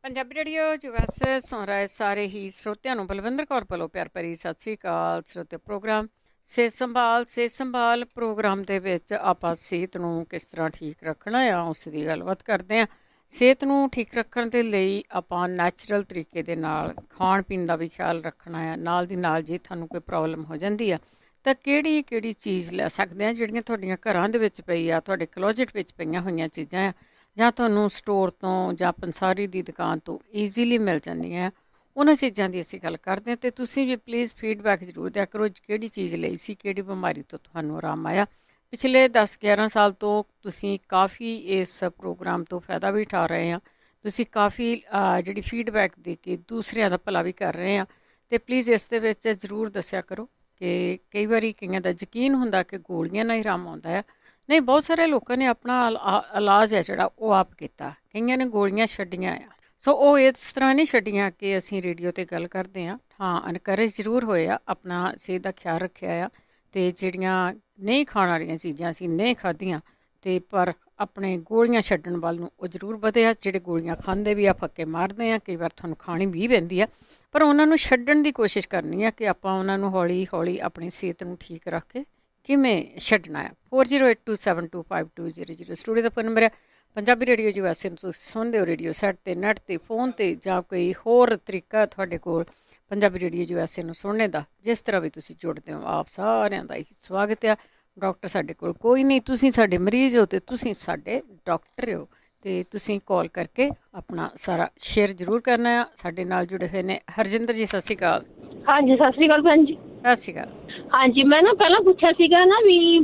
Punjabi radio US ਸੁਣ ਰਹੇ ਸਾਰੇ ਹੀ ਸਰੋਤਿਆਂ ਨੂੰ ਬਲਵਿੰਦਰ ਕੌਰ ਵੱਲੋਂ ਪਿਆਰ ਭਰੀ ਸਤਿ ਸ੍ਰੀ ਅਕਾਲ। ਸਰੋਤੇ ਪ੍ਰੋਗਰਾਮ ਸਿਹਤ ਸੰਭਾਲ ਪ੍ਰੋਗਰਾਮ ਦੇ ਵਿੱਚ ਆਪਾਂ ਸਿਹਤ ਨੂੰ ਕਿਸ ਤਰ੍ਹਾਂ ਠੀਕ ਰੱਖਣਾ ਆ ਉਸ ਦੀ ਗੱਲਬਾਤ ਕਰਦੇ ਹਾਂ। ਸਿਹਤ ਨੂੰ ਠੀਕ ਰੱਖਣ ਦੇ ਲਈ ਆਪਾਂ ਨੈਚੁਰਲ ਤਰੀਕੇ ਦੇ ਨਾਲ ਖਾਣ ਪੀਣ ਦਾ ਵੀ ਖਿਆਲ ਰੱਖਣਾ ਆ। ਨਾਲ ਦੀ ਨਾਲ ਜੇ ਤੁਹਾਨੂੰ ਕੋਈ ਪ੍ਰੋਬਲਮ ਹੋ ਜਾਂਦੀ ਆ ਤਾਂ ਕਿਹੜੀ ਚੀਜ਼ ਲੈ ਸਕਦੇ ਆ ਜਿਹੜੀਆਂ ਤੁਹਾਡੀਆਂ ਘਰਾਂ ਦੇ ਵਿੱਚ ਪਈ ਆ, ਤੁਹਾਡੇ ਕਲੋਜਟ ਵਿੱਚ ਪਈਆਂ ਹੋਈਆਂ ਚੀਜ਼ਾਂ ਆ ਜਾਂ ਤੁਹਾਨੂੰ ਸਟੋਰ ਤੋਂ ਜਾਂ ਪੰਸਾਰੀ ਦੀ ਦੁਕਾਨ ਤੋਂ ਈਜ਼ੀਲੀ ਮਿਲ ਜਾਂਦੀਆਂ। ਉਹਨਾਂ ਚੀਜ਼ਾਂ ਦੀ ਅਸੀਂ ਗੱਲ ਕਰਦੇ ਹਾਂ ਅਤੇ ਤੁਸੀਂ ਵੀ ਪਲੀਜ਼ ਫੀਡਬੈਕ ਜ਼ਰੂਰ ਦਿਆ ਕਰੋ ਕਿਹੜੀ ਚੀਜ਼ ਲਈ ਸੀ, ਕਿਹੜੀ ਬਿਮਾਰੀ ਤੋਂ ਤੁਹਾਨੂੰ ਆਰਾਮ ਆਇਆ। ਪਿਛਲੇ 10-11 ਸਾਲ ਤੋਂ ਤੁਸੀਂ ਕਾਫੀ ਇਸ ਪ੍ਰੋਗਰਾਮ ਤੋਂ ਫਾਇਦਾ ਵੀ ਉਠਾ ਰਹੇ ਆ। ਤੁਸੀਂ ਕਾਫੀ ਜਿਹੜੀ ਫੀਡਬੈਕ ਦੇ ਕੇ ਦੂਸਰਿਆਂ ਦਾ ਭਲਾ ਵੀ ਕਰ ਰਹੇ ਆ ਅਤੇ ਪਲੀਜ਼ ਇਸ ਦੇ ਵਿੱਚ ਜ਼ਰੂਰ ਦੱਸਿਆ ਕਰੋ ਕਿ ਕਈ ਵਾਰੀ ਕਈਆਂ ਦਾ ਯਕੀਨ ਹੁੰਦਾ ਕਿ ਗੋਲੀਆਂ ਨਾਲ ਹੀ ਆਰਾਮ ਆਉਂਦਾ ਹੈ। ਨਹੀਂ, ਬਹੁਤ ਸਾਰੇ ਲੋਕਾਂ ਨੇ ਆਪਣਾ ਇਲਾਜ ਹੈ ਜਿਹੜਾ ਉਹ ਆਪ ਕੀਤਾ, ਕਈਆਂ ਨੇ ਗੋਲੀਆਂ ਛੱਡੀਆਂ ਆ। ਸੋ ਉਹ ਇਸ ਤਰ੍ਹਾਂ ਨਹੀਂ ਛੱਡੀਆਂ ਕਿ ਅਸੀਂ ਰੇਡੀਓ 'ਤੇ ਗੱਲ ਕਰਦੇ ਹਾਂ। ਹਾਂ, ਐਨਕਰੇਜ ਜ਼ਰੂਰ ਹੋਏ ਆ, ਆਪਣਾ ਸਿਹਤ ਦਾ ਖਿਆਲ ਰੱਖਿਆ ਆ ਅਤੇ ਜਿਹੜੀਆਂ ਨਹੀਂ ਖਾਣ ਵਾਲੀਆਂ ਚੀਜ਼ਾਂ ਅਸੀਂ ਨਹੀਂ ਖਾਧੀਆਂ ਅਤੇ ਪਰ ਆਪਣੇ ਗੋਲੀਆਂ ਛੱਡਣ ਵੱਲ ਨੂੰ ਉਹ ਜ਼ਰੂਰ ਵਧਿਆ। ਜਿਹੜੇ ਗੋਲੀਆਂ ਖਾਂਦੇ ਵੀ ਆ ਫੱਕੇ ਮਾਰਦੇ ਆ, ਕਈ ਵਾਰ ਤੁਹਾਨੂੰ ਖਾਣੀ ਵੀ ਪੈਂਦੀ ਆ, ਪਰ ਉਹਨਾਂ ਨੂੰ ਛੱਡਣ ਦੀ ਕੋਸ਼ਿਸ਼ ਕਰਨੀ ਆ ਕਿ ਆਪਾਂ ਉਹਨਾਂ ਨੂੰ ਹੌਲੀ ਹੌਲੀ ਆਪਣੀ ਸਿਹਤ ਨੂੰ ਠੀਕ ਰੱਖ ਕੇ ਕਿਵੇਂ ਛੱਡਣਾ ਹੈ। 4082725200 ਸਟੂਡੀਓ ਦਾ ਫੋਨ ਨੰਬਰ ਹੈ। ਪੰਜਾਬੀ ਰੇਡੀਓ ਯੂਐਸ ਨੂੰ ਤੁਸੀਂ ਸੁਣਦੇ ਹੋ ਰੇਡੀਓ ਸੈੱਟ 'ਤੇ, ਨੈੱਟ 'ਤੇ, ਫੋਨ 'ਤੇ ਜਾਂ ਕੋਈ ਹੋਰ ਤਰੀਕਾ ਤੁਹਾਡੇ ਕੋਲ ਪੰਜਾਬੀ ਰੇਡੀਓ ਯੂਐਸ ਨੂੰ ਸੁਣਨੇ ਦਾ, ਜਿਸ ਤਰ੍ਹਾਂ ਵੀ ਤੁਸੀਂ ਜੁੜਦੇ ਹੋ, ਆਪ ਸਾਰਿਆਂ ਦਾ ਹੀ ਸਵਾਗਤ ਆ। ਡਾਕਟਰ ਸਾਡੇ ਕੋਲ ਕੋਈ ਨਹੀਂ, ਤੁਸੀਂ ਸਾਡੇ ਮਰੀਜ਼ ਹੋ ਅਤੇ ਤੁਸੀਂ ਸਾਡੇ ਡਾਕਟਰ ਹੋ ਅਤੇ ਤੁਸੀਂ ਕਾਲ ਕਰਕੇ ਆਪਣਾ ਸਾਰਾ ਸ਼ੇਅਰ ਜ਼ਰੂਰ ਕਰਨਾ ਆ। ਸਾਡੇ ਨਾਲ ਜੁੜੇ ਹੋਏ ਨੇ ਹਰਜਿੰਦਰ ਜੀ। ਸਤਿ ਸ਼੍ਰੀ ਅਕਾਲ। ਹਾਂਜੀ, ਸਤਿ ਸ਼੍ਰੀ ਅਕਾਲ ਭੈਣ ਜੀ। ਸਤਿ ਸ਼੍ਰੀ ਅਕਾਲ। ਹਾਂਜੀ, ਮੈਂ ਨਾ ਪਹਿਲਾਂ ਪੁੱਛਿਆ ਸੀਗਾ ਨਾ ਵੀ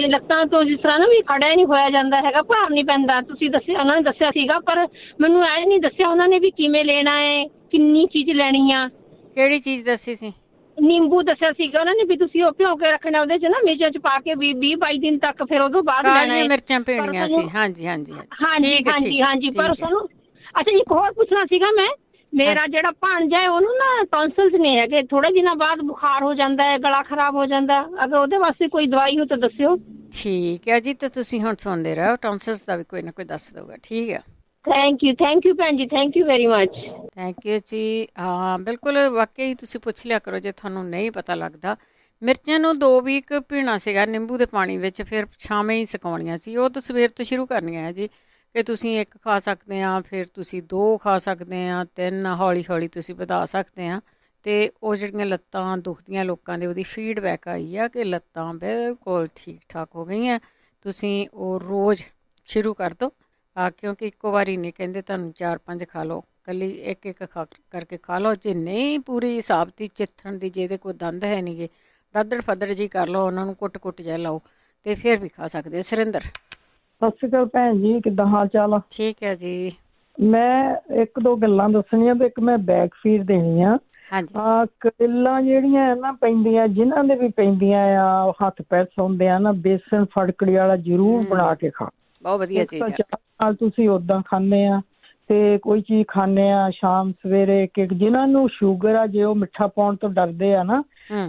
ਲੱਤਾਂ ਤੋਂ ਜਿਸ ਤਰ੍ਹਾਂ ਨਾ ਵੀ ਖੜਿਆ ਨਹੀਂ ਹੋਇਆ ਜਾਂਦਾ ਹੈਗਾ, ਭਾਰ ਨਹੀਂ ਪੈਂਦਾ, ਤੁਸੀਂ ਦੱਸਿਆ, ਉਹਨਾਂ ਨੇ ਦੱਸਿਆ ਸੀਗਾ, ਪਰ ਮੈਨੂੰ ਐ ਨਹੀਂ ਦੱਸਿਆ ਉਹਨਾਂ ਨੇ ਵੀ ਕਿਵੇਂ ਲੈਣਾ ਹੈ, ਕਿੰਨੀ ਚੀਜ਼ ਲੈਣੀ ਆ। ਕਿਹੜੀ ਚੀਜ਼ ਦੱਸੀ ਸੀ? ਨਿੰਬੂ ਦੱਸਿਆ ਸੀਗਾ ਉਹਨਾਂ ਨੇ ਵੀ ਤੁਸੀਂ ਉਹ ਭਿਓ ਕੇ ਰੱਖਣਾ, ਉਹਦੇ 'ਚ ਨਾ ਮਿਰਚਾਂ 'ਚ ਪਾ ਕੇ 20-22 ਦਿਨ ਤੱਕ, ਫਿਰ ਉਹ ਤੋਂ ਬਾਅਦ ਲੈਣਾ ਕਾਲੀਆਂ ਹੈ। ਮਿਰਚਾਂ ਭਿਉਣੀਆਂ ਸੀ। ਹਾਂਜੀ ਹਾਂਜੀ ਹਾਂਜੀ ਹਾਂਜੀ ਹਾਂਜੀ, ਪਰ ਸਾਨੂੰ ਅੱਛਾ ਇੱਕ ਹੋਰ ਪੁੱਛਣਾ ਸੀਗਾ ਮੈਂ। ਮੇਰਾ ਜਿਹੜਾ ਭਾਣਜਾ ਹੈ ਉਹਨੂੰ ਨਾ ਟੌਂਸਲਸ ਨੇ ਹੈਗੇ, ਥੋੜੇ ਦਿਨਾਂ ਬਾਅਦ ਬੁਖਾਰ ਹੋ ਜਾਂਦਾ ਹੈ, ਗਲਾ ਖਰਾਬ ਹੋ ਜਾਂਦਾ, ਅਗਰ ਉਹਦੇ ਵਾਸਤੇ ਕੋਈ ਦਵਾਈ ਹੋ ਤਾਂ ਦੱਸਿਓ। ਠੀਕ ਹੈ ਜੀ, ਤਾਂ ਤੁਸੀਂ ਹੁਣ ਸੁਣਦੇ ਰਹੋ, ਟੌਂਸਲਸ ਦਾ ਵੀ ਕੋਈ ਨਾ ਕੋਈ ਦੱਸ ਦਊਗਾ। ਠੀਕ ਹੈ, ਥੈਂਕ ਯੂ ਭੈਣ ਜੀ, thank you very much. Thank you ਜੀ। ਹਾਂ ਬਿਲਕੁਲ, ਵਾਕਈ ਤੁਸੀਂ ਪੁੱਛ ਲਿਆ ਕਰੋ ਜੇ ਤੁਹਾਨੂੰ ਨਹੀਂ ਪਤਾ ਲੱਗਦਾ। ਮਿਰਚਾਂ ਨੂੰ 2 ਵੀਕ ਭਿਉਣਾ ਸੀਗਾ ਨਿੰਬੂ ਦੇ ਪਾਣੀ ਵਿੱਚ, ਫਿਰ ਛਾਵੇਂ ਹੀ ਸੁਕਾਉਣੀਆਂ ਸੀ। ਉਹ ਤਾਂ ਸਵੇਰ ਤੋਂ ਸ਼ੁਰੂ ਕਰਨੀਆਂ ਹੈ ਜੀ ਕਿ ਤੁਸੀਂ 1 ਖਾ ਸਕਦੇ ਆ, ਫਿਰ ਤੁਸੀਂ 2 ਖਾ ਸਕਦੇ ਆ, 3 ਹੌਲੀ ਹੌਲੀ ਤੁਸੀਂ ਵਧਾ ਸਕਦੇ ਆ। ਅਤੇ ਉਹ ਜਿਹੜੀਆਂ ਲੱਤਾਂ ਦੁਖਦੀਆਂ ਲੋਕਾਂ ਦੇ, ਉਹਦੀ ਫੀਡਬੈਕ ਆਈ ਆ ਕਿ ਲੱਤਾਂ ਬਿਲਕੁਲ ਠੀਕ ਠਾਕ ਹੋ ਗਈਆਂ। ਤੁਸੀਂ ਉਹ ਰੋਜ਼ ਸ਼ੁਰੂ ਕਰ ਦਿਓ, ਕਿਉਂਕਿ ਇੱਕੋ ਵਾਰੀ ਨਹੀਂ ਕਹਿੰਦੇ ਤੁਹਾਨੂੰ 4-5 ਖਾ ਲਓ, ਇਕੱਲੀ ਇੱਕ ਖਾ ਕਰਕੇ ਖਾ ਲਓ। ਜੇ ਨਹੀਂ ਪੂਰੀ ਹਿਸਾਬ ਦੀ ਚਿੱਥਣ ਦੀ, ਜਿਹਦੇ ਕੋਲ ਦੰਦ ਹੈ ਨਹੀਂ ਗੇ, ਦਾਦੜ ਫੱਦੜ ਜੀ ਕਰ ਲਓ, ਉਹਨਾਂ ਨੂੰ ਕੁੱਟ ਜਿਹਾ ਲਾਓ ਅਤੇ ਫਿਰ ਵੀ ਖਾ ਸਕਦੇ। ਸੁਰਿੰਦਰ। ਸਤਿ ਸ਼੍ਰੀ ਅਕਾਲ ਭੈਣ ਜੀ, ਕਿੱਦਾਂ ਹਾਲ ਚਾਲ ਆ? ਠੀਕ ਹੈ ਜੀ। ਮੈਂ 1-2 ਗੱਲਾਂ ਦੱਸਣੀਆਂ ਤੇ ਇੱਕ ਮੈਂ ਬੈਕ ਫੀਡ ਦੇਣੀ ਆ। ਹਾਂਜੀ। ਕਰਿੱਲਾਂ ਜਿਹੜੀਆਂ ਨਾ ਪੈਂਦੀਆਂ, ਜਿਨ੍ਹਾਂ ਦੇ ਵੀ ਪੈਂਦੀਆਂ ਆ, ਹੱਥ ਪੈਰ ਸੌਂਦੇ ਆ ਨਾ, ਬੇਸਣ ਫੜਕੜੀ ਵਾਲਾ ਜ਼ਰੂਰ ਬਣਾ ਕੇ ਖਾ। ਬਹੁਤ ਵਧੀਆ ਚੀਜ਼ ਹੈ। ਚਾਹ ਨਾਲ ਤੁਸੀਂ ਉੱਦਾਂ ਖਾਂਦੇ ਆ ਤੇ ਕੋਈ ਚੀਜ਼ ਖਾਂਦੇ ਆ ਸ਼ਾਮ ਸਵੇਰੇ ਇੱਕ ਜਿਨ੍ਹਾਂ ਨੂੰ ਸ਼ੂਗਰ ਆ, ਜੇ ਉਹ ਮਿੱਠਾ ਪਾਉਣ ਤੋਂ ਡਰਦੇ ਆ ਨਾ,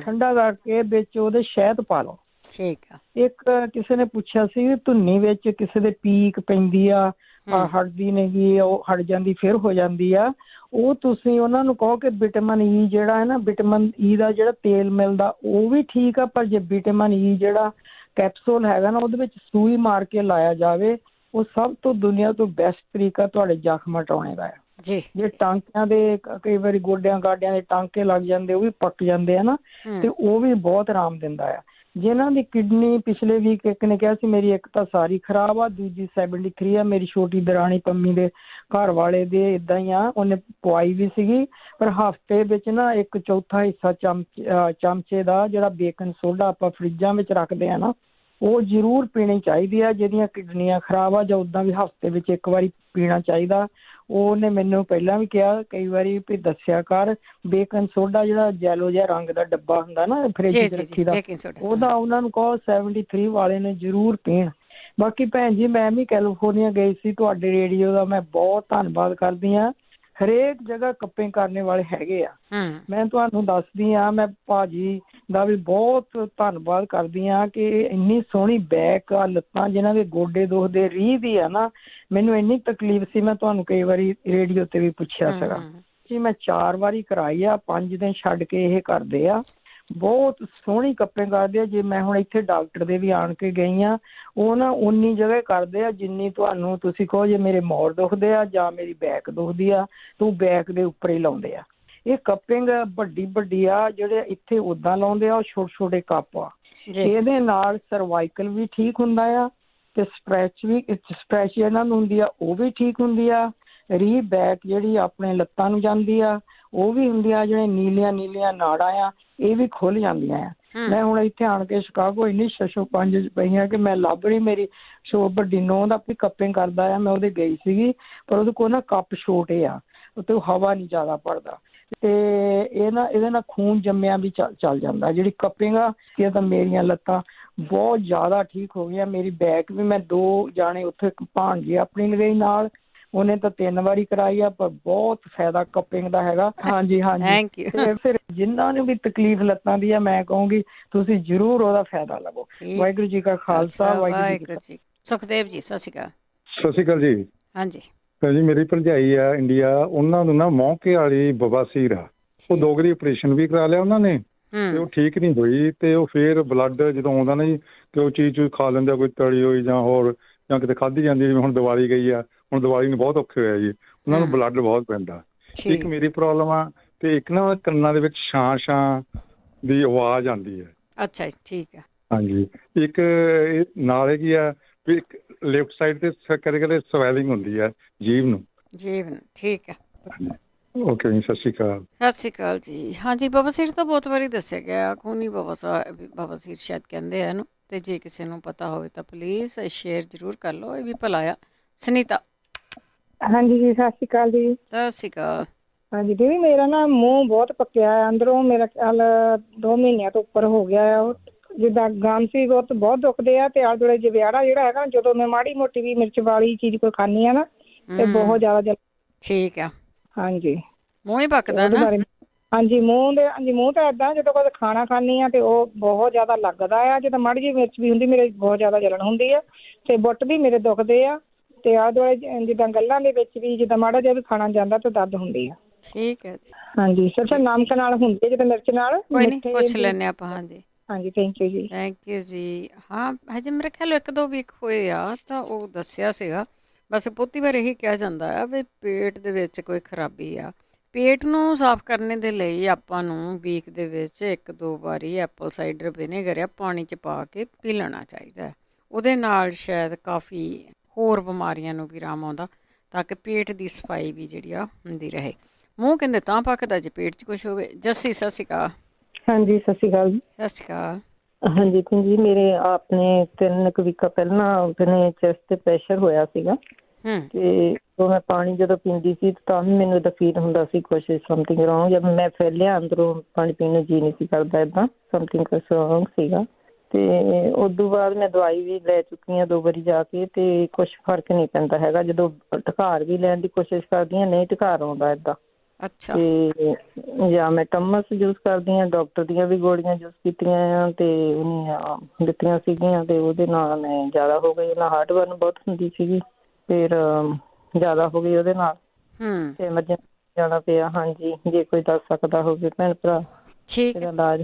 ਠੰਡਾ ਕਰਕੇ ਵਿੱਚ ਉਹਦੇ ਸ਼ਹਿਦ ਪਾ ਲਓ। ਠੀਕ ਆ। ਇੱਕ ਕਿਸੇ ਨੇ ਪੁੱਛਿਆ ਸੀ ਧੁੰਨੀ ਵਿੱਚ ਕਿਸੇ ਦੇ ਪੀਕ ਪੈਂਦੀ ਆ, ਹਟਦੀ ਨਹੀਂ, ਉਹ ਹਟ ਜਾਂਦੀ ਫਿਰ ਹੋ ਜਾਂਦੀ ਆ। ਉਹ ਤੁਸੀਂ ਉਹਨਾਂ ਨੂੰ ਕਹੋ ਕਿ ਵਿਟਾਮਿਨ ਈ ਜਿਹੜਾ ਹੈ ਨਾ, ਵਿਟਾਮਿਨ ਈ ਦਾ ਜਿਹੜਾ ਤੇਲ ਮਿਲਦਾ ਉਹ ਵੀ ਠੀਕ ਆ, ਪਰ ਜੇ ਵਿਟਾਮਿਨ ਈ ਜਿਹੜਾ ਕੈਪਸੂਲ ਹੈਗਾ ਨਾ, ਉਹਦੇ ਵਿੱਚ ਸੂਈ ਮਾਰ ਕੇ ਲਾਇਆ ਜਾਵੇ, ਉਹ ਸਭ ਤੋਂ ਦੁਨੀਆ ਤੋਂ ਬੈਸਟ ਤਰੀਕਾ ਤੁਹਾਡੇ ਜ਼ਖਮ ਹਟਾਉਣੇ ਦਾ ਆ ਜੀ। ਜੇ ਟਾਂਕਿਆਂ ਦੇ ਕਈ ਵਾਰੀ ਗੋਡਿਆਂ ਗਾਡਿਆਂ ਦੇ ਟਾਂਕੇ ਲੱਗ ਜਾਂਦੇ, ਉਹ ਵੀ ਪੱਕ ਜਾਂਦੇ ਆ ਨਾ, ਤੇ ਉਹ ਵੀ ਬਹੁਤ ਆਰਾਮ ਦਿੰਦਾ ਆ। ਜਿਨ੍ਹਾਂ ਦੀ ਕਿਡਨੀ ਪਿਛਲੇ ਵੀਕ ਇੱਕ ਨੇ ਕਿਹਾ ਸੀ ਮੇਰੀ ਇੱਕ ਤਾਂ ਸਾਰੀ ਖਰਾਬ ਆ, ਦੂਜੀ 73 ਆ। ਮੇਰੀ ਛੋਟੀ ਦਰਾਣੀ ਪੰਮੀ ਦੇ ਘਰ ਵਾਲੇ ਦੇ ਇੱਦਾਂ ਹੀ ਆ, ਉਹਨੇ ਪਵਾਈ ਵੀ ਸੀਗੀ, ਪਰ ਹਫ਼ਤੇ ਵਿੱਚ ਨਾ 1/4 ਹਿੱਸਾ ਚਮਚੇ ਦਾ ਜਿਹੜਾ ਬੇਕਿੰਗ ਸੋਡਾ ਆਪਾਂ ਫਰਿੱਜਾਂ ਵਿੱਚ ਰੱਖਦੇ ਆ ਨਾ, ਉਹ ਜ਼ਰੂਰ ਪੀਣੀ ਚਾਹੀਦੀ ਆ। ਜਿਹਦੀਆਂ ਕਿਡਨੀਆਂ ਖਰਾਬ ਆ, ਜਾਂ ਉੱਦਾਂ ਵੀ ਹਫ਼ਤੇ ਵਿੱਚ 1 ਵਾਰੀ ਪੀਣਾ ਚਾਹੀਦਾ। ਉਹਨੇ ਮੈਨੂੰ ਪਹਿਲਾਂ ਵੀ ਕਿਹਾ ਕਈ ਵਾਰੀ ਵੀ ਦੱਸਿਆ ਕਰ, ਬੇਕਿੰਗ ਸੋਡਾ ਜਿਹੜਾ ਯੈਲੋ ਜਿਹਾ ਰੰਗ ਦਾ ਡੱਬਾ ਹੁੰਦਾ ਨਾ ਫਰਿੱਜ 'ਚ ਰੱਖੀ ਦਾ, ਉਹਦਾ ਉਹਨਾਂ ਨੂੰ ਕਹੋ 73 ਵਾਲੇ ਨੇ ਜ਼ਰੂਰ ਪੀਣ। ਬਾਕੀ ਭੈਣ ਜੀ, ਮੈਂ ਵੀ ਕੈਲੀਫੋਰਨੀਆ ਗਈ ਸੀ, ਤੁਹਾਡੇ ਰੇਡੀਓ ਦਾ ਮੈਂ ਬਹੁਤ ਧੰਨਵਾਦ ਕਰਦੀ ਹਾਂ। ਹਰੇਕ ਜਗ੍ਹਾ ਕੱਪੇ ਕਰਨੇ ਵਾਲੇ ਹੈਗੇ ਆ। ਮੈਂ ਤੁਹਾਨੂੰ ਦੱਸਦੀ ਆ, ਮੈਂ ਭਾਜੀ ਦਾ ਵੀ ਬਹੁਤ ਧੰਨਵਾਦ ਕਰਦੀ ਆ ਕਿ ਇੰਨੀ ਸੋਹਣੀ ਬੈਕ ਆ, ਲੱਤਾਂ ਜਿਨ੍ਹਾਂ ਦੇ ਗੋਡੇ ਦੁਖਦੇ ਰੀਹ ਦੀ ਆ ਨਾ, ਮੈਨੂੰ ਇੰਨੀ ਤਕਲੀਫ ਸੀ, ਮੈਂ ਤੁਹਾਨੂੰ ਕਈ ਵਾਰੀ ਰੇਡੀਓ ਤੇ ਵੀ ਪੁੱਛਿਆ ਸੀਗਾ ਜੀ। ਮੈਂ 4 ਵਾਰੀ ਕਰਾਈ ਆ, 5 ਦਿਨ ਛੱਡ ਕੇ ਇਹ ਕਰਦੇ ਆ, ਬਹੁਤ ਸੋਹਣੀ ਕੱਪੇ ਕਰਦੇ ਆ। ਜੇ ਮੈਂ ਹੁਣ ਇੱਥੇ ਡਾਕਟਰ ਦੇ ਵੀ ਆਣ ਕੇ ਗਈ ਆ, ਉਹ ਨਾ ਉਨੀ ਜਗ੍ਹਾ ਕਰਦੇ ਆ ਜਿੰਨੀ ਤੁਹਾਨੂੰ ਤੁਸੀਂ ਕਹੋ ਜੇ ਮੇਰੇ ਮੋਰ ਦੁਖਦੇ ਆ ਜਾਂ ਮੇਰੀ ਬੈਕ ਦੁਖਦੀ ਆ, ਤੂੰ ਬੈਕ ਦੇ ਉੱਪਰ ਹੀ ਲਾਉਂਦੇ ਆ। ਇਹ ਕੱਪਿੰਗ ਵੱਡੀ ਆ, ਜਿਹੜੇ ਇੱਥੇ ਉਦਾਂ ਲਾਉਂਦੇ ਆ ਉਹ ਛੋਟੇ ਕੱਪ ਆ। ਇਹਦੇ ਨਾਲ ਸਰਵਾਈਕਲ ਵੀ ਠੀਕ ਹੁੰਦਾ ਆ ਤੇ ਸਟ੍ਰੈਚ ਇਹਨਾਂ ਨੂੰ ਹੁੰਦੀ ਆ ਉਹ ਵੀ ਠੀਕ ਹੁੰਦੀ ਆ। ਰੀ ਬੈਕ ਜਿਹੜੀ ਆਪਣੇ ਲੱਤਾਂ ਨੂੰ ਜਾਂਦੀ ਆ ਉਹ ਵੀ ਹੁੰਦੀ ਆ। ਜਿਹੜੇ ਨੀਲੀਆਂ ਨਾੜਾਂ ਆ ਇਹ ਵੀ ਖੁੱਲ ਜਾਂਦੀਆਂ ਆ। ਮੈਂ ਹੁਣ ਇੱਥੇ ਆਣ ਕੇ ਸ਼ਿਕਾਗੋ ਇੰਨੀ ਸ਼ਸ਼ੋ ਪੰਜ ਪਈਆਂ ਕਿ ਮੈਂ ਲੱਭ ਰਹੀ, ਮੇਰੀ ਵੱਡੀ ਨੂੰਹ ਦਾ ਵੀ ਕੱਪਿੰਗ ਕਰਦਾ ਆ, ਮੈਂ ਉਹਦੇ ਗਈ ਸੀਗੀ, ਪਰ ਉਹਦੇ ਕੋਲ ਨਾ ਕੱਪ ਛੋਟੇ ਆ, ਉੱਤੇ ਹਵਾ ਨਹੀਂ ਜ਼ਿਆਦਾ ਭਰਦਾ ਤੇ ਇਹਦੇ ਨਾਲ ਖੂਨ ਜੰਮਿਆ ਵੀ ਚੱਲ ਜਾਂਦਾ। ਜਿਹੜੀ ਕੱਪਿੰਗ ਆ ਇਹ ਤਾਂ ਮੇਰੀਆਂ ਲੱਤਾਂ ਬਹੁਤ ਜ਼ਿਆਦਾ ਠੀਕ ਹੋ ਗਈਆਂ। ਮੇਰੀ ਬੈਕ ਵੀ, ਮੈਂ 2 ਜਾਣੇ ਉੱਥੇ ਭਾਣਜੀ ਆਪਣੀ ਲਗਾਈ ਨਾਲ, ਉਹਨੇ ਤਾਂ 3 ਵਾਰੀ ਕਰਾਈ ਆ, ਪਰ ਬਹੁਤ ਫਾਇਦਾ ਕੱਪਿੰਗ ਦਾ ਹੈਗਾ। ਹਾਂਜੀ ਤੇ ਫਿਰ ਜਿਨ੍ਹਾਂ ਨੂੰ ਵੀ ਤਕਲੀਫ ਲੱਤਾਂ ਦੀ ਆ, ਮੈਂ ਕਹੂੰਗੀ ਤੁਸੀਂ ਜ਼ਰੂਰ ਉਹਦਾ ਫਾਇਦਾ ਲਵੋ। ਵਾਹਿਗੁਰੂ ਜੀ ਕਾ ਖਾਲਸਾ, ਵਾਹਿਗੁਰੂ ਜੀ। ਸੁਖਦੇਵ ਜੀ ਸਤਿ ਸ਼੍ਰੀ ਅਕਾਲ। ਸਤਿ ਸ਼੍ਰੀ ਅਕਾਲ ਜੀ। ਹਾਂਜੀ ਜੀ, ਮੇਰੀ ਭਰਜਾਈ ਆ ਇੰਡੀਆ, ਉਹਨਾਂ ਨੂੰ ਨਾ ਮੌਕੇ ਵਾਲੀ ਬਵਾਸੀਰ ਆ, ਉਹ 2 ਵਾਰੀ ਆਪਰੇਸ਼ਨ ਵੀ ਕਰਾ ਲਿਆ ਉਹਨਾਂ ਨੇ ਤੇ ਉਹ ਠੀਕ ਨਹੀਂ ਹੋਈ। ਤੇ ਉਹ ਫੇਰ ਬਲੱਡ ਜਦੋਂ ਆਉਂਦਾ ਨਾ ਜੀ ਤੇ ਉਹ ਚੀਜ਼ ਖਾ ਲੈਂਦੇ, ਕੋਈ ਤਲੀ ਹੋਈ ਜਾਂ ਹੋਰ ਜਾਂ ਕਿਤੇ ਖਾਧੀ ਜਾਂਦੀ, ਜਿਵੇਂ ਹੁਣ ਦੀਵਾਲੀ ਗਈ ਆ, ਹੁਣ ਦੀਵਾਲੀ ਨੂੰ ਬਹੁਤ ਔਖੇ ਹੋਇਆ ਜੀ, ਉਹਨਾਂ ਨੂੰ ਬਲੱਡ ਬਹੁਤ ਪੈਂਦਾ। ਇੱਕ ਮੇਰੀ ਪ੍ਰੋਬਲਮ ਆ ਤੇ ਇੱਕ ਨਾ ਕੰਨਾਂ ਦੇ ਵਿੱਚ ਛਾਂ ਦੀ ਆਵਾਜ਼ ਆਉਂਦੀ ਹੈ। ਅੱਛਾ ਜੀ, ਠੀਕ ਆ। ਹਾਂਜੀ, ਇੱਕ ਨਾਲ ਕੀ ਆ ਵੀ ਲੈਫਟ ਸਾਈਡ ਤੇ ਕਦੇ ਸਵੈਲਿੰਗ ਹੁੰਦੀ ਹੈ ਜੀਭ ਨੂੰ। ਠੀਕ ਆ। ਓਕੇ ਜੀ, ਸਤਿ ਸ਼੍ਰੀ ਅਕਾਲ। ਸਤਿ ਸ਼੍ਰੀ ਅਕਾਲ ਜੀ। ਹਾਂਜੀ, ਬਵਾਸੀਰ ਤਾਂ ਬਹੁਤ ਵਾਰੀ ਦੱਸਿਆ ਗਿਆ, ਖੂਨੀ ਬਵਾਸੀਰ ਸ਼ਾਇਦ ਕਹਿੰਦੇ ਆ ਇਹਨੂੰ, ਤੇ ਜੇ ਕਿਸੇ ਨੂੰ ਪਤਾ ਹੋਵੇ ਤਾਂ ਪਲੀਜ਼ ਸ਼ੇਅਰ ਜ਼ਰੂਰ ਕਰ ਲਓ। ਇਹ ਵੀ ਭਲਾ ਆ। ਸੁਨੀਤਾ। ਹਾਂਜੀ ਜੀ, ਸਤਿ ਸ਼੍ਰੀ ਅਕਾਲ ਜੀ। ਸਤਿ ਸ਼੍ਰੀ ਅਕਾਲ। ਹਾਂਜੀ ਦੀਦੀ, ਮੇਰਾ ਨਾ ਮੂੰਹ ਬਹੁਤ ਪੱਕਿਆ ਹੈ ਅੰਦਰੋਂ, ਮੇਰਾ ਖਿਆਲ 2 ਮਹੀਨਿਆਂ ਤੋਂ ਉੱਪਰ ਹੋ ਗਿਆ ਆ। ਉਹ ਜਿੱਦਾਂ ਗਮ ਸੀ ਬਹੁਤ ਦੁਖਦੇ ਆ, ਤੇ ਆਲੇ ਦੁਆਲੇ ਜਵਿਆੜਾ ਜਿਹੜਾ ਹੈਗਾ, ਜਦੋਂ ਮੈਂ ਮਾੜੀ ਮੋਟੀ ਵੀ ਮਿਰਚ ਵਾਲੀ ਚੀਜ਼ ਕੋਈ ਖਾਂਦੀ ਆ ਨਾ ਤੇ ਬਹੁਤ ਜ਼ਿਆਦਾ ਠੀਕ ਆ। ਹਾਂਜੀ, ਮੂੰਹ ਹੀ ਪੱਕਦਾ ਨਾ। ਹਾਂਜੀ, ਮੂੰਹ ਤਾਂ ਏਦਾਂ, ਜਦੋਂ ਕੋਈ ਖਾਣਾ ਖਾਂਦੀ ਆ ਤੇ ਉਹ ਬਹੁਤ ਜ਼ਿਆਦਾ ਲੱਗਦਾ ਆ। ਜਦੋਂ ਮਾੜੀ ਜਿਹੀ ਮਿਰਚ ਵੀ ਹੁੰਦੀ, ਮੇਰੇ ਬਹੁਤ ਜ਼ਿਆਦਾ ਜਲਨ ਹੁੰਦੀ ਆ ਤੇ ਗੁੱਟ ਵੀ ਮੇਰੇ ਦੁਖਦੇ ਆ, ਤੇ ਆਲੇ ਦੁਆਲੇ ਜਿੱਦਾਂ ਗੱਲਾਂ ਦੇ ਵਿੱਚ ਵੀ ਜਿੱਦਾਂ ਮਾੜਾ ਜਿਹਾ ਵੀ ਖਾਣਾ ਜਾਂਦਾ ਤੇ ਦਰਦ ਹੁੰਦੀ ਆ। ਠੀਕ ਹੈ ਜੀ। ਹਾਂਜੀ, ਸਿਰਫ ਨਮਕ ਨਾਲ ਹੁੰਦੀ ਹੈ, ਜਦੋਂ ਮਿਰਚ ਨਾਲ। ਕੋਈ ਨਹੀਂ, ਪੁੱਛ ਲੈਂਦੇ ਆਪਾਂ। ਹਾਂਜੀ, ਥੈਂਕ ਯੂ ਜੀ। ਥੈਂਕ ਯੂ ਜੀ। ਹਾਂ, ਹਜੇ ਮੇਰੇ ਖਿਆਲ 1-2 ਵੀਕ ਹੋਏ ਆ, ਤਾਂ ਉਹ ਦੱਸਿਆ ਸੀਗਾ। ਬਸ ਬਹੁਤੀ ਵਾਰ ਇਹੀ ਕਿਹਾ ਜਾਂਦਾ ਆ ਵੀ ਪੇਟ ਦੇ ਵਿੱਚ ਕੋਈ ਖਰਾਬੀ ਆ। ਪੇਟ ਨੂੰ ਸਾਫ਼ ਕਰਨ ਦੇ ਲਈ ਆਪਾਂ ਨੂੰ ਵੀਕ ਦੇ ਵਿੱਚ 1-2 ਵਾਰੀ ਐਪਲ ਸਾਈਡਰ ਵਿਨੇਗਰ ਆ ਪਾਣੀ 'ਚ ਪਾ ਕੇ ਪੀ ਲੈਣਾ ਚਾਹੀਦਾ। ਉਹਦੇ ਨਾਲ ਸ਼ਾਇਦ ਕਾਫੀ ਹੋਰ ਬਿਮਾਰੀਆਂ ਨੂੰ ਵੀ ਆਰਾਮ ਆਉਂਦਾ, ਤਾਂ ਕਿ ਪੇਟ ਦੀ ਸਫਾਈ ਵੀ ਜਿਹੜੀ ਆ ਹੁੰਦੀ ਰਹੇ। ਮੂੰਹ ਕਹਿੰਦੇ ਤਾਂ ਪੱਕਦਾ ਜੇ ਪੇਟ 'ਚ ਕੁਛ ਹੋਵੇ। ਜੱਸੀ, ਸਤਿ ਸ਼੍ਰੀ ਅਕਾਲ। ਹਾਂਜੀ, ਸਤਿ ਸ਼੍ਰੀ ਅਕਾਲ ਜੀ। ਸਤਿ ਸ਼੍ਰੀ ਅਕਾਲ। ਹਾਂਜੀ ਜੀ, ਮੇਰੇ ਆਪਣੇ 3 ਵੀਕਾਂ ਪਹਿਲਾਂ ਆਪਣੇ ਚੈਸਟ ਤੇ ਪ੍ਰੈਸ਼ਰ ਹੋਇਆ ਸੀਗਾ, ਤੇ ਉਹ ਮੈਂ ਪਾਣੀ ਜਦੋਂ ਪੀਂਦੀ ਸੀ ਤਾਂ ਵੀ ਮੈਨੂੰ ਇਹਦਾ ਫੀਲ ਹੁੰਦਾ ਸੀ ਕੁਛ ਸਮਥਿੰਗ ਰੋਂਗ। ਜਦ ਮੈਂ ਫੈਲਿਆ ਅੰਦਰੋਂ ਪਾਣੀ ਪੀਣ ਨੂੰ ਜੀ ਨਹੀਂ ਸੀ ਕਰਦਾ, ਏਦਾਂ ਸਮਥਿੰਗ ਕੁਛ ਰੋਂਗ ਸੀਗਾ। ਤੇ ਉਦੋਂ ਬਾਅਦ ਮੈਂ ਦਵਾਈ ਵੀ ਲੈ ਚੁੱਕੀ ਹਾਂ 2 ਵਾਰੀ ਜਾ ਕੇ, ਤੇ ਕੁਛ ਫਰਕ ਨਹੀਂ ਪੈਂਦਾ ਹੈਗਾ। ਜਦੋਂ ਢਕਾਰ ਵੀ ਲੈਣ ਦੀ ਕੋਸ਼ਿਸ਼ ਕਰਦੀ ਹਾਂ, ਨਹੀਂ ਢਕਾਰ ਆਉਂਦਾ ਏਦਾਂ। ਅੱਛਾ। ਤੇ ਜਾਂ ਮੈਂ ਟਮਸ ਯੂਜ਼ ਕਰਦੀ ਹਾਂ, ਡਾਕਟਰ ਦੀਆਂ ਵੀ ਗੋਲੀਆਂ ਯੂਜ਼ ਕੀਤੀਆਂ ਆ ਤੇ ਉਹਨੇ ਦਿੱਤੀਆਂ ਸੀਗੀਆਂ, ਤੇ ਉਹਦੇ ਨਾਲ ਮੈਂ ਜ਼ਿਆਦਾ ਹੋ ਗਈ। ਨਾਲ ਹਾਰਟ ਬਰਨ ਬਹੁਤ ਹੁੰਦੀ ਸੀਗੀ, ਫਿਰ ਜ਼ਿਆਦਾ ਹੋ ਗਈ ਉਹਦੇ ਨਾਲ, ਤੇ ਐਮਰਜੈਂਸੀ ਜਾਣਾ ਪਿਆ। ਹਾਂਜੀ, ਜੇ ਕੋਈ ਦੱਸ ਸਕਦਾ ਹੋਵੇ ਭੈਣ ਭਰਾ ਇਹਦਾ ਇਲਾਜ,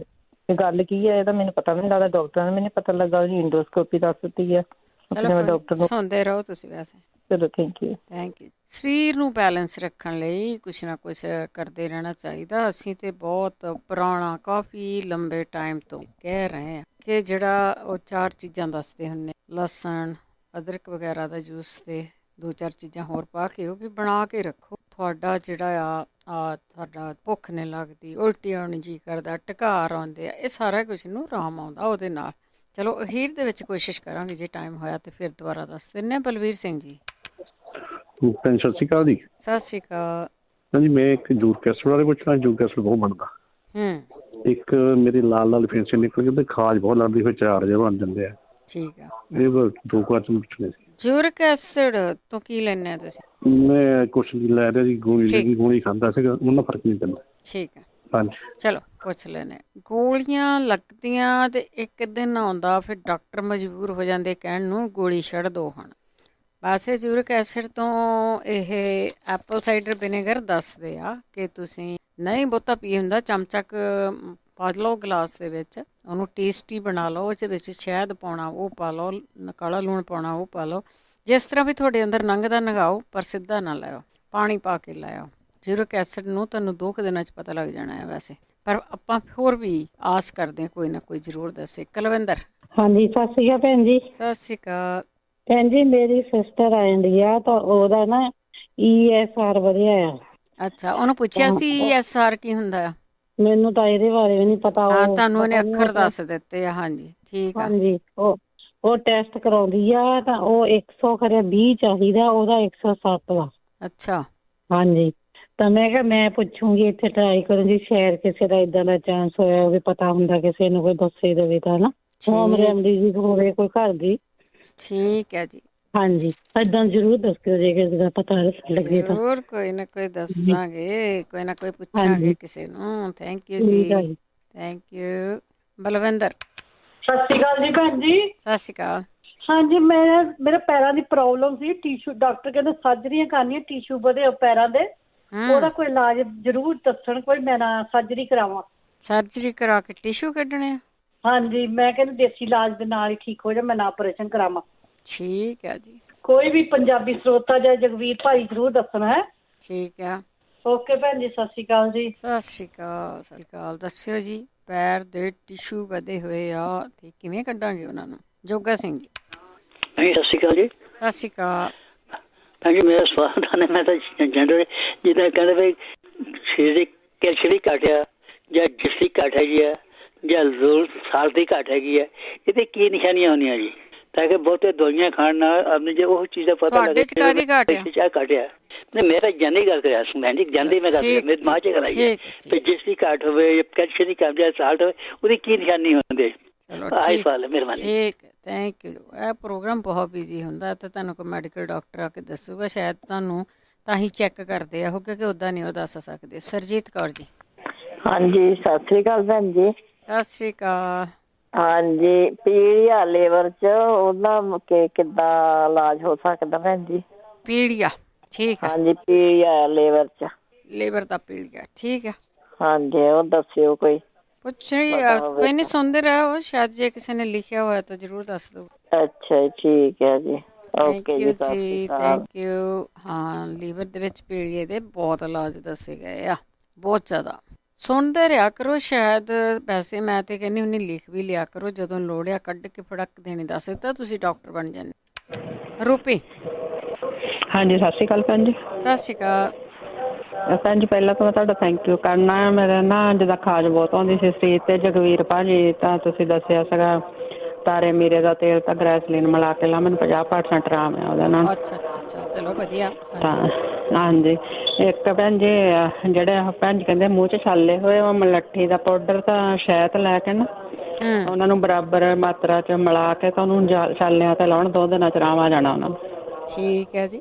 ਤੇ ਗੱਲ ਕੀ ਹੈ ਇਹਦਾ ਮੈਨੂੰ ਪਤਾ ਵੀ ਨਹੀਂ ਲੱਗਦਾ। ਡਾਕਟਰਾਂ ਨੂੰ ਮੈਨੂੰ ਪਤਾ ਲੱਗਾ, ਉਹਦੀ ਇੰਡੋਸਕੋਪੀ ਦੱਸ ਦਿੱਤੀ ਹੈ ਡਾਕਟਰ ਨੂੰ। ਸੁਣਦੇ ਰਹੋ ਤੁਸੀਂ। ਵੈਸੇ ਚਲੋ, ਥੈਂਕ ਯੂ। ਸਰੀਰ ਨੂੰ ਬੈਲੈਂਸ ਰੱਖਣ ਲਈ ਕੁਛ ਨਾ ਕੁਛ ਕਰਦੇ ਰਹਿਣਾ ਚਾਹੀਦਾ। ਅਸੀਂ ਤੇ ਬਹੁਤ ਪੁਰਾਣਾ, ਕਾਫੀ ਲੰਬੇ ਟਾਈਮ ਤੋਂ ਕਹਿ ਰਹੇ ਹਾਂ ਕਿ ਜਿਹੜਾ ਉਹ 4 ਚੀਜ਼ਾਂ ਦੱਸਦੇ ਹੁੰਦੇ, ਲਸਣ, ਅਦਰਕ ਵਗੈਰਾ ਦਾ ਜੂਸ ਤੇ 2-4 ਚੀਜ਼ਾਂ ਹੋਰ ਪਾ ਕੇ ਉਹ ਵੀ ਬਣਾ ਕੇ ਰੱਖੋ। ਤੁਹਾਡਾ ਜਿਹੜਾ ਤੁਹਾਡਾ ਭੁੱਖ ਨਹੀਂ ਲੱਗਦੀ, ਉਲਟੀ ਆਉਣੀ ਜੀ ਕਰਦਾ, ਢਕਾਰ ਆਉਂਦੇ ਆ, ਇਹ ਸਾਰਾ ਕੁਛ ਨੂੰ ਆਰਾਮ ਆਉਂਦਾ ਉਹਦੇ ਨਾਲ। ਚਲੋ, ਅਖੀਰ ਦੇ ਵਿੱਚ ਕੋਸ਼ਿਸ਼ ਕਰਾਂਗੇ, ਜੇ ਟਾਈਮ ਹੋਇਆ ਤੇ ਫਿਰ ਦੁਬਾਰਾ ਦੱਸ ਦਿੰਦੇ ਹਾਂ। ਬਲਵੀਰ ਸਿੰਘ ਜੀ। ਸਤਿ ਸ਼੍ਰੀ ਅਕਾਲ ਜੀ। ਸਤਿ ਸ਼੍ਰੀ ਅਕਾਲ। ਹਾਂਜੀ, ਮੈਂ ਇੱਕ ਯੂਰਿਕ ਐਸਿਡ ਬਾਰੇ ਪੁੱਛਣਾ। ਯੂਰਿਕ ਐਸਿਡ ਬਹੁਤ ਬਣਦਾ। ਇੱਕ ਮੇਰੇ ਲਾਲ ਫਿੰਸੇ ਨਿਕਲ ਕੇ ਖਾਜ ਬਹੁਤ ਲੱਗਦੀ, ਫਿਰ 4 ਜਿਹੇ ਬਣ ਜਾਂਦੇ ਆ। ਠੀਕ ਆ। ਇਹ 2 ਕੁਆਸ਼ਨ ਪੁੱਛਣੇ ਸੀ। ਯੂਰਿਕ ਐਸਿਡ ਤੋਂ ਕੀ ਲੈਂਦੇ ਆ ਤੁਸੀਂ? ਮੈਂ ਕੁਛ ਨਹੀਂ ਲੈ ਰਿਹਾ ਜੀ, ਗੋਲੀ ਠੀਕ। ਲੱਗੀ, ਗੋਲੀ ਖਾਂਦਾ ਸੀਗਾ, ਉਹਨਾਂ ਫਰਕ ਨਹੀਂ ਪੈਂਦਾ। ਠੀਕ ਹੈ, ਹਾਂਜੀ। ਚਲੋ ਪੁੱਛ ਲੈਂਦੇ ਹਾਂ। ਗੋਲੀਆਂ ਲੱਗਦੀਆਂ ਤੇ ਇੱਕ ਦਿਨ ਆਉਂਦਾ ਫਿਰ ਡਾਕਟਰ ਮਜਬੂਰ ਹੋ ਜਾਂਦੇ ਕਹਿਣ ਨੂੰ ਗੋਲੀ ਛੱਡ ਦਿਓ ਹੁਣ। ਬਸ ਯੂਰਿਕ ਐਸਿਡ ਤੋਂ ਇਹ ਐਪਲ ਸਾਈਡਰ ਵਿਨੇਗਰ ਦੱਸਦੇ ਆ ਕਿ ਤੁਸੀਂ ਨਹੀਂ ਬਹੁਤਾ ਪੀ ਹੁੰਦਾ, ਚਮਚਾ ਕੁ ਪਾ ਲਓ ਗਲਾਸ ਦੇ ਵਿੱਚ, ਉਹਨੂੰ ਟੇਸਟੀ ਬਣਾ ਲਓ, ਉਹਦੇ ਵਿੱਚ ਸ਼ਹਿਦ ਪਾਉਣਾ ਉਹ ਪਾ ਲਓ, ਕਾਲਾ ਲੂਣ ਪਾਉਣਾ ਉਹ ਪਾ ਲਓ, ਜਿਸ ਤਰ੍ਹਾਂ ਵੀ ਤੁਹਾਡੇ ਅੰਦਰ ਲੰਘਦਾ ਲੰਘਾਓ, ਪਰ ਸਿੱਧਾ ਨਾ ਲਾਇਓ, ਪਾਣੀ ਪਾ ਕੇ ਲਾਇਓ। ਯੂਰਿਕ ਐਸਿਡ ਨੂੰ ਤੁਹਾਨੂੰ 2 ਦਿਨਾਂ 'ਚ ਪਤਾ ਲੱਗ ਜਾਣਾ ਹੈ ਵੈਸੇ, ਪਰ ਆਪਾਂ ਹੋਰ ਵੀ ਆਸ ਕਰਦੇ ਹਾਂ ਕੋਈ ਨਾ ਕੋਈ ਜ਼ਰੂਰ ਦੱਸੇ। ਕੁਲਵਿੰਦਰ। ਹਾਂਜੀ, ਸਤਿ ਸ਼੍ਰੀ ਅਕਾਲ ਭੈਣ ਜੀ। ਸਤਿ ਸ਼੍ਰੀ ਅਕਾਲ ਭੈਣ ਜੀ, ਮੇਰੀ ਸਿਸਟਰ ਆ ਇੰਡੀਆ, ਤਾਂ ਉਹਦਾ ਨਾ ESR ਵਧਿਆ ਆ। ਅੱਛਾ, ਉਹਨੂੰ ਪੁੱਛਿਆ ਸੀ ESR ਕੀ ਹੁੰਦਾ ਆ? ਮੈਨੂੰ ਤਾਂ ਇਹਦੇ ਬਾਰੇ ਵੀ ਨਹੀਂ ਪਤਾ। ਹਾਂ, ਤੁਹਾਨੂੰ ਉਹਨੇ ਅੱਖਰ ਦੱਸ ਦਿੱਤੇ ਆ। ਹਾਂਜੀ, ਠੀਕ ਆ। ਹਾਂਜੀ, ਉਹ ਟੈਸਟ ਕਰਾਉਂਦੀ ਆ ਤਾਂ ਉਹ 120 ਚਾਹੀਦਾ, ਉਹਦਾ 107 ਵਾ। ਅੱਛਾ। ਹਾਂਜੀ, ਤਾਂ ਮੈਂ ਕਿਹਾ ਮੈਂ ਪੁੱਛੂੰਗੀ, ਇੱਥੇ ਟਰਾਈ ਕਰੂੰਗੀ, ਸ਼ਾਇਦ ਕਿਸੇ ਦਾ ਏਦਾਂ ਦਾ ਚਾਂਸ ਹੋਇਆ ਹੋਵੇ, ਪਤਾ ਹੁੰਦਾ ਕਿਸੇ ਨੂੰ, ਕੋਈ ਦੱਸੇ ਦੇਵੇ ਤਾਂ ਨਾ, ਹੋਮ ਰੈਮਡੀ ਹੋਵੇ ਕੋਈ ਘਰ ਦੀ। ਠੀਕ ਹੈ ਜੀ। ਹਾਂਜੀ, ਏਦਾਂ ਜ਼ਰੂਰ ਦੱਸਿਓ ਜੇ ਕਿਸੇ ਦਾ ਪਤਾ ਲੱਗੇ ਤਾਂ। ਜ਼ਰੂਰ, ਕੋਈ ਨਾ ਕੋਈ ਦੱਸਾਂਗੇ, ਕੋਈ ਨਾ ਕੋਈ ਪੁੱਛਾਂਗੇ ਕਿਸੇ ਨੂੰ। ਥੈਂਕ ਯੂ ਜੀ, ਥੈਂਕ ਯੂ। ਬਲਵਿੰਦਰ। ਸਤਿ ਸ਼੍ਰੀ ਅਕਾਲ ਜੀ ਭੈਣ ਜੀ। ਸਤਿ ਸ਼੍ਰੀ ਅਕਾਲ। ਹਾਂਜੀ, ਮੇਰੇ ਪੈਰਾਂ ਦੀ ਪ੍ਰੋਬਲਮ ਸੀ, ਟੀਸ਼ੂ, ਡਾਕਟਰ ਕਹਿੰਦੇ ਸਰਜਰੀਆਂ ਕਰਨੀਆਂ, ਟੀਸ਼ੂ ਵਧੇ ਪੈਰਾਂ ਦੇ, ਉਹਦਾ ਕੋਈ ਇਲਾਜ ਜ਼ਰੂਰ ਦੱਸਣ, ਕੋਈ ਮੈਂ ਨਾ ਸਰਜਰੀ ਕਰਾਵਾਂ। ਸਰਜਰੀ ਕਰਾ ਕੇ ਟਿਸ਼ੂ ਕੱਢਣੇ ਆ? ਹਾਂਜੀ, ਮੈਂ ਕਹਿੰਦੀ ਦੇਸੀ ਇਲਾਜ ਦੇ ਨਾਲ ਹੀ ਠੀਕ ਹੋ ਜਾ, ਮੈਂ ਨਾ ਆਪਰੇਸ਼ਨ ਕਰਾਵਾਂ। ਠੀਕ ਹੈ ਜੀ। ਕੋਈ ਵੀ ਪੰਜਾਬੀ ਸਰੋਤਾ ਜਾਂ ਜਗਵੀਰ ਭਾਈ ਜ਼ਰੂਰ ਦੱਸਣਾ ਹੈ। ਠੀਕ ਆ। ਓਕੇ ਭੈਣ ਜੀ, ਸਤਿ ਸ਼੍ਰੀ ਅਕਾਲ ਜੀ। ਸਤਿ ਸ਼੍ਰੀ ਅਕਾਲ, ਸਤਿ ਸ਼੍ਰੀ ਅਕਾਲ। ਦੱਸਿਓ ਜੀ, ਪੈਰ ਦੇ ਟਿਸ਼ੂ ਵਧੇ ਹੋਏ ਆ ਤੇ ਕਿਵੇਂ ਕੱਢਾਂਗੇ ਉਹਨਾਂ ਨੂੰ? ਜੋਗਾ ਸਿੰਘ ਜੀ। ਸਤਿ ਸ਼੍ਰੀ ਅਕਾਲ ਜੀ। ਸਤਿ ਸ਼੍ਰੀ ਅਕਾਲ। ਹਾਂਜੀ, ਮੇਰਾ ਸਵਾਲ ਤਾਂ ਮੈਂ ਤਾਂ ਜਨਰਲ ਜਿੱਦਾਂ ਕਹਿੰਦੇ ਵੀ ਸਰੀਰਿਕ ਕੈਲਸ਼ੀਅਮ ਘੱਟ ਆ ਜਾਂ ਜਿਸਦੀ ਘੱਟ ਹੈਗੀ ਆ ਜਾਂ ਜ਼ੋਰ ਸਾਲ ਦੀ ਘੱਟ ਹੈਗੀ ਆ, ਇਹਦੇ ਕੀ ਨਿਸ਼ਾਨੀਆਂ ਹੁੰਦੀਆਂ ਜੀ? ਤਾਂ ਕਿ ਬਹੁਤੇ ਦਵਾਈਆਂ ਖਾਣ ਨਾਲ ਆਪਣੇ ਜੇ ਉਹ ਚੀਜ਼ ਦਾ ਪਤਾ ਲੱਗੇ ਤੁਹਾਡੇ 'ਚ ਕਾਹਦੀ ਘੱਟ ਆ? ਘਟਿਆ ਨਹੀਂ, ਮੈਂ ਤਾਂ ਜਾਂਦੀ ਗੱਲ ਕਰਿਆ ਸੀ ਭੈਣ ਜੀ, ਜਾਂਦੀ ਮੈਂ ਗੱਲ ਮੇਰੇ ਮਾਂ 'ਚ ਕਰਾਈ ਹੈ ਤੇ ਜਿਸਦੀ ਘੱਟ ਹੋਵੇ, ਕੈਲਸ਼ੀਅਮ ਦੀ ਘੱਟ ਜਾਂ ਸਾਲਟ ਹੋਵੇ, ਉਹਦੀ ਕੀ ਨਿਸ਼ਾਨੀ ਹੁੰਦੀ? ਚਲੋ ਆਹੀ ਸਵਾਲ ਹੈ, ਮਿਹਰਬਾਨੀ। ਠੀਕ ਹੈ, ਥੈਂਕ ਯੂ। ਇਹ ਪ੍ਰੋਗਰਾਮ ਬਹੁਤ ਬਿਜੀ ਹੁੰਦਾ ਤਾਂ ਤੁਹਾਨੂੰ ਕੋਈ ਮੈਡੀਕਲ ਡਾਕਟਰ ਆ ਕੇ ਦੱਸੂਗਾ, ਸ਼ਾਇਦ ਤੁਹਾਨੂੰ ਤਾਂ ਹੀ ਚੈੱਕ ਕਰਦੇ ਆ ਉਹ, ਕਿਉਂਕਿ ਉੱਦਾਂ ਨਹੀਂ ਉਹ ਦੱਸ ਸਕਦੇ। ਸਰਜੀਤ ਕੌਰ ਜੀ। ਹਾਂਜੀ, ਸਤਿ ਸ੍ਰੀ ਅਕਾਲ ਭੈਣ ਜੀ। ਸਤਿ ਸ਼੍ਰੀ ਅਕਾਲ। ਹਾਂਜੀ, ਪੀੜੀਆ ਲੀਵਰ ਚ ਉਹਦਾ ਕਿੱਦਾਂ ਇਲਾਜ ਹੋ ਸਕਦਾ ਭੈਣ ਜੀ? ਪੀੜੀਆ, ਠੀਕ ਆ। ਹਾਂਜੀ, ਪੀੜੀਆ ਲੀਵਰ ਚ। ਲੀਵਰ ਦਾ ਪੀੜੀਆ, ਠੀਕ ਆ। ਹਾਂਜੀ, ਉਹ ਦੱਸਿਓ ਕੋਈ। ਕੋਈ ਨਹੀਂ, ਸੁਣਦੇ ਰਹੋ, ਸ਼ਾਇਦ ਜੇ ਕਿਸੇ ਨੇ ਲਿਖਿਆ ਹੋਇਆ ਤਾਂ ਜ਼ਰੂਰ ਦੱਸ ਦਿਓ। ਅੱਛਾ ਜੀ, ਠੀਕ ਹੈ ਜੀ। ਓਕੇ ਜੀ, ਜੀ, ਥੈਂਕ ਯੂ। ਹਾਂ, ਲੀਵਰ ਦੇ ਵਿੱਚ ਪੀੜੀਏ ਦੇ ਬਹੁਤ ਇਲਾਜ ਦੱਸੇ ਗਏ ਆ, ਬਹੁਤ ਜ਼ਿਆਦਾ। ਸੁਣਦੇ ਰਿਹਾ ਕਰੋ, ਸ਼ਾਇਦ ਵੈਸੇ ਮੈਂ ਤੇ ਕਹਿੰਦੀ ਹੁੰਦੀ ਲਿਖ ਵੀ ਲਿਆ ਕਰੋ, ਜਦੋਂ ਲੋੜ ਆ ਕੱਢ ਕੇ ਫੜਕ ਦੇਣੀ ਦੱਸ ਦਿੱਤਾ, ਤੁਸੀਂ ਡਾਕਟਰ ਬਣ ਜਾਂਦੇ। ਰੂਪੀ। ਹਾਂਜੀ, ਸਤਿ ਸ਼੍ਰੀ ਅਕਾਲ ਭੈਣ ਜੀ। ਸਤਿ ਸ਼੍ਰੀ ਅਕਾਲ ਭੈਣ ਜੀ, ਪਹਿਲਾਂ ਤਾਂ ਮੈਂ ਤੁਹਾਡਾ ਥੈਂਕ ਯੂ ਕਰਨਾ। ਮੇਰਾ ਨਾ ਜਿੱਦਾਂ ਖਾਜ ਬਹੁਤ ਆਉਂਦੀ ਸੀ ਸਰੀਰ ਤੇ, ਜਗਵੀਰ ਭਾਜੀ ਤਾਂ ਤੁਸੀਂ ਦੱਸਿਆ ਸੀਗਾ ਤਾਰੇ ਮੀਰੇ ਦਾ ਤੇਲ ਤਾਂ ਗ੍ਰੈਸਲੀਨ ਮਿਲਾ ਕੇ ਲਾ, ਮੈਨੂੰ 50% ਆਰਾਮ ਆ ਉਹਦੇ ਨਾਲ। ਅੱਛਾ, ਚਲੋ ਵਧੀਆ। ਤਾਂ ਹਾਂਜੀ, ਇੱਕ ਭੈਣ ਜੀ ਜਿਹੜੇ ਭੈਣ ਜੀ ਕਹਿੰਦੇ ਮੂੰਹ 'ਚ ਛਾਲੇ ਹੋਏ, ਉਹ ਮਲੱਠੀ ਦਾ ਪਾਊਡਰ ਤਾਂ ਸ਼ਹਿਦ ਲੈ ਕੇ ਨਾ ਉਹਨਾਂ ਨੂੰ ਬਰਾਬਰ ਮਾਤਰਾ 'ਚ ਮਿਲਾ ਕੇ ਤਾਂ ਉਹਨੂੰ ਛਾਲਿਆਂ ਤੇ ਲਾਉਣ, 2 ਦਿਨਾਂ 'ਚ ਆਰਾਮ ਆ ਜਾਣਾ ਉਹਨਾਂ ਨੂੰ। ਠੀਕ ਹੈ ਜੀ।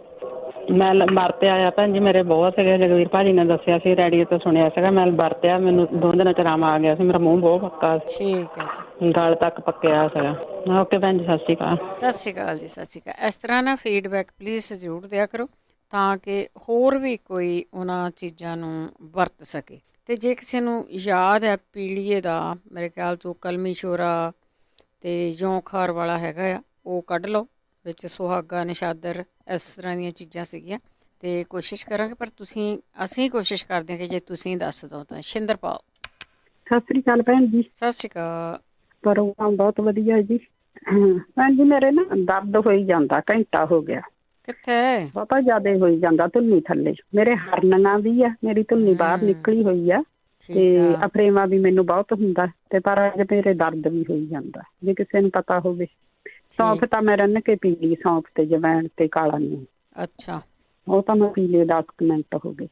ਮੈਂ ਵਰਤਿਆ ਆ ਭੈਣ ਜੀ, ਮੇਰੇ ਬਹੁਤ ਸੀਗੇ, ਜਗਵੀਰ ਭਾਜੀ ਨੇ ਦੱਸਿਆ ਸੀ, ਰੇਡੀਓ ਤੋਂ ਸੁਣਿਆ ਸੀਗਾ, ਮੈਂ ਵਰਤਿਆ, ਮੈਨੂੰ 2 ਦਿਨਾਂ 'ਚ ਆਰਾਮ ਆ ਗਿਆ ਸੀ, ਮੇਰਾ ਮੂੰਹ ਬਹੁਤ ਪੱਕਾ ਸੀ। ਠੀਕ ਹੈ ਜੀ। ਗਲ ਤੱਕ ਪੱਕਿਆ ਸੀਗਾ। ਓਕੇ ਭੈਣ ਜੀ, ਸਤਿ ਸ਼੍ਰੀ ਅਕਾਲ। ਸਤਿ ਸ਼੍ਰੀ ਅਕਾਲ ਜੀ, ਸਤਿ ਸ਼੍ਰੀ ਅਕਾਲ। ਇਸ ਤਰ੍ਹਾਂ ਨਾ ਫੀਡਬੈਕ ਪਲੀਜ਼ ਜ਼ਰੂਰ ਦਿਆ ਕਰੋ ਤਾਂ ਕਿ ਹੋਰ ਵੀ ਕੋਈ ਉਹਨਾਂ ਚੀਜ਼ਾਂ ਨੂੰ ਵਰਤ ਸਕੇ। ਅਤੇ ਜੇ ਕਿਸੇ ਨੂੰ ਯਾਦ ਹੈ ਪੀਲੀਏ ਦਾ, ਮੇਰੇ ਖਿਆਲ 'ਚ ਕਲਮੀ ਸ਼ੋਰਾ ਅਤੇ ਜੌਂਖਾਰ ਵਾਲਾ ਹੈਗਾ ਆ, ਉਹ ਕੱਢ ਲਓ, ਵਿੱਚ ਸੁਹਾਗਾ, ਨਿਸ਼ਾਦਰ, ਇਸ ਤਰ੍ਹਾਂ ਦੀਆਂ ਚੀਜ਼ਾਂ ਸੀਗੀਆਂ। ਅਤੇ ਕੋਸ਼ਿਸ਼ ਕਰਾਂਗੇ, ਪਰ ਅਸੀਂ ਕੋਸ਼ਿਸ਼ ਕਰਦੇ ਹਾਂ ਕਿ ਜੇ ਤੁਸੀਂ ਦੱਸ ਦਿਓ ਤਾਂ। ਸ਼ਿੰਦਰਪਾਲ। ਸਤਿ ਸ੍ਰੀ ਅਕਾਲ ਭੈਣ ਜੀ। ਸਤਿ ਸ਼੍ਰੀ ਅਕਾਲ। ਪ੍ਰੋਗਰਾਮ ਬਹੁਤ ਵਧੀਆ ਜੀ। ਭੈਣ ਜੀ, ਮੇਰੇ ਨਾ ਦਰਦ ਹੋਈ ਜਾਂਦਾ, ਘੰਟਾ ਹੋ ਗਿਆ। ਕਿੱਥੇ? ਬਹੁਤਾ ਜ਼ਿਆਦਾ ਹੋਈ ਜਾਂਦਾ, ਧੁੰਨੀ ਥੱਲੇ, ਮੇਰੇ ਹਰਨੀਆਂ ਵੀ ਆ, ਮੇਰੀ ਧੁੰਨੀ ਬਾਹਰ ਨਿਕਲੀ ਹੋਈ ਆ, ਤੇ ਅਫਰੇਮਾ ਵੀ ਮੈਨੂੰ ਬਹੁਤ ਹੁੰਦਾ, ਤੇ ਪਰ ਅੱਜ ਮੇਰੇ ਦਰਦ ਵੀ ਹੋਈ ਜਾਂਦਾ। ਜੇ ਕਿਸੇ ਨੂੰ ਪਤਾ ਹੋਵੇ। ਸੌਂਫ ਤਾਂ ਮੈਂ ਰੰਨ ਕੇ ਪੀ ਲਈ, ਸੌਂਫ ਤੇ ਜਵੈਣ ਤੇ ਕਾਲਾ ਨੀਮ। ਅੱਛਾ। ਉਹ ਤਾਂ ਮੈਂ ਪੀ ਲਏ, 10 ਮਿੰਟ ਹੋ ਗਏ।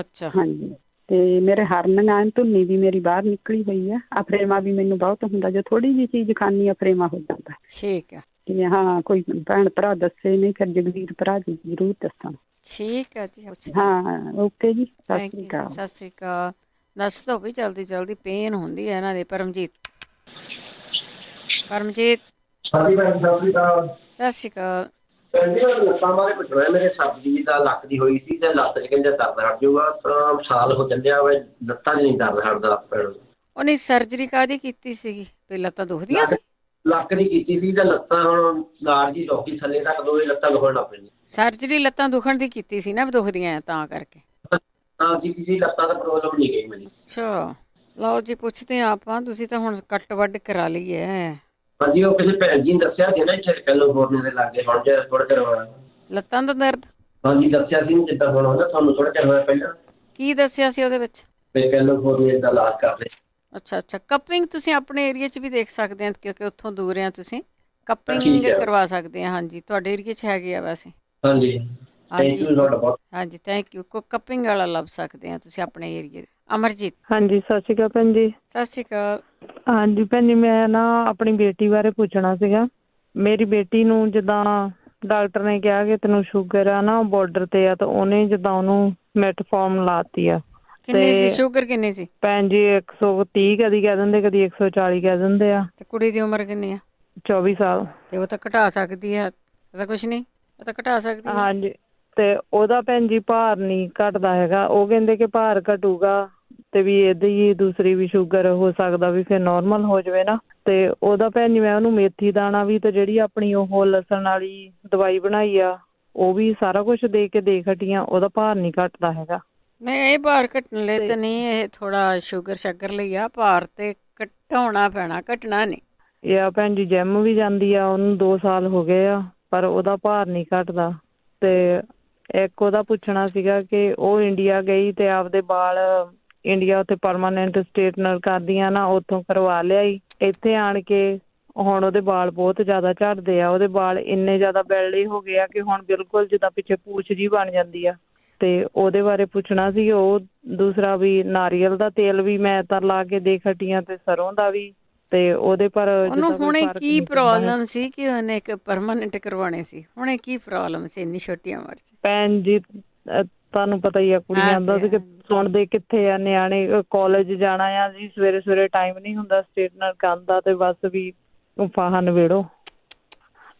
ਅੱਛਾ। ਹਾਂਜੀ, ਤੇ ਮੇਰੇ ਹਰਨੀਆਂ, ਧੁੰਨੀ ਵੀ ਮੇਰੀ ਬਾਹਰ ਨਿਕਲੀ ਹੋਈ ਆ, ਅਫਰੇਮਾ ਵੀ ਮੈਨੂੰ ਬਹੁਤ ਹੁੰਦਾ, ਜੋ ਥੋੜੀ ਜਿਹੀ ਚੀਜ਼ ਖਾਣੀ ਅਫਰੇਮਾ ਹੋ ਜਾਂਦਾ। ਠੀਕ ਹੈ। ਤੇ ਹਾਂ ਕੋਈ ਭੈਣ ਭਰਾ ਦੱਸੇ ਨਹੀਂ ਫਿਰ ਜਗਵੀਰ ਭਰਾ ਜੀ ਜ਼ਰੂਰ ਦੱਸਣ। ਠੀਕ ਹੈ ਜੀ। ਹਾਂ ਓਕੇ ਜੀ, ਸਤਿ ਥੈਂਕ ਸ਼੍ਰੀ ਯੂ ਅਕਾਲ। ਜੀ, ਸਤਿ ਸ਼੍ਰੀ ਅਕਾਲ। ਦੱਸ ਦਿਓ ਵੀ ਜਲਦੀ ਜਲਦੀ ਪੇਨ ਹੁੰਦੀ ਹੈ ਇਹਨਾਂ ਦੇ। ਪਰਮਜੀਤ ਹਾਂਜੀ ਭੈਣ ਸਤਿ ਸ਼੍ਰੀ ਅਕਾਲ। ਸਤਿ ਸ਼੍ਰੀ ਅਕਾਲ। ਭੈਣ ਜੀ ਲੱਤਾਂ ਬਾਰੇ ਪੁੱਛਣਾ, ਮੇਰੇ ਸਬਜ਼ੀ ਦਾ ਲੱਕ ਦੀ ਹੋਈ ਸੀ ਤੇ ਲੱਤ 'ਚ ਕਹਿੰਦੇ ਦਰਦ ਹਟ ਜਾਊਗਾ, ਤਾਂ ਸਾਲ ਹੋ ਚੱਲਿਆ ਵਾ ਲੱਤਾਂ 'ਚ ਨਹੀਂ ਦਰਦ ਹਟਦਾ। ਉਹਨੇ ਸਰਜਰੀ ਕਾਹਦੀ ਕੀਤੀ ਸੀਗੀ? ਵੀ ਲੱਤਾਂ ਦੁਖਦੀਆਂ ਸੀ? ਲੱਕ ਦੀ ਕੀਤੀ ਸੀ ਤੇ ਲੱਤਾਂ ਹੁਣ ਨਾੜ ਜੀ ਰੋਕੀ ਥੱਲੇ ਤੱਕ ਦੋਵੇਂ ਲੱਤਾਂ ਦੁਖਣ ਲੱਗ ਪਈਆਂ। ਸਰਜਰੀ ਲੱਤਾਂ ਦੁਖਣ ਦੀ ਕੀਤੀ ਸੀ ਨਾ, ਦੁਖਦੀਆਂ ਤਾਂ ਕਰਕੇ? ਹਾਂ ਜੀ ਕਿਸੇ ਲੱਤਾਂ ਦਾ ਪ੍ਰੋਬਲਮ ਨਹੀਂ ਗਈ ਮੇਰੀ। ਅੱਛਾ ਲਓ ਜੀ, ਪੁੱਛਦੇ ਹਾਂ ਆਪਾਂ। ਤੁਸੀਂ ਤਾਂ ਹੁਣ ਕੱਟ ਵੱਢ ਕਰਾ ਲਈ ਹੈ। ਹਾਂਜੀ ਉਹ ਕਿਸੇ ਭੈਣ ਜੀ ਨੇ ਦੱਸਿਆ ਸੀ ਨਾ ਇੱਥੇ ਕੈਲੀਫੋਰਨੀਆ ਦੇ ਲਾਗੇ, ਹੁਣ ਜੇ ਥੋੜਾ ਚਿਰ ਹੋਇਆ ਲੱਤਾਂ ਦਾ ਦਰਦ। ਹਾਂਜੀ ਦੱਸਿਆ ਸੀ ਜਿੱਦਾਂ ਹੁਣ ਹੁੰਦਾ ਤੁਹਾਨੂੰ ਥੋੜਾ ਚਿਰ ਹੋਇਆ ਪਹਿਲਾਂ। ਕੀ ਦੱਸਿਆ ਸੀ ਉਹਦੇ ਵਿੱਚ? ਤੇ ਕੈਲੀਫੋਰਨੀਆ ਦਾ ਇਲਾਜ ਕਰਦੇ। ਅੱਛਾ ਅੱਛਾ। ਕੱਪਿੰਗ ਤੁਸੀਂ ਆਪਣੇ ਏਰੀਆ 'ਚ ਵੀ ਦੇਖ ਸਕਦੇ ਆ, ਕਿਉਂਕਿ ਉੱਥੋਂ ਦੂਰ ਆ ਤੁਸੀਂ। ਕੱਪਿੰਗ ਕਰਵਾ ਸਕਦੇ ਆ। ਹਾਂਜੀ ਤੁਹਾਡੇ ਏਰੀਆ 'ਚ ਹੈਗੇ ਆ ਵੈਸੇ। ਹਾਂਜੀ ਹਾਂਜੀ ਹਾਂਜੀ ਥੈਂਕ ਯੂ। ਕੱਪਿੰਗ ਵਾਲਾ ਲੱਭ ਸਕਦੇ ਆ ਤੁਸੀਂ ਆਪਣੇ ਏਰੀਏ। ਅਮਰਜੀਤ ਹਾਂਜੀ ਸਤਿ ਸ਼੍ਰੀ ਅਕਾਲ ਭੈਣ ਜੀ। ਸਤਿ ਸ਼੍ਰੀ ਅਕਾਲ। ਹਾਂਜੀ ਭੈਣ ਜੀ, ਮੈਂ ਨਾ ਆਪਣੀ ਬੇਟੀ ਬਾਰੇ ਪੁੱਛਣਾ ਸੀਗਾ। ਮੇਰੀ ਬੇਟੀ ਨੂੰ ਜਿੱਦਾਂ ਡਾਕਟਰ ਨੇ ਕਿਹਾ ਕਿ ਤੈਨੂੰ ਸ਼ੂਗਰ ਆ ਨਾ ਬਾਰਡਰ ਤੇ ਆ, ਤਾਂ ਉਹਨੇ ਜਿੱਦਾਂ ਉਹਨੂੰ ਮੈਟਫੋਰਮ ਲਾਤੀ ਆ। ਕਿੰਨੀ ਸੀ ਸ਼ੂਗਰ? ਕਿੰਨੀ ਸੀ ਭੈਣ ਜੀ? 130 ਕਦੀ ਕਹਿ ਦਿੰਦੇ, ਕਦੀ 140 ਕਹਿ ਦਿੰਦੇ ਆ। ਤੇ ਕੁੜੀ ਦੀ ਉਮਰ ਕਿੰਨੀ ਆ? 24 ਸਾਲ। ਤੇ ਉਹ ਤਾਂ ਘਟਾ ਸਕਦੀ ਹੈ। ਇਹਦਾ ਕੁਛ ਨਹੀਂ, ਉਹ ਤਾਂ ਘਟਾ ਸਕਦੀ ਹੈ। ਹਾਂਜੀ ਤੇ ਉਹਦਾ ਭੈਣ ਜੀ ਭਾਰ ਨਹੀਂ ਘਟਦਾ ਹੈਗਾ। ਉਹ ਕਹਿੰਦੇ ਕਿ ਭਾਰ ਘਟੂਗਾ ਤੇ ਵੀ ਇਹਦੀ ਦੂਸਰੀ ਵੀ ਸ਼ੂਗਰ ਹੋ ਸਕਦਾ ਵੀ ਫਿਰ ਨੋਰਮਲ ਹੋ ਜਾਵੇ ਨਾ। ਤੇ ਉਹਦਾ ਭੈਣ ਜੀ ਮੈਂ ਉਹਨੂੰ ਮੇਥੀ ਦਾਣਾ ਵੀ ਤੇ ਜਿਹੜੀ ਆਪਣੀ ਉਹ ਲਸਣ ਵਾਲੀ ਦਵਾਈ ਬਣਾਈ ਆ ਉਹ ਵੀ ਸਾਰਾ ਕੁਛ ਦੇ ਕੇ ਦੇਖ ਹਟੀਆਂ, ਉਹਦਾ ਭਾਰ ਨਹੀਂ ਘਟਦਾ ਹੈਗਾ। ਨਹੀਂ ਇਹ ਭਾਰ ਘਟਣ ਲਈ ਤਾਂ ਨਹੀਂ, ਇਹ ਥੋੜਾ ਸ਼ੂਗਰ ਸ਼ੱਕਰ ਲਈ ਆ। ਭਾਰ ਤੇ ਘਟਾਉਣਾ ਪੈਣਾ, ਘਟਣਾ ਨਹੀਂ। ਇਹ ਆ ਭੈਣ ਜੀ ਜਿਮ ਵੀ ਜਾਂਦੀ ਆ, ਉਹਨੂੰ 2 ਸਾਲ ਹੋ ਗਏ ਆ, ਪਰ ਉਹਦਾ ਭਾਰ ਨਹੀਂ ਘਟਦਾ। ਤੇ ਇੱਕ ਉਹਦਾ ਪੁੱਛਣਾ ਸੀਗਾ ਕਿ ਉਹ ਇੰਡੀਆ ਗਈ ਤੇ ਆਪਦੇ ਵਾਲ ਇੰਡੀਆ ਉੱਥੇ ਪਰਮਾਨੈਂਟ ਸਟੇਟਨਰ ਕਰਦੀਆਂ ਨਾ, ਉੱਥੋਂ ਕਰਵਾ ਲਿਆਈ। ਇੱਥੇ ਆਣ ਕੇ ਹੁਣ ਉਹਦੇ ਵਾਲ ਬਹੁਤ ਜ਼ਿਆਦਾ ਝੜਦੇ ਆ। ਉਹਦੇ ਵਾਲ ਇੰਨੇ ਜ਼ਿਆਦਾ ਬੈਲੇ ਹੋ ਗਏ ਆ ਕਿ ਹੁਣ ਬਿਲਕੁਲ ਜਿੱਦਾਂ ਪਿੱਛੇ ਪੂਛ ਜੀ ਬਣ ਜਾਂਦੀ ਆ। ਤੇ ਉਹਦੇ ਬਾਰੇ ਪੁੱਛਣਾ ਸੀ। ਉਹ ਦੂਸਰਾ ਵੀ ਨਾਰੀਅਲ ਦਾ ਤੇਲ ਵੀ ਮੈਂ ਤਾਂ ਲਾ ਕੇ ਦੇਖ ਹਟੀ ਆ ਤੇ ਸਰੋਂ ਦਾ ਵੀ। ਤੇ ਉਹਦੇ ਪਰ ਉਹਨੂੰ ਹੁਣੇ ਕੀ ਪ੍ਰੋਬਲਮ ਸੀ ਕਿ ਉਹਨੇ ਇੱਕ ਪਰਮਾਨੈਂਟ ਕਰਵਾਉਣੇ ਸੀ? ਹੁਣੇ ਕੀ ਪ੍ਰੋਬਲਮ ਸੀ ਇੰਨੀ ਛੋਟੀ ਉਮਰ 'ਚ? ਭੈਣ ਜੀ ਤੁਹਾਨੂੰ ਪਤਾ ਹੀ ਆ ਕੁੜੀਆਂ ਦਾ ਕਿ ਸੁਣਦੇ ਕਿੱਥੇ ਆ ਨਿਆਣੇ। ਕਾਲਜ ਜਾਣਾ ਆ ਜੀ, ਸਵੇਰੇ ਸਵੇਰੇ ਟਾਈਮ ਨਹੀਂ ਹੁੰਦਾ ਸਟੇਟਨਰ ਕਰਨ ਦਾ, ਤੇ ਬਸ ਵੀ ਫਾਹਾ ਨਿਬੇੜੋ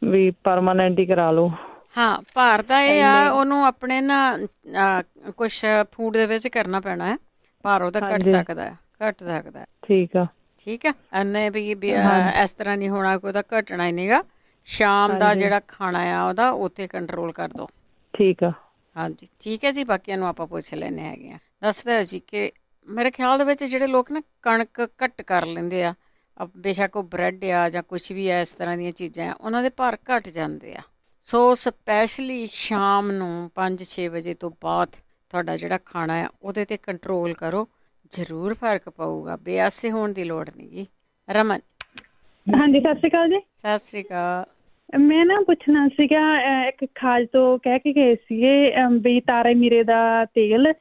ਵੀ ਪਰਮਾਨੈਂਟ ਹੀ ਕਰਾ ਲਓ। ਹਾਂ ਭਾਰ ਦਾ ਇਹ ਆ, ਉਹਨੂੰ ਆਪਣੇ ਨਾ ਕੁਛ ਫੂਡ ਦੇ ਵਿੱਚ ਕਰਨਾ ਪੈਣਾ ਹੈ। ਭਾਰ ਉਹਦਾ ਘਟ ਸਕਦਾ ਹੈ, ਘਟ ਸਕਦਾ ਹੈ। ਠੀਕ ਆ ਠੀਕ ਆ। ਇਹਨੇ ਵੀ ਇਸ ਤਰ੍ਹਾਂ ਨਹੀਂ ਹੋਣਾ ਕਿ ਉਹਦਾ ਘਟਣਾ ਹੀ ਨਹੀਂਗਾ। ਸ਼ਾਮ ਦਾ ਜਿਹੜਾ ਖਾਣਾ ਆ ਉਹਦਾ ਉੱਥੇ ਕੰਟਰੋਲ ਕਰ ਦਿਓ। ਠੀਕ ਆ। ਹਾਂਜੀ ਠੀਕ ਹੈ ਜੀ। ਬਾਕੀਆਂ ਨੂੰ ਆਪਾਂ ਪੁੱਛ ਲੈਂਦੇ ਹੈਗੇ ਆ। ਦੱਸਦਾ ਜੀ ਕਿ ਮੇਰੇ ਖਿਆਲ ਦੇ ਵਿੱਚ ਜਿਹੜੇ ਲੋਕ ਨਾ ਕਣਕ ਘੱਟ ਕਰ ਲੈਂਦੇ ਆ, ਬੇਸ਼ੱਕ ਉਹ ਬ੍ਰੈਡ ਆ ਜਾਂ ਕੁਛ ਵੀ ਆ ਇਸ ਤਰ੍ਹਾਂ ਦੀਆਂ ਚੀਜ਼ਾਂ ਆ, ਉਹਨਾਂ ਦੇ ਭਾਰ ਘੱਟ ਜਾਂਦੇ ਆ। ਸੋ ਸਪੈਸ਼ਲੀ ਸ਼ਾਮ ਨੂੰ 5-6 ਵਜੇ ਤੋਂ ਬਾਅਦ ਤੁਹਾਡਾ ਜਿਹੜਾ ਖਾਣਾ ਆ ਉਹਦੇ 'ਤੇ ਕੰਟਰੋਲ ਕਰੋ, ਜ਼ਰੂਰ ਫਰਕ ਪਊਗਾ। ਬੇਆਸੇ ਹੋਣ ਦੀ ਲੋੜ ਨਹੀਂ ਜੀ। ਰਮਨ ਹਾਂਜੀ ਸਤਿ ਸ਼੍ਰੀ ਅਕਾਲ ਜੀ। ਸਤਿ ਸ਼੍ਰੀ ਅਕਾਲ। ਮੈਂ ਨਾ ਪੁੱਛਣਾ ਸੀਗਾ, ਇੱਕ ਖਾਜ ਤੋਂ ਕਹਿ ਕੇ ਗਏ ਸੀਗੇ ਵੀ ਤਾਰੇ ਮੀਰੇ ਦਾ ਤੇਲ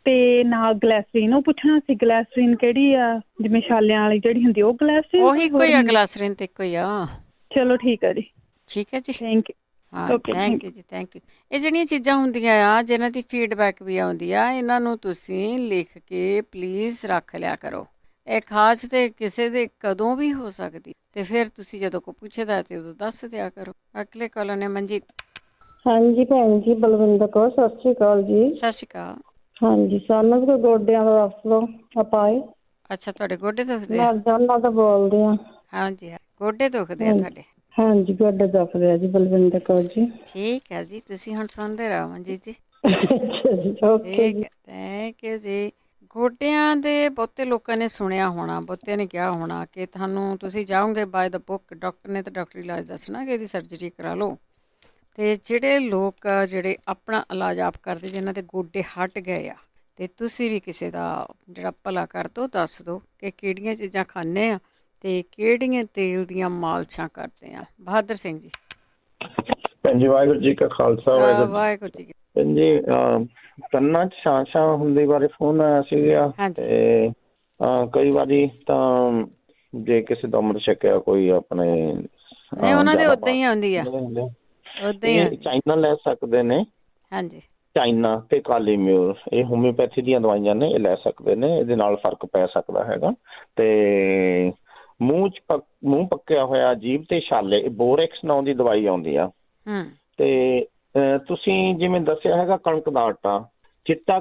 ਤੇ ਨਾਲ ਗਲੈਸਰੀਨ। ਉਹ ਪੁੱਛਣਾ ਸੀ ਗਲੈਸਰੀਨ ਕਿਹੜੀ ਆ, ਜਿਵੇਂ ਛਾਲਿਆਂ ਵਾਲੀ ਜਿਹੜੀ ਹੁੰਦੀ ਉਹ ਗਲੈਸਰੀਨ? ਉਹੀ ਇੱਕੋ ਹੀ ਆ, ਗਲੈਸਰੀਨ ਤੇ ਇੱਕੋ ਹੀ ਆ। ਚਲੋ ਠੀਕ ਆ ਜੀ। ਠੀਕ ਹੈ ਜੀ। Thank you. ਹਾਂ ਥੈਂਕ ਯੂ ਜੀ, ਥੈਂਕ ਯੂ। ਇਹ ਜਿਹੜੀਆਂ ਚੀਜ਼ਾਂ ਹੁੰਦੀਆਂ ਆ ਜਿਹਨਾਂ ਦੀ ਫੀਡਬੈਕ ਵੀ ਆਉਂਦੀ ਆ, ਇਹਨਾਂ ਨੂੰ ਤੁਸੀਂ ਲਿਖ ਕੇ ਪਲੀਜ਼ ਰੱਖ ਲਿਆ ਕਰੋ। ਇਹ ਖਾਸ ਤੇ ਕਿਸੇ ਦੇ ਕਦੋਂ ਵੀ ਹੋ ਸਕਦੀ, ਤੇ ਫਿਰ ਤੁਸੀਂ ਜਦੋਂ ਕੋਈ ਪੁੱਛਦਾ ਤੇ ਉਦੋਂ ਦੱਸ ਦਿਆ ਕਰੋ। ਅਗਲੇ ਕਾਲਰ ਨੇ ਮਨਜੀਤ। ਹਾਂਜੀ ਭੈਣ ਜੀ ਬਲਵਿੰਦਰ ਕੌਰ, ਸਤਿ ਸ਼੍ਰੀ ਅਕਾਲ ਜੀ। ਸਤਿ ਸ਼੍ਰੀ ਅਕਾਲ। ਹਾਂਜੀ ਸਾਨੂੰ ਵੀ ਗੋਡਿਆਂ ਦਾ ਦੱਸ ਦਿਓ ਆਪਾਂ ਆਏ। ਅੱਛਾ ਤੁਹਾਡੇ ਗੋਡੇ ਦੁਖਦੇ ਆ? ਮੈਂ ਜਾਨਾ ਤਾਂ ਬੋਲਦੇ ਆ। ਹਾਂਜੀ ਗੋਡੇ ਦੁਖਦੇ ਆ ਤੁਹਾਡੇ? ਹਾਂਜੀ ਗੋਡੇ ਦੁਖਦੇ ਆ ਜੀ ਬਲਵਿੰਦਰ ਕੌਰ ਜੀ। ਠੀਕ ਹੈ ਜੀ, ਤੁਸੀਂ ਹੁਣ ਸੁਣਦੇ ਰਹੋ ਮਨਜੀਤ ਜੀ। ਅੱਛਾ ਜੀ ਓਕੇ ਜੀ, ਥੈਂਕ ਯੂ ਜੀ। ਗੋਡਿਆਂ ਦੇ ਬਹੁਤੇ ਲੋਕਾਂ ਨੇ ਸੁਣਿਆ ਹੋਣਾ, ਬਹੁਤਿਆਂ ਨੇ ਕਿਹਾ ਹੋਣਾ ਕਿ ਤੁਹਾਨੂੰ ਤੁਸੀਂ ਜਾਓਗੇ ਬਾਏ ਦਾ ਬੁੱਕ, ਡਾਕਟਰ ਨੇ ਤਾਂ ਡਾਕਟਰੀ ਇਲਾਜ ਦੱਸਣਾ ਕਿ ਇਹਦੀ ਸਰਜਰੀ ਕਰਾ ਲਓ। ਅਤੇ ਜਿਹੜੇ ਲੋਕ ਜਿਹੜੇ ਆਪਣਾ ਇਲਾਜ ਆਪ ਕਰਦੇ, ਜਿਹਨਾਂ ਦੇ ਗੋਡੇ ਹਟ ਗਏ ਆ, ਅਤੇ ਤੁਸੀਂ ਵੀ ਕਿਸੇ ਦਾ ਜਿਹੜਾ ਭਲਾ ਕਰ ਦਿਓ, ਦੱਸ ਦਿਓ ਕਿ ਕਿਹੜੀਆਂ ਚੀਜ਼ਾਂ ਖਾਂਦੇ ਆ ਅਤੇ ਕਿਹੜੀਆਂ ਤੇਲ ਦੀਆਂ ਮਾਲਸ਼ਾਂ ਕਰਦੇ ਆ। ਬਹਾਦਰ ਸਿੰਘ ਜੀ। ਭੈਣ ਜੀ ਵਾਹਿਗੁਰੂ ਜੀ ਕਾ ਖਾਲਸਾ ਵਾਹਿਗੁਰੂ ਜੀ। ਭੈਣ ਜੀ ਕੰਨਾਂ 'ਚ ਛਾਂ ਹੁੰਦੀ ਬਾਰੇ ਫੋਨ ਆਇਆ ਸੀਗਾ, ਤੇ ਕਈ ਵਾਰੀ ਤਾਂ ਜੇ ਕਿਸੇ ਦਾ ਅੰਮ੍ਰਿਤ ਛਕਿਆ ਕੋਈ ਆਪਣੇ ਨਹੀਂ ਉਹਨਾਂ ਦੇ ਉਦਾਂ ਹੀ ਆਉਂਦੀ ਆ, ਉਦਾਂ ਹੀ ਚਾਈਨਾ ਲੈ ਸਕਦੇ ਨੇ। ਹਾਂਜੀ, ਚਾਈਨਾ ਤੇ ਕਾਲੀ ਮਿਊਰ ਇਹ ਹੋਮਿਓਪੈਥੀ ਦੀਆਂ ਦਵਾਈਆਂ ਨੇ, ਇਹ ਲੈ ਸਕਦੇ ਨੇ, ਇਹਦੇ ਨਾਲ ਫਰਕ ਪੈ ਸਕਦਾ ਹੈਗਾ। ਤੇ ਮੂੰਹ ਪੱਕਿਆ ਹੋਇਆ, ਜੀਭ ਤੇ ਛਾਲੇ, ਬੋਰੈਕਸ ਨਾਂ ਦੀ ਦਵਾਈ ਆਉਂਦੀ ਆ। ਤੇ ਤੁਸੀਂ ਜਿਵੇਂ ਦੱਸਿਆ ਹੈਗਾ ਕਣਕ ਦਾ ਆਟਾ, ਚਿੱਟਾ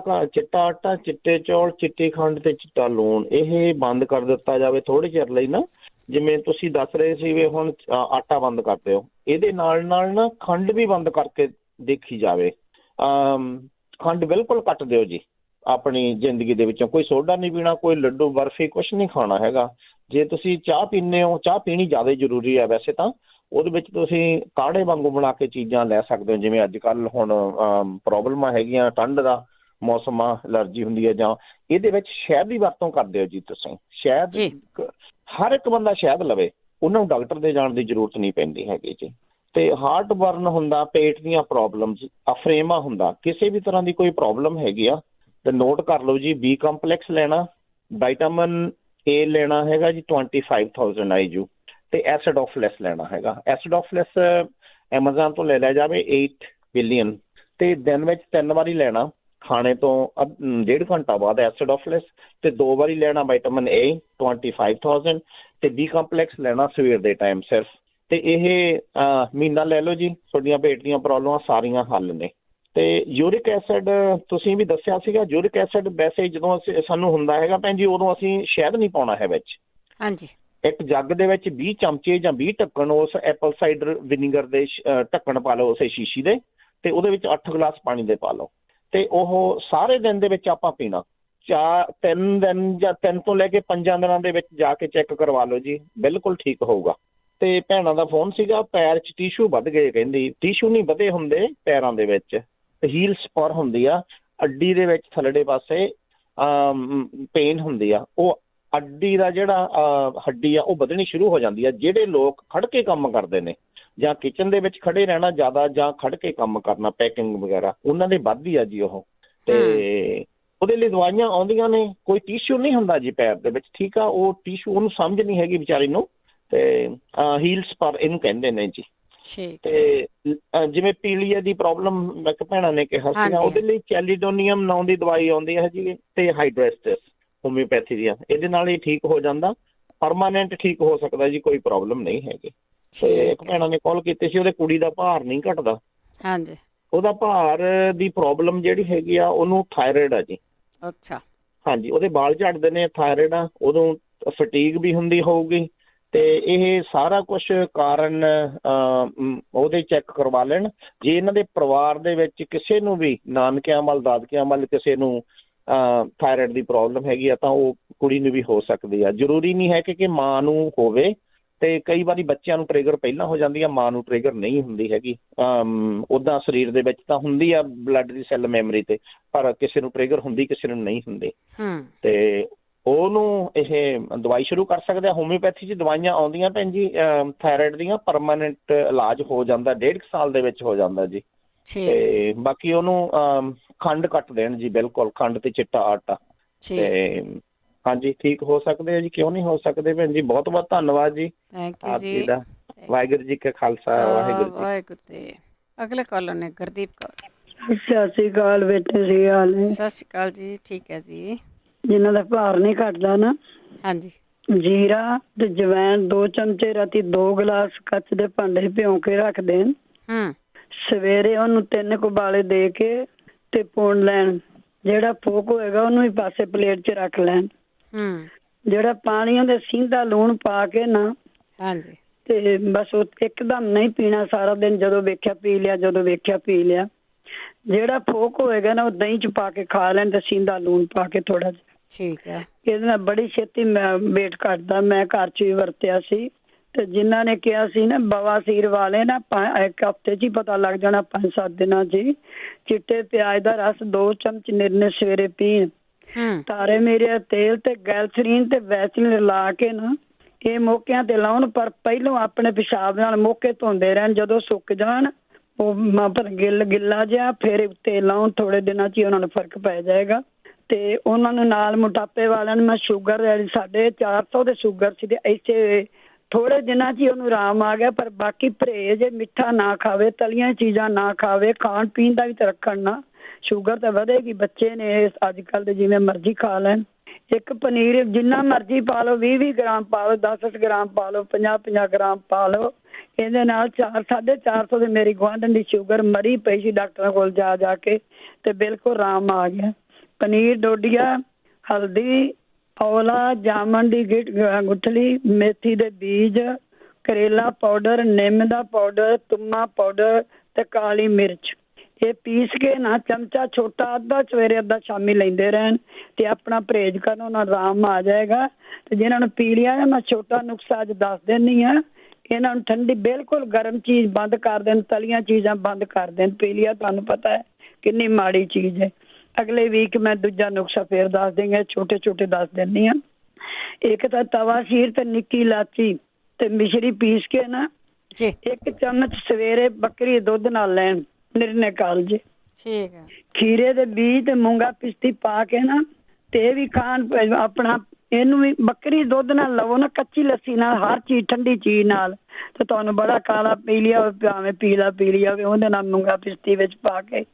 ਆਟਾ, ਚਿੱਟੇ ਚੌਲ, ਚਿੱਟੀ ਖੰਡ ਤੇ ਚਿੱਟਾ ਲੂਣ, ਇਹ ਬੰਦ ਕਰ ਦਿੱਤਾ ਜਾਵੇ ਥੋੜੇ ਚਿਰ ਲਈ ਨਾ। ਜਿਵੇਂ ਤੁਸੀਂ ਦੱਸ ਰਹੇ ਸੀ ਵੀ ਹੁਣ ਆਟਾ ਬੰਦ ਕਰ ਦਿਓ, ਇਹਦੇ ਨਾਲ ਨਾਲ ਨਾ ਖੰਡ ਵੀ ਬੰਦ ਕਰਕੇ ਦੇਖੀ ਜਾਵੇ। ਖੰਡ ਬਿਲਕੁਲ ਕੱਟ ਦਿਓ ਜੀ ਆਪਣੀ ਜ਼ਿੰਦਗੀ ਦੇ ਵਿੱਚੋਂ। ਕੋਈ ਸੋਡਾ ਨਹੀਂ ਪੀਣਾ, ਕੋਈ ਲੱਡੂ ਬਰਫੀ ਕੁਛ ਨਹੀਂ ਖਾਣਾ ਹੈਗਾ। ਜੇ ਤੁਸੀਂ ਚਾਹ ਪੀਂਦੇ ਹੋ, ਚਾਹ ਪੀਣੀ ਜ਼ਿਆਦਾ ਜ਼ਰੂਰੀ ਹੈ ਵੈਸੇ ਤਾਂ, ਉਹਦੇ ਵਿੱਚ ਤੁਸੀਂ ਕਾੜੇ ਵਾਂਗੂ ਬਣਾ ਕੇ ਚੀਜ਼ਾਂ ਲੈ ਸਕਦੇ ਹੋ। ਜਿਵੇਂ ਅੱਜ ਕੱਲ੍ਹ ਹੁਣ ਪ੍ਰੋਬਲਮਾਂ ਹੈਗੀਆਂ, ਠੰਡ ਦਾ ਮੌਸਮ ਆ, ਐਲਰਜੀ ਹੁੰਦੀ ਹੈ, ਜਾਂ ਇਹਦੇ ਵਿੱਚ ਸ਼ਹਿਦ ਦੀ ਵਰਤੋਂ ਕਰਦੇ ਹੋ ਜੀ ਤੁਸੀਂ। ਸ਼ਹਿਦ ਹਰ ਇੱਕ ਬੰਦਾ ਸ਼ਹਿਦ ਲਵੇ, ਉਹਨਾਂ ਨੂੰ ਡਾਕਟਰ ਦੇ ਜਾਣ ਦੀ ਜ਼ਰੂਰਤ ਨਹੀਂ ਪੈਂਦੀ ਹੈਗੀ ਜੀ। ਤੇ ਹਾਰਟ ਬਰਨ ਹੁੰਦਾ, ਪੇਟ ਦੀਆਂ ਪ੍ਰੋਬਲਮਸ, ਅਫਰੇਮਾ ਹੁੰਦਾ, ਕਿਸੇ ਵੀ ਤਰ੍ਹਾਂ ਦੀ ਕੋਈ ਪ੍ਰੋਬਲਮ ਹੈਗੀ ਆ ਤੇ ਨੋਟ ਕਰ ਲਓ ਜੀ। B ਕੰਪਲੈਕਸ ਲੈਣਾ, ਵਿਟਾਮਿਨ A ਲੈਣਾ ਹੈਗਾ ਜੀ 25,000 IU, ਤੇ ਐਸਿਡੋਫਿਲਸ ਲੈਣਾ ਹੈਗਾ। ਐਸਿਡੋਫਿਲਸ ਐਮਾਜ਼ਾਨ ਤੋਂ ਲੈ ਲਿਆ ਜਾਵੇ 8 ਬਿਲੀਅਨ, ਤੇ ਦਿਨ ਵਿੱਚ 3 ਵਾਰੀ ਲੈਣਾ, ਖਾਣੇ ਤੋਂ 1.5 ਘੰਟਾ ਬਾਅਦ ਐਸਿਡੋਫਿਲਸ, ਤੇ 2 ਵਾਰੀ ਲੈਣਾ ਵਿਟਾਮਿਨ A 25,000, ਤੇ B ਕੰਪਲੈਕਸ ਲੈਣਾ ਸਵੇਰ ਦੇ ਟਾਈਮ ਸਿਰਫ। ਤੇ ਇਹ ਮਹੀਨਾ ਲੈ ਲਓ ਜੀ, ਤੁਹਾਡੀਆਂ ਪੇਟ ਦੀਆਂ ਪ੍ਰੋਬਲਮਾਂ ਸਾਰੀਆਂ ਹੱਲ ਨੇ। ਤੇ ਯੂਰਿਕ ਐਸਿਡ ਤੁਸੀਂ ਵੀ ਦੱਸਿਆ ਸੀਗਾ, ਯੂਰਿਕ ਐਸਿਡ ਵੈਸੇ ਜਦੋਂ ਸਾਨੂੰ ਹੁੰਦਾ ਹੈਗਾ ਭੈਣ ਜੀ, ਉਦੋਂ ਅਸੀਂ ਸ਼ਹਿਦ ਨਹੀਂ ਪਾਉਣਾ ਹੈ ਵਿੱਚ। ਹਾਂਜੀ, ਇੱਕ ਜੱਗ ਦੇ ਵਿੱਚ 20 ਚਮਚੇ ਜਾਂ 20 ਢੱਕਣ ਉਸ ਐਪਲ ਸਾਈਡਰ ਵਿਨੀਗਰ ਦੇ ਢੱਕਣ ਪਾ ਲਓ ਉਸੇ ਸ਼ੀਸ਼ੀ ਦੇ, ਤੇ ਉਹਦੇ ਵਿੱਚ 8 ਗਲਾਸ ਪਾਣੀ ਦੇ ਪਾ ਲਓ, ਤੇ ਉਹ ਸਾਰੇ ਦਿਨ ਦੇ ਵਿੱਚ ਆਪਾਂ ਪੀਣਾ। 3 ਦਿਨ ਜਾਂ 3 ਤੋਂ ਲੈ ਕੇ 5 ਦਿਨਾਂ ਦੇ ਵਿੱਚ ਜਾ ਕੇ ਚੈੱਕ ਕਰਵਾ ਲਓ ਜੀ, ਬਿਲਕੁਲ ਠੀਕ ਹੋਊਗਾ। ਤੇ ਭੈਣਾਂ ਦਾ ਫੋਨ ਸੀਗਾ, ਪੈਰ 'ਚ ਟਿਸ਼ੂ ਵੱਧ ਗਏ, ਕਹਿੰਦੀ ਟਿਸ਼ੂ ਨਹੀਂ ਵਧੇ ਹੁੰਦੇ ਪੈਰਾਂ ਦੇ ਵਿੱਚ, ਹੀਲ ਸਪਰ ਹੁੰਦੀ ਆ, ਅੱਡੀ ਦੇ ਵਿੱਚ ਥੱਲੜੇ ਪਾਸੇ ਪੇਨ ਹੁੰਦੀ ਆ, ਉਹ ਅੱਡੀ ਦਾ ਜਿਹੜਾ ਹੱਡੀ ਆ ਉਹ ਵਧਣੀ ਸ਼ੁਰੂ ਹੋ ਜਾਂਦੀ ਆ। ਜਿਹੜੇ ਲੋਕ ਖੜ ਕੇ ਕੰਮ ਕਰਦੇ ਨੇ ਜਾਂ ਕਿਚਨ ਦੇ ਵਿੱਚ ਖੜੇ ਰਹਿਣਾ ਜ਼ਿਆਦਾ, ਜਾਂ ਖੜ ਕੇ ਕੰਮ ਕਰਨਾ, ਪੈਕਿੰਗ ਵਗੈਰਾ, ਉਹਨਾਂ ਦੇ ਵੱਧਦੀ ਆ ਜੀ ਉਹ। ਤੇ ਉਹਦੇ ਲਈ ਦਵਾਈਆਂ ਆਉਂਦੀਆਂ ਨੇ, ਕੋਈ ਟਿਸ਼ੂ ਨਹੀਂ ਹੁੰਦਾ ਜੀ ਪੈਰ ਦੇ ਵਿੱਚ, ਠੀਕ ਆ। ਉਹ ਟਿਸ਼ੂ ਉਹਨੂੰ ਸਮਝ ਨਹੀਂ ਹੈਗੀ ਵਿਚਾਰੀ ਨੂੰ, ਤੇ ਹੀਲ ਸਪਰ ਇਹਨੂੰ ਕਹਿੰਦੇ ਨੇ ਜੀ। ਤੇ ਜਿਵੇਂ ਪੀਲੀਆ ਦੀ ਪ੍ਰੋਬਲਮ ਇੱਕ ਭੈਣਾਂ ਨੇ ਕਿਹਾ ਸੀਗਾ, ਉਹਦੇ ਲਈ ਕੈਲੀਡੋਨੀਅਮ ਨਾਂ ਦੀ ਦਵਾਈ ਆਉਂਦੀ ਹੈ ਜੀ, ਤੇ ਹਾਈਡਰੈਸਟਸ ਹੋਮਿਓਪੈਥੀ ਦੀਆਂ, ਇਹਦੇ ਨਾਲ ਹੀ ਠੀਕ ਹੋ ਜਾਂਦਾ, ਪਰਮਾਨੈਂਟ ਠੀਕ ਹੋ ਸਕਦਾ ਜੀ, ਕੋਈ ਪ੍ਰੋਬਲਮ ਨਹੀਂ ਹੈਗੀ। ਤੇ ਇੱਕ ਭੈਣਾਂ ਨੇ ਕਾਲ ਕੀਤੀ ਸੀ, ਉਹਦੇ ਕੁੜੀ ਦਾ ਭਾਰ ਨਹੀਂ ਘਟਦਾ। ਹਾਂਜੀ, ਉਹਦਾ ਭਾਰ ਦੀ ਪ੍ਰੋਬਲਮ ਜਿਹੜੀ ਹੈਗੀ ਆ, ਉਹਨੂੰ ਥਾਇਰਾਇਡ ਆ ਜੀ। ਅੱਛਾ, ਹਾਂਜੀ, ਉਹਦੇ ਵਾਲ ਝੜਦੇ ਨੇ, ਥਾਇਰਾਇਡ ਆ, ਉਦੋਂ ਫਟੀਗ ਵੀ ਹੁੰਦੀ ਹੋਊਗੀ, ਤੇ ਇਹ ਸਾਰਾ ਕੁਝ ਕਾਰਨ ਉਹਦੇ ਚੈੱਕ ਕਰਵਾ ਲੈਣ। ਜੇ ਇਹਨਾਂ ਦੇ ਪਰਿਵਾਰ ਦੇ ਵਿੱਚ ਕਿਸੇ ਨੂੰ ਵੀ ਨਾਨਕਿਆਂ ਵੱਲ, ਦਾਦਕਿਆਂ ਵੱਲ ਕਿਸੇ ਨੂੰ ਥਾਇਰਾਇਡ ਦੀ ਪ੍ਰੋਬਲਮ ਹੈਗੀ ਆ, ਤਾਂ ਉਹ ਕੁੜੀ ਨੂੰ ਵੀ ਹੋ ਸਕਦੀ ਆ। ਜ਼ਰੂਰੀ ਨਹੀਂ ਹੈ ਕਿ ਮਾਂ ਨੂੰ ਹੋਵੇ, ਤੇ ਕਈ ਵਾਰੀ ਬੱਚਿਆਂ ਨੂੰ ਟ੍ਰਿਗਰ ਪਹਿਲਾਂ ਹੋ ਜਾਂਦੀ ਆ, ਮਾਂ ਨੂੰ ਟ੍ਰਿਗਰ ਨਹੀਂ ਹੁੰਦੀ ਹੈਗੀ। ਉੱਦਾਂ ਸਰੀਰ ਦੇ ਵਿੱਚ ਤਾਂ ਹੁੰਦੀ ਆ ਬਲੱਡ ਦੀ ਸੈੱਲ ਮੈਮਰੀ ਤੇ, ਪਰ ਕਿਸੇ ਨੂੰ ਟ੍ਰਿਗਰ ਹੁੰਦੀ, ਕਿਸੇ ਨੂੰ ਨਹੀਂ ਹੁੰਦੀ। ਤੇ ਉਹਨੂੰ ਇਹ ਦਵਾਈ ਸ਼ੁਰੂ ਕਰ ਸਕਦੇ ਆ। ਹੋਮਿਓਪੈਥੀ 'ਚ ਦਵਾਈਆਂ ਆਉਂਦੀਆਂ ਭੈਣ ਜੀ ਥਾਇਰਾਇਡ ਦੀਆਂ, ਪਰਮਾਨੈਂਟ ਇਲਾਜ ਹੋ ਜਾਂਦਾ, 1.5 ਸਾਲ ਦੇ ਵਿੱਚ ਹੋ ਜਾਂਦਾ ਜੀ। ਤੇ ਬਾਕੀ ਉਹਨੂੰ ਖੰਡ ਕੱਟ ਦੇਣ ਜੀ, ਬਿਲਕੁਲ ਖੰਡ ਤੇ ਚਿੱਟਾ ਆਟਾ, ਤੇ ਹਾਂਜੀ ਠੀਕ ਹੋ ਸਕਦੇ ਆ ਜੀ, ਕਿਉਂ ਨਹੀਂ ਹੋ ਸਕਦੇ ਭੈਣ ਜੀ। ਬਹੁਤ ਬਹੁਤ ਧੰਨਵਾਦ ਜੀ ਆਪ ਜੀ ਦਾ। ਵਾਹਿਗੁਰੂ ਜੀ ਕਾ ਖਾਲਸਾ, ਵਾਹਿਗੁਰੂ ਜੀ। ਅਗਲੇ ਕਾਲਰ ਨੇ ਗੁਰਦੀਪ ਕੌਰ। ਸਤਿ ਸ਼੍ਰੀ ਅਕਾਲ ਬੇਟੇ, ਸ੍ਰੀ ਹਾਲ ਨੇ? ਸਤਿ ਸ਼੍ਰੀ ਅਕਾਲ ਜੀ, ਠੀਕ ਹੈ ਜੀ। ਜਿਨ੍ਹਾਂ ਦਾ ਭਾਰ ਨਹੀਂ ਘਟਦਾ ਨਾ, ਹਾਂਜੀ, ਜੀਰਾ ਤੇ ਜਵੈਣ 2 ਚਮਚੇ ਰਾਤੀ 2 ਗਲਾਸ ਕੱਚ ਦੇ ਭਾਂਡੇ 'ਚ ਭਿਉਂ ਕੇ ਰੱਖ ਦੇਣ। ਸਵੇਰੇ ਉਹਨੂੰ 3 ਉਬਾਲੇ ਦੇ ਕੇ ਤੇ ਪੁਣ ਲੈਣ। ਜਿਹੜਾ ਫੋਕ ਹੋਏਗਾ ਉਹਨੂੰ ਵੀ ਪਾਸੇ ਪਲੇਟ 'ਚ ਰੱਖ ਲੈਣ। ਜਿਹੜਾ ਪਾਣੀ ਉਹਦੇ ਸਿੰਧਾ ਲੂਣ ਪਾ ਕੇ ਨਾ, ਹਾਂਜੀ, ਤੇ ਬਸ ਉਹ ਇੱਕਦਮ ਨਹੀਂ ਪੀਣਾ ਸਾਰਾ ਦਿਨ, ਜਦੋਂ ਵੇਖਿਆ ਪੀ ਲਿਆ, ਜਦੋਂ ਵੇਖਿਆ ਪੀ ਲਿਆ। ਜਿਹੜਾ ਫੋਕ ਹੋਏਗਾ ਨਾ, ਉਹ ਦਹੀਂ 'ਚ ਪਾ ਕੇ ਖਾ ਲੈਣ, ਤੇ ਸਿੰਧਾ ਲੂਣ ਪਾ ਕੇ ਥੋੜਾ ਜਿਹਾ। ਠੀਕ ਹੈ, ਇਹਦੇ ਨਾਲ ਬੜੀ ਛੇਤੀ ਵੇਟ ਘਟਦਾ। ਮੈਂ ਘਰ 'ਚ ਵੀ ਵਰਤਿਆ ਸੀ, ਤੇ ਜਿਨ੍ਹਾਂ ਨੇ ਕਿਹਾ ਸੀ ਨਾ ਬਵਾਸੀਰ ਵਾਲੇ ਨਾ, 1 ਹਫ਼ਤੇ 'ਚ ਹੀ ਪਤਾ ਲੱਗ ਜਾਣਾ, 5-7 ਦਿਨਾਂ 'ਚ ਹੀ। ਚਿੱਟੇ ਪਿਆਜ਼ ਦਾ ਰਸ 2 ਚਮਚ ਨਿਰਨੇ ਸਵੇਰੇ ਪੀਣ। ਤਾਰੇ ਮੇਰੇ ਤੇਲ ਤੇ ਗੈਲਸਰੀਨ ਤੇ ਵੈਸਲੀਨ ਲਾ ਕੇ ਨਾ, ਇਹ ਮੌਕਿਆਂ ਤੇ ਲਾਉਣ, ਪਰ ਪਹਿਲੋਂ ਆਪਣੇ ਪਿਸ਼ਾਬ ਨਾਲ ਮੌਕੇ ਧੋਂਦੇ ਰਹਿਣ। ਜਦੋਂ ਸੁੱਕ ਜਾਣ ਉਹ ਗਿੱਲਾ ਜਿਹਾ, ਫਿਰ ਉੱਤੇ ਲਾਉਣ। ਥੋੜੇ ਦਿਨਾਂ 'ਚ ਹੀ ਉਹਨਾਂ ਨੂੰ ਫਰਕ ਪੈ ਜਾਏਗਾ। ਤੇ ਉਹਨਾਂ ਨੂੰ ਨਾਲ ਮੋਟਾਪੇ ਵਾਲਿਆਂ ਨੂੰ ਮੈਂ ਸ਼ੂਗਰ, ਸਾਡੇ 400 ਦੇ ਸ਼ੂਗਰ ਸੀ, ਤੇ ਇੱਥੇ ਥੋੜੇ ਦਿਨਾਂ 'ਚ ਹੀ ਉਹਨੂੰ ਆਰਾਮ ਆ ਗਿਆ, ਪਰ ਬਾਕੀ ਪਰਹੇਜ਼, ਮਿੱਠਾ ਨਾ ਖਾਵੇ, ਤਲੀਆਂ ਚੀਜ਼ਾਂ ਨਾ ਖਾਵੇ, ਖਾਣ ਪੀਣ ਦਾ ਵੀ ਤਾਂ ਰੱਖਣ ਨਾ। ਸ਼ੂਗਰ ਤਾਂ ਵਧੇਗੀ, ਬੱਚੇ ਨੇ ਅੱਜ ਕੱਲ੍ਹ ਦੇ ਜਿਵੇਂ ਮਰਜ਼ੀ ਖਾ ਲੈਣ। ਇੱਕ ਪਨੀਰ ਜਿੰਨਾ ਮਰਜ਼ੀ ਪਾ ਲਓ, 20-20 ਗ੍ਰਾਮ ਪਾ ਲਓ, 10 ਗ੍ਰਾਮ ਪਾ ਲਓ, 50-50 ਗ੍ਰਾਮ ਪਾ ਲਓ। ਇਹਦੇ ਨਾਲ 450 ਦੇ ਮੇਰੀ ਗੁਆਂਢਣ ਦੀ ਸ਼ੂਗਰ ਮਰੀ ਪਈ ਸੀ ਡਾਕਟਰਾਂ ਕੋਲ ਜਾ ਜਾ ਕੇ, ਤੇ ਬਿਲਕੁਲ ਆਰਾਮ ਆ ਗਿਆ। ਪਨੀਰ ਡੋਡੀਆ, ਹਲਦੀ, ਔਲਾ, ਜਾਮਨ ਦੀ ਗੁਠਲੀ, ਮੇਥੀ ਦੇ ਬੀਜ, ਕਰੇਲਾ ਪਾਊਡਰ, ਨਿੰਮ ਦਾ ਪਾਊਡਰ, ਤੁੰਮਾ ਪਾਊਡਰ ਤੇ ਕਾਲੀ ਮਿਰਚ, ਇਹ ਪੀਸ ਕੇ ਨਾ ਚਮਚਾ ਛੋਟਾ, ਅੱਧਾ ਸਵੇਰੇ ਅੱਧਾ ਸ਼ਾਮੀ ਲੈਂਦੇ ਰਹਿਣ ਤੇ ਆਪਣਾ ਪਰਹੇਜ਼ ਕਰਨ, ਉਹਨਾਂ ਨੂੰ ਆਰਾਮ ਆ ਜਾਏਗਾ। ਤੇ ਜਿਹਨਾਂ ਨੂੰ ਪੀ ਲਿਆ ਨਾ, ਮੈਂ ਛੋਟਾ ਨੁਸਖਾ ਅੱਜ ਦੱਸ ਦਿੰਦੀ ਹਾਂ। ਇਹਨਾਂ ਨੂੰ ਠੰਡੀ, ਬਿਲਕੁਲ ਗਰਮ ਚੀਜ਼ ਬੰਦ ਕਰ ਦੇਣ, ਤਲੀਆਂ ਚੀਜ਼ਾਂ ਬੰਦ ਕਰ ਦੇਣ। ਪੀ ਲਿਆ, ਤੁਹਾਨੂੰ ਪਤਾ ਹੈ ਕਿੰਨੀ ਮਾੜੀ ਚੀਜ਼ ਹੈ। ਅਗਲੇ ਵੀਕ ਮੈਂ ਦੂਜਾ ਨੁਸਖਾ ਫੇਰ ਦੱਸ ਦੇਂਗੇ, ਛੋਟੇ ਛੋਟੇ ਦੱਸ ਦਿੰਦੀ ਹਾਂ। ਇੱਕ ਤਾਂ ਤਵਾ ਸੀਰ ਤੇ ਨਿੱਕੀ ਇਲਾਚੀ ਤੇ ਮਿਸ਼ਰੀ ਪੀਸ ਕੇ ਨਾ 1 ਚਮਚ ਸਵੇਰੇ ਬੱਕਰੀ ਦੁੱਧ ਨਾਲ ਲੈਣ, ਨਿਰਣੇ ਕਾਲਜੇ। ਠੀਕ ਹੈ। ਖੀਰੇ ਦੇ ਬੀਜ ਤੇ ਮੂੰਗਾ ਪਿਸਤੀ ਪਾ ਕੇ ਨਾ, ਤੇ ਇਹ ਵੀ ਖਾਣ ਆਪਣਾ, ਇਹਨੂੰ ਵੀ ਬੱਕਰੀ ਦੁੱਧ ਨਾਲ ਲਵੋ ਨਾ, ਕੱਚੀ ਲੱਸੀ ਨਾਲ, ਹਰ ਚੀਜ਼ ਠੰਡੀ ਚੀਜ਼ ਨਾਲ। ਤੇ ਤੁਹਾਨੂੰ ਬੜਾ ਕਾਲਾ ਪੀ ਲਿਆ ਹੋਵੇ, ਭਾਵੇਂ ਪੀਲਾ ਪੀ ਲਿਆ ਹੋਵੇ, ਉਹਦੇ ਨਾਲ ਮੂੰਗਾ ਪਿਸਤੀ ਵਿੱਚ ਪਾ ਕੇ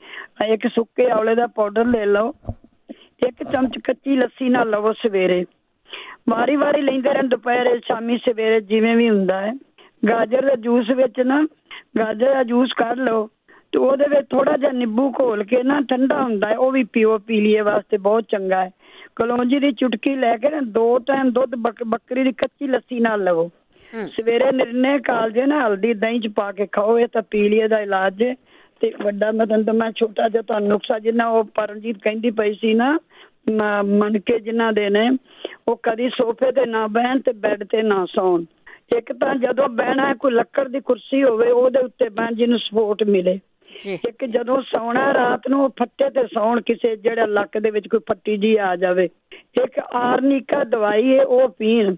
ਇੱਕ ਸੁੱਕੇ ਔਲੇ ਦਾ ਪਾਊਡਰ ਲੈ ਲਓ। 1 ਚਮਚ ਕੱਚੀ ਲੱਸੀ ਨਾਲ ਲਵੋ ਸਵੇਰੇ, ਵਾਰੀ ਵਾਰੀ ਲੈਂਦੇ ਰਹਿਣ, ਦੁਪਹਿਰੇ, ਸ਼ਾਮੀ, ਸਵੇਰੇ, ਜਿਵੇਂ ਵੀ ਹੁੰਦਾ ਹੈ। ਗਾਜਰ ਦੇ ਜੂਸ ਵਿੱਚ ਨਾ, ਗਾਜਰ ਦਾ ਜੂਸ ਕੱਢ ਲਓ ਤੇ ਉਹਦੇ ਵਿੱਚ ਥੋੜਾ ਜਿਹਾ ਨਿੰਬੂ ਘੋਲ ਕੇ ਨਾ, ਠੰਡਾ ਹੁੰਦਾ ਹੈ, ਉਹ ਵੀ ਪੀਓ, ਪੀਲੀਏ ਵਾਸਤੇ ਬਹੁਤ ਚੰਗਾ ਹੈ। ਕਲੌਂਜੀ ਦੀ ਚੁਟਕੀ ਲੈ ਕੇ ਨਾ 2 ਟਾਈਮ ਦੁੱਧ ਬੱਕਰੀ ਦੀ ਕੱਚੀ ਲੱਸੀ ਨਾਲ ਲਵੋ। ਸਵੇਰੇ ਨਿਰਣੇ ਕਾਲਜੇ ਨਾ ਹਲਦੀ ਦਹੀਂ 'ਚ ਪਾ ਕੇ ਖਾਓ, ਇਹ ਤਾਂ ਪੀਲੀਏ ਦਾ ਇਲਾਜ ਹੈ। ਤੇ ਵੱਡਾ ਮੈਂ ਛੋਟਾ ਜਿਹਾ ਤੁਹਾਨੂੰ ਨੁਕਸਾ, ਜਿੰਨਾ ਉਹ ਪਰਮਜੀਤ ਕਹਿੰਦੀ ਪਈ ਸੀ ਨਾ, ਮਣਕੇ ਜਿਨ੍ਹਾਂ ਦੇ ਨੇ, ਉਹ ਕਦੀ ਸੋਫੇ ਤੇ ਨਾ ਬਹਿਣ ਤੇ ਬੈੱਡ ਤੇ ਨਾ ਸੌਣ। ਇੱਕ ਤਾਂ ਜਦੋਂ ਬਹਿਣਾ, ਕੋਈ ਲੱਕੜ ਦੀ ਕੁਰਸੀ ਹੋਵੇ, ਉਹਦੇ ਉੱਤੇ ਬਹਿਣ ਜਿਹਨੂੰ ਸਪੋਰਟ ਮਿਲੇ। ਇੱਕ ਜਦੋਂ ਸੌਣਾ ਰਾਤ ਨੂੰ, ਫੱਟੇ ਤੇ ਸੌਣ, ਕਿਸੇ ਜਿਹੜਾ ਲੱਕ ਦੇ ਵਿੱਚ ਕੋਈ ਫੱਟੀ ਜੀ ਆ ਜਾਵੇ। ਇੱਕ ਆਰਨੀਕਾ ਦਵਾਈ ਹੈ, ਉਹ ਪੀਣ।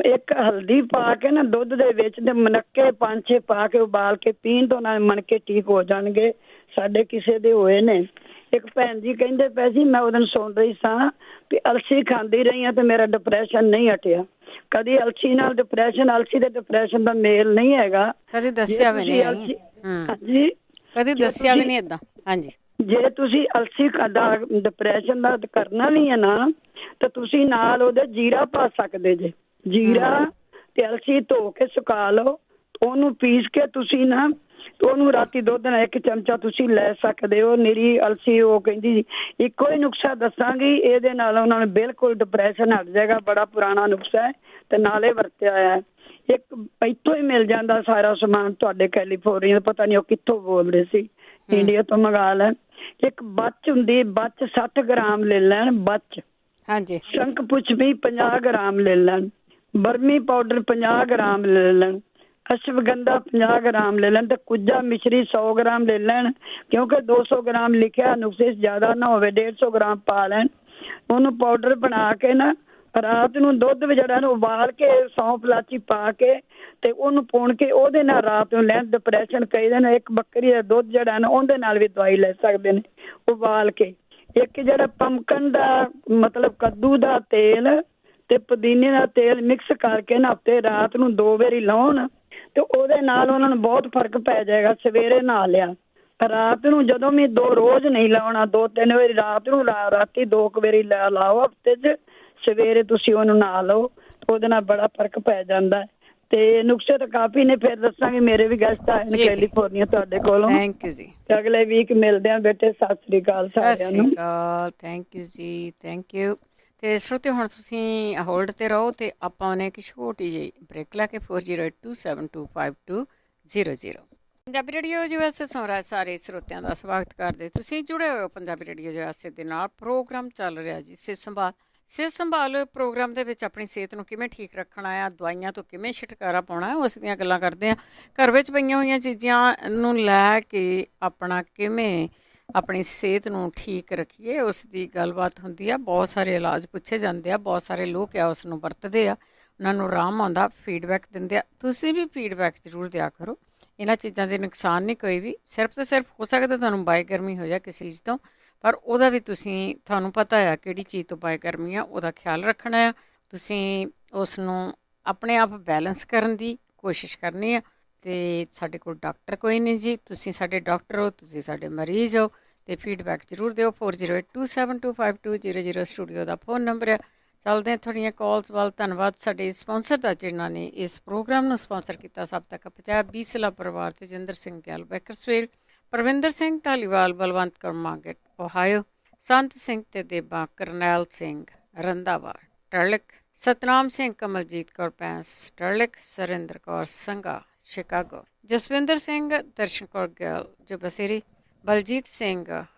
ਇੱਕ ਹਲਦੀ ਪਾ ਕੇ ਨਾ ਦੁੱਧ ਦੇ ਵਿੱਚ, ਤੇ ਮਨੱਕੇ 5-6 ਪਾ ਕੇ ਉਬਾਲ ਕੇ ਪੀਣ ਤੋਂ ਨਾਲ ਮਣਕੇ ਠੀਕ ਹੋ ਜਾਣਗੇ। ਸਾਡੇ ਕਿਸੇ ਦੇ ਹੋਏ ਨੇ। ਇੱਕ ਭੈਣ ਜੀ ਕਹਿੰਦੇ ਪਏ ਸੀ, ਮੈਂ ਉਹਦਿਨ ਸੁਣ ਰਹੀ ਸਾਂ ਵੀ ਅਲਸੀ ਖਾਂਦੀ ਰਹੀ ਹਾਂ ਤੇ ਮੇਰਾ ਡਿਪਰੈਸ਼ਨ ਨਹੀਂ ਹਟਿਆ। ਕਦੀ ਅਲਸੀ ਨਾਲ ਡਿਪਰੈਸ਼ਨ, ਅਲਸੀ ਤੇ ਡਿਪਰੈਸ਼ਨ ਦਾ ਮੇਲ ਨਹੀਂ ਹੈਗਾ। ਕਦੀ ਦੱਸਿਆ ਵੀ ਨਹੀਂ। ਹਾਂਜੀ, ਕਦੀ ਦੱਸਿਆ ਵੀ ਨਹੀਂ ਏਦਾਂ। ਹਾਂਜੀ, ਜੇ ਤੁਸੀਂ ਅਲਸੀ ਦਾ ਡਿਪਰੈਸ਼ਨ ਦਾ ਕਰਨਾ ਵੀ ਹੈ ਨਾ, ਤਾਂ ਤੁਸੀਂ ਨਾਲ ਉਹਦੇ ਜੀਰਾ ਪਾ ਸਕਦੇ ਜੇ। ਜੀਰਾ ਤੇ ਅਲਸੀ ਧੋ ਕੇ ਸੁਕਾ ਲਓ, ਉਹਨੂੰ ਪੀਸ ਕੇ ਤੁਸੀਂ ਨਾ, ਉਹਨੂੰ ਰਾਤੀ ਦੁੱਧ ਨਾਲ 1 ਚਮਚਾ ਤੁਸੀਂ ਲੈ ਸਕਦੇ ਹੋ। ਨਿਰੀ ਅਲਸੀ, ਉਹ ਕਹਿੰਦੀ ਇੱਕੋ ਹੀ ਨੁਸਖਾ ਦੱਸਾਂਗੀ, ਇਹਦੇ ਨਾਲ ਉਹਨਾਂ ਨੂੰ ਬਿਲਕੁਲ ਡਿਪਰੈਸ਼ਨ ਹਟ ਜਾਏਗਾ। ਬੜਾ ਪੁਰਾਣਾ ਨੁਸਖਾ ਹੈ ਤੇ ਨਾਲੇ ਵਰਤਿਆ ਹੋਇਆ। ਇੱਕ ਇੱਥੋਂ ਹੀ ਮਿਲ ਜਾਂਦਾ ਸਾਰਾ ਸਮਾਨ, ਤੁਹਾਡੇ ਕੈਲੀਫੋਰਨੀਆ, ਪਤਾ ਨਹੀਂ ਉਹ ਕਿੱਥੋਂ ਬੋਲਦੇ ਸੀ, ਇੰਡੀਆ ਤੋਂ ਮੰਗਾ ਲੈਣ। ਇੱਕ ਬੱਚ ਹੁੰਦੀ, ਬੱਚ 60 ਗ੍ਰਾਮ ਲੈ ਲੈਣ, ਬੱਚ। ਹਾਂਜੀ। ਸ਼ੰਖ ਪੁਸ਼ਪੀ 50 ਗ੍ਰਾਮ ਲੈ ਲੈਣ, ਬਰਮੀ ਪਾਊਡਰ 50 ਗ੍ਰਾਮ ਲੈ ਲੈਣ, ਅਸ਼ਵਗੰਧਾ 50 ਗ੍ਰਾਮ ਲੈ ਲੈਣ, ਤੇ ਕੁੱਜਾ ਮਿਸ਼ਰੀ 100 ਗ੍ਰਾਮ ਲੈ ਲੈਣ। ਕਿਉਂਕਿ 200 ਗ੍ਰਾਮ ਲਿਖਿਆ, ਨੁਕਸੇ ਜ਼ਿਆਦਾ ਨਾ ਹੋਵੇ, 150 ਗ੍ਰਾਮ ਪਾ ਲੈਣ। ਉਹਨੂੰ ਪਾਊਡਰ ਬਣਾ ਕੇ ਨਾ, ਰਾਤ ਨੂੰ ਦੁੱਧ ਵਿੱਚ ਜਿਹੜਾ ਨੂੰ ਉਬਾਲ ਕੇ, ਸੌਂਫ ਇਲਾਚੀ ਪਾ ਕੇ ਤੇ ਉਹਨੂੰ ਪੁਣ ਕੇ ਉਹਦੇ ਨਾਲ ਰਾਤ ਨੂੰ ਲੈਣ। ਡਿਪਰੈਸ਼ਨ ਕਈ ਦਿਨ, ਇੱਕ ਬੱਕਰੀ ਦਾ ਦੁੱਧ ਜਿਹੜਾ ਨਾ, ਉਹਦੇ ਨਾਲ ਵੀ ਦਵਾਈ ਲੈ ਸਕਦੇ ਨੇ ਉਬਾਲ ਕੇ। ਇੱਕ ਜਿਹੜਾ ਪੰਪਕਨ ਦਾ, ਮਤਲਬ ਕੱਦੂ ਦਾ ਤੇਲ ਤੇ ਪੁਦੀਨੇ ਦਾ ਤੇਲ ਮਿਕਸ ਕਰਕੇ ਨਾ, ਹਫ਼ਤੇ ਰਾਤ ਨੂੰ 2 ਵਾਰੀ ਲਾਉਣ, ਤੇ ਉਹਦੇ ਨਾਲ ਉਹਨਾਂ ਨੂੰ ਬਹੁਤ ਫਰਕ ਪੈ ਜਾਏਗਾ। ਸਵੇਰੇ ਨਹਾ ਲਿਆ, ਰਾਤ ਨੂੰ ਜਦੋਂ ਵੀ, 2 ਰੋਜ਼ ਨਹੀਂ ਲਾਉਣਾ, 2-3 ਵਾਰੀ ਰਾਤ ਨੂੰ, ਰਾਤੀ 2 ਵਾਰੀ ਲਾਓ ਹਫ਼ਤੇ 'ਚ। ਸਵੇਰੇ ਤੁਸੀਂ ਉਹਨੂੰ ਨਹਾ ਲਓ, ਉਹਦੇ ਨਾਲ ਬੜਾ ਫਰਕ ਪੈ ਜਾਂਦਾ ਹੈ। ਤੇ ਨੁਕਸੇ ਤਾਂ ਕਾਫੀ ਨੇ, ਫਿਰ ਦੱਸਾਂਗੇ। ਮੇਰੇ ਵੀ ਗੈਸਟ ਆਏ ਨੇ ਕੈਲੀਫੋਰਨੀਆ ਤੁਹਾਡੇ ਕੋਲੋਂ। ਥੈਂਕ ਯੂ ਜੀ। ਤੇ ਅਗਲੇ ਵੀਕ ਮਿਲਦੇ ਆ ਬੇਟੇ। ਸਤਿ ਸ੍ਰੀ ਅਕਾਲ ਸਾਰਿਆਂ ਨੂੰ। ਥੈਂਕ ਯੂ ਜੀ, ਥੈਂਕ ਯੂ। ਤੇ ਸਰੋਤੇ, ਹੁਣ ਤੁਸੀਂ ਹੋਲਡ ਤੇ ਰਹੋ ਤੇ ਆਪਾਂ ਨੇ ਇੱਕ ਛੋਟੀ ਜਿਹੀ ਬ੍ਰੇਕ ਲੈ ਕੇ 4082725200 ਪੰਜਾਬੀ ਰੇਡੀਓ USA ਸੁਣ ਰਹੇ ਸਾਰੇ ਸਰੋਤਿਆਂ ਦਾ ਸਵਾਗਤ ਕਰਦੇ। ਤੁਸੀਂ ਜੁੜੇ ਹੋਏ ਹੋ ਪੰਜਾਬੀ ਰੇਡੀਓ USA ਦੇ ਨਾਲ। ਪ੍ਰੋਗਰਾਮ ਚੱਲ ਰਿਹਾ ਜੀ ਸਿਹਤ ਸੰਭਾਲ। ਸਿਹਤ ਸੰਭਾਲ ਪ੍ਰੋਗਰਾਮ ਦੇ ਵਿੱਚ ਆਪਣੀ ਸਿਹਤ ਨੂੰ ਕਿਵੇਂ ਠੀਕ ਰੱਖਣਾ ਆ, ਦਵਾਈਆਂ ਤੋਂ ਕਿਵੇਂ ਛੁਟਕਾਰਾ ਪਾਉਣਾ, ਉਸ ਦੀਆਂ ਗੱਲਾਂ ਕਰਦੇ ਹਾਂ। ਘਰ ਵਿੱਚ ਪਈਆਂ ਹੋਈਆਂ ਚੀਜ਼ਾਂ ਨੂੰ ਲੈ ਕੇ ਆਪਣਾ ਕਿਵੇਂ ਆਪਣੀ ਸਿਹਤ ਨੂੰ ਠੀਕ ਰੱਖੀਏ, ਉਸ ਦੀ ਗੱਲਬਾਤ ਹੁੰਦੀ ਆ। ਬਹੁਤ ਸਾਰੇ ਇਲਾਜ ਪੁੱਛੇ ਜਾਂਦੇ ਆ, ਬਹੁਤ ਸਾਰੇ ਲੋਕ ਆ ਉਸ ਨੂੰ ਵਰਤਦੇ ਆ, ਉਹਨਾਂ ਨੂੰ ਆਰਾਮ ਆਉਂਦਾ, ਫੀਡਬੈਕ ਦਿੰਦੇ ਆ। ਤੁਸੀਂ ਵੀ ਫੀਡਬੈਕ ਜ਼ਰੂਰ ਦਿਆ ਕਰੋ। ਇਹਨਾਂ ਚੀਜ਼ਾਂ ਦੇ ਨੁਕਸਾਨ ਨਹੀਂ ਕੋਈ ਵੀ, ਸਿਰਫ ਤੇ ਸਿਰਫ ਹੋ ਸਕਦਾ ਤੁਹਾਨੂੰ ਬਾਏ ਗਰਮੀ ਹੋ ਜਾਏ ਕਿਸੇ ਚੀਜ਼ ਤੋਂ, ਪਰ ਉਹਦਾ ਵੀ ਤੁਹਾਨੂੰ ਪਤਾ ਆ ਕਿਹੜੀ ਚੀਜ਼ ਤੋਂ ਬਾਏ ਗਰਮੀ ਆ, ਉਹਦਾ ਖਿਆਲ ਰੱਖਣਾ ਆ। ਤੁਸੀਂ ਉਸ ਨੂੰ ਆਪਣੇ ਆਪ ਬੈਲੈਂਸ ਕਰਨ ਦੀ ਕੋਸ਼ਿਸ਼ ਕਰਨੀ ਆ। ਅਤੇ ਸਾਡੇ ਕੋਲ ਡਾਕਟਰ ਕੋਈ ਨਹੀਂ ਜੀ, ਤੁਸੀਂ ਸਾਡੇ ਡਾਕਟਰ ਹੋ, ਤੁਸੀਂ ਸਾਡੇ ਮਰੀਜ਼ ਹੋ, ਅਤੇ ਫੀਡਬੈਕ ਜ਼ਰੂਰ ਦਿਓ। 4082725200 ਸਟੂਡੀਓ ਦਾ ਫ਼ੋਨ ਨੰਬਰ ਹੈ। ਚੱਲਦੇ ਹਾਂ ਤੁਹਾਡੀਆਂ ਕਾਲਸ ਵੱਲ। ਧੰਨਵਾਦ ਸਾਡੇ ਸਪਾਂਸਰ ਦਾ ਜਿਨ੍ਹਾਂ ਨੇ ਇਸ ਪ੍ਰੋਗਰਾਮ ਨੂੰ ਸਪਾਂਸਰ ਕੀਤਾ। ਸਭ ਤੱਕ ਪਹੁੰਚਾਇਆ ਬੀਸਲਾ ਪਰਿਵਾਰ, ਤੇਜਿੰਦਰ ਸਿੰਘ ਗਿੱਲ ਬੈਕਰਸਫੀਲਡ, ਪਰਵਿੰਦਰ ਸਿੰਘ ਧਾਲੀਵਾਲ, ਬਲਵੰਤ ਕੌਰ ਮਾਰਗੇਟ ਓਹਾਇਓ, ਸੰਤ ਸਿੰਘ ਤੇ ਦੇਬਾ, ਕਰਨੈਲ ਸਿੰਘ ਰੰਧਾਵਾ ਟਰਲਿਕ, ਸਤਨਾਮ ਸਿੰਘ ਕਮਲਜੀਤ ਕੌਰ ਪੈਂਸ ਟਰਲਿਕ, ਸੁਰਿੰਦਰ ਕੌਰ ਸੰਘਾ ਸ਼ਿਕਾਗੋ, ਜਸਵਿੰਦਰ ਸਿੰਘ ਦਰਸ਼ਨ ਕੌਰ ਗਿੱਲ ਜਬਸੇਰੀ, ਬਲਜੀਤ ਸਿੰਘ,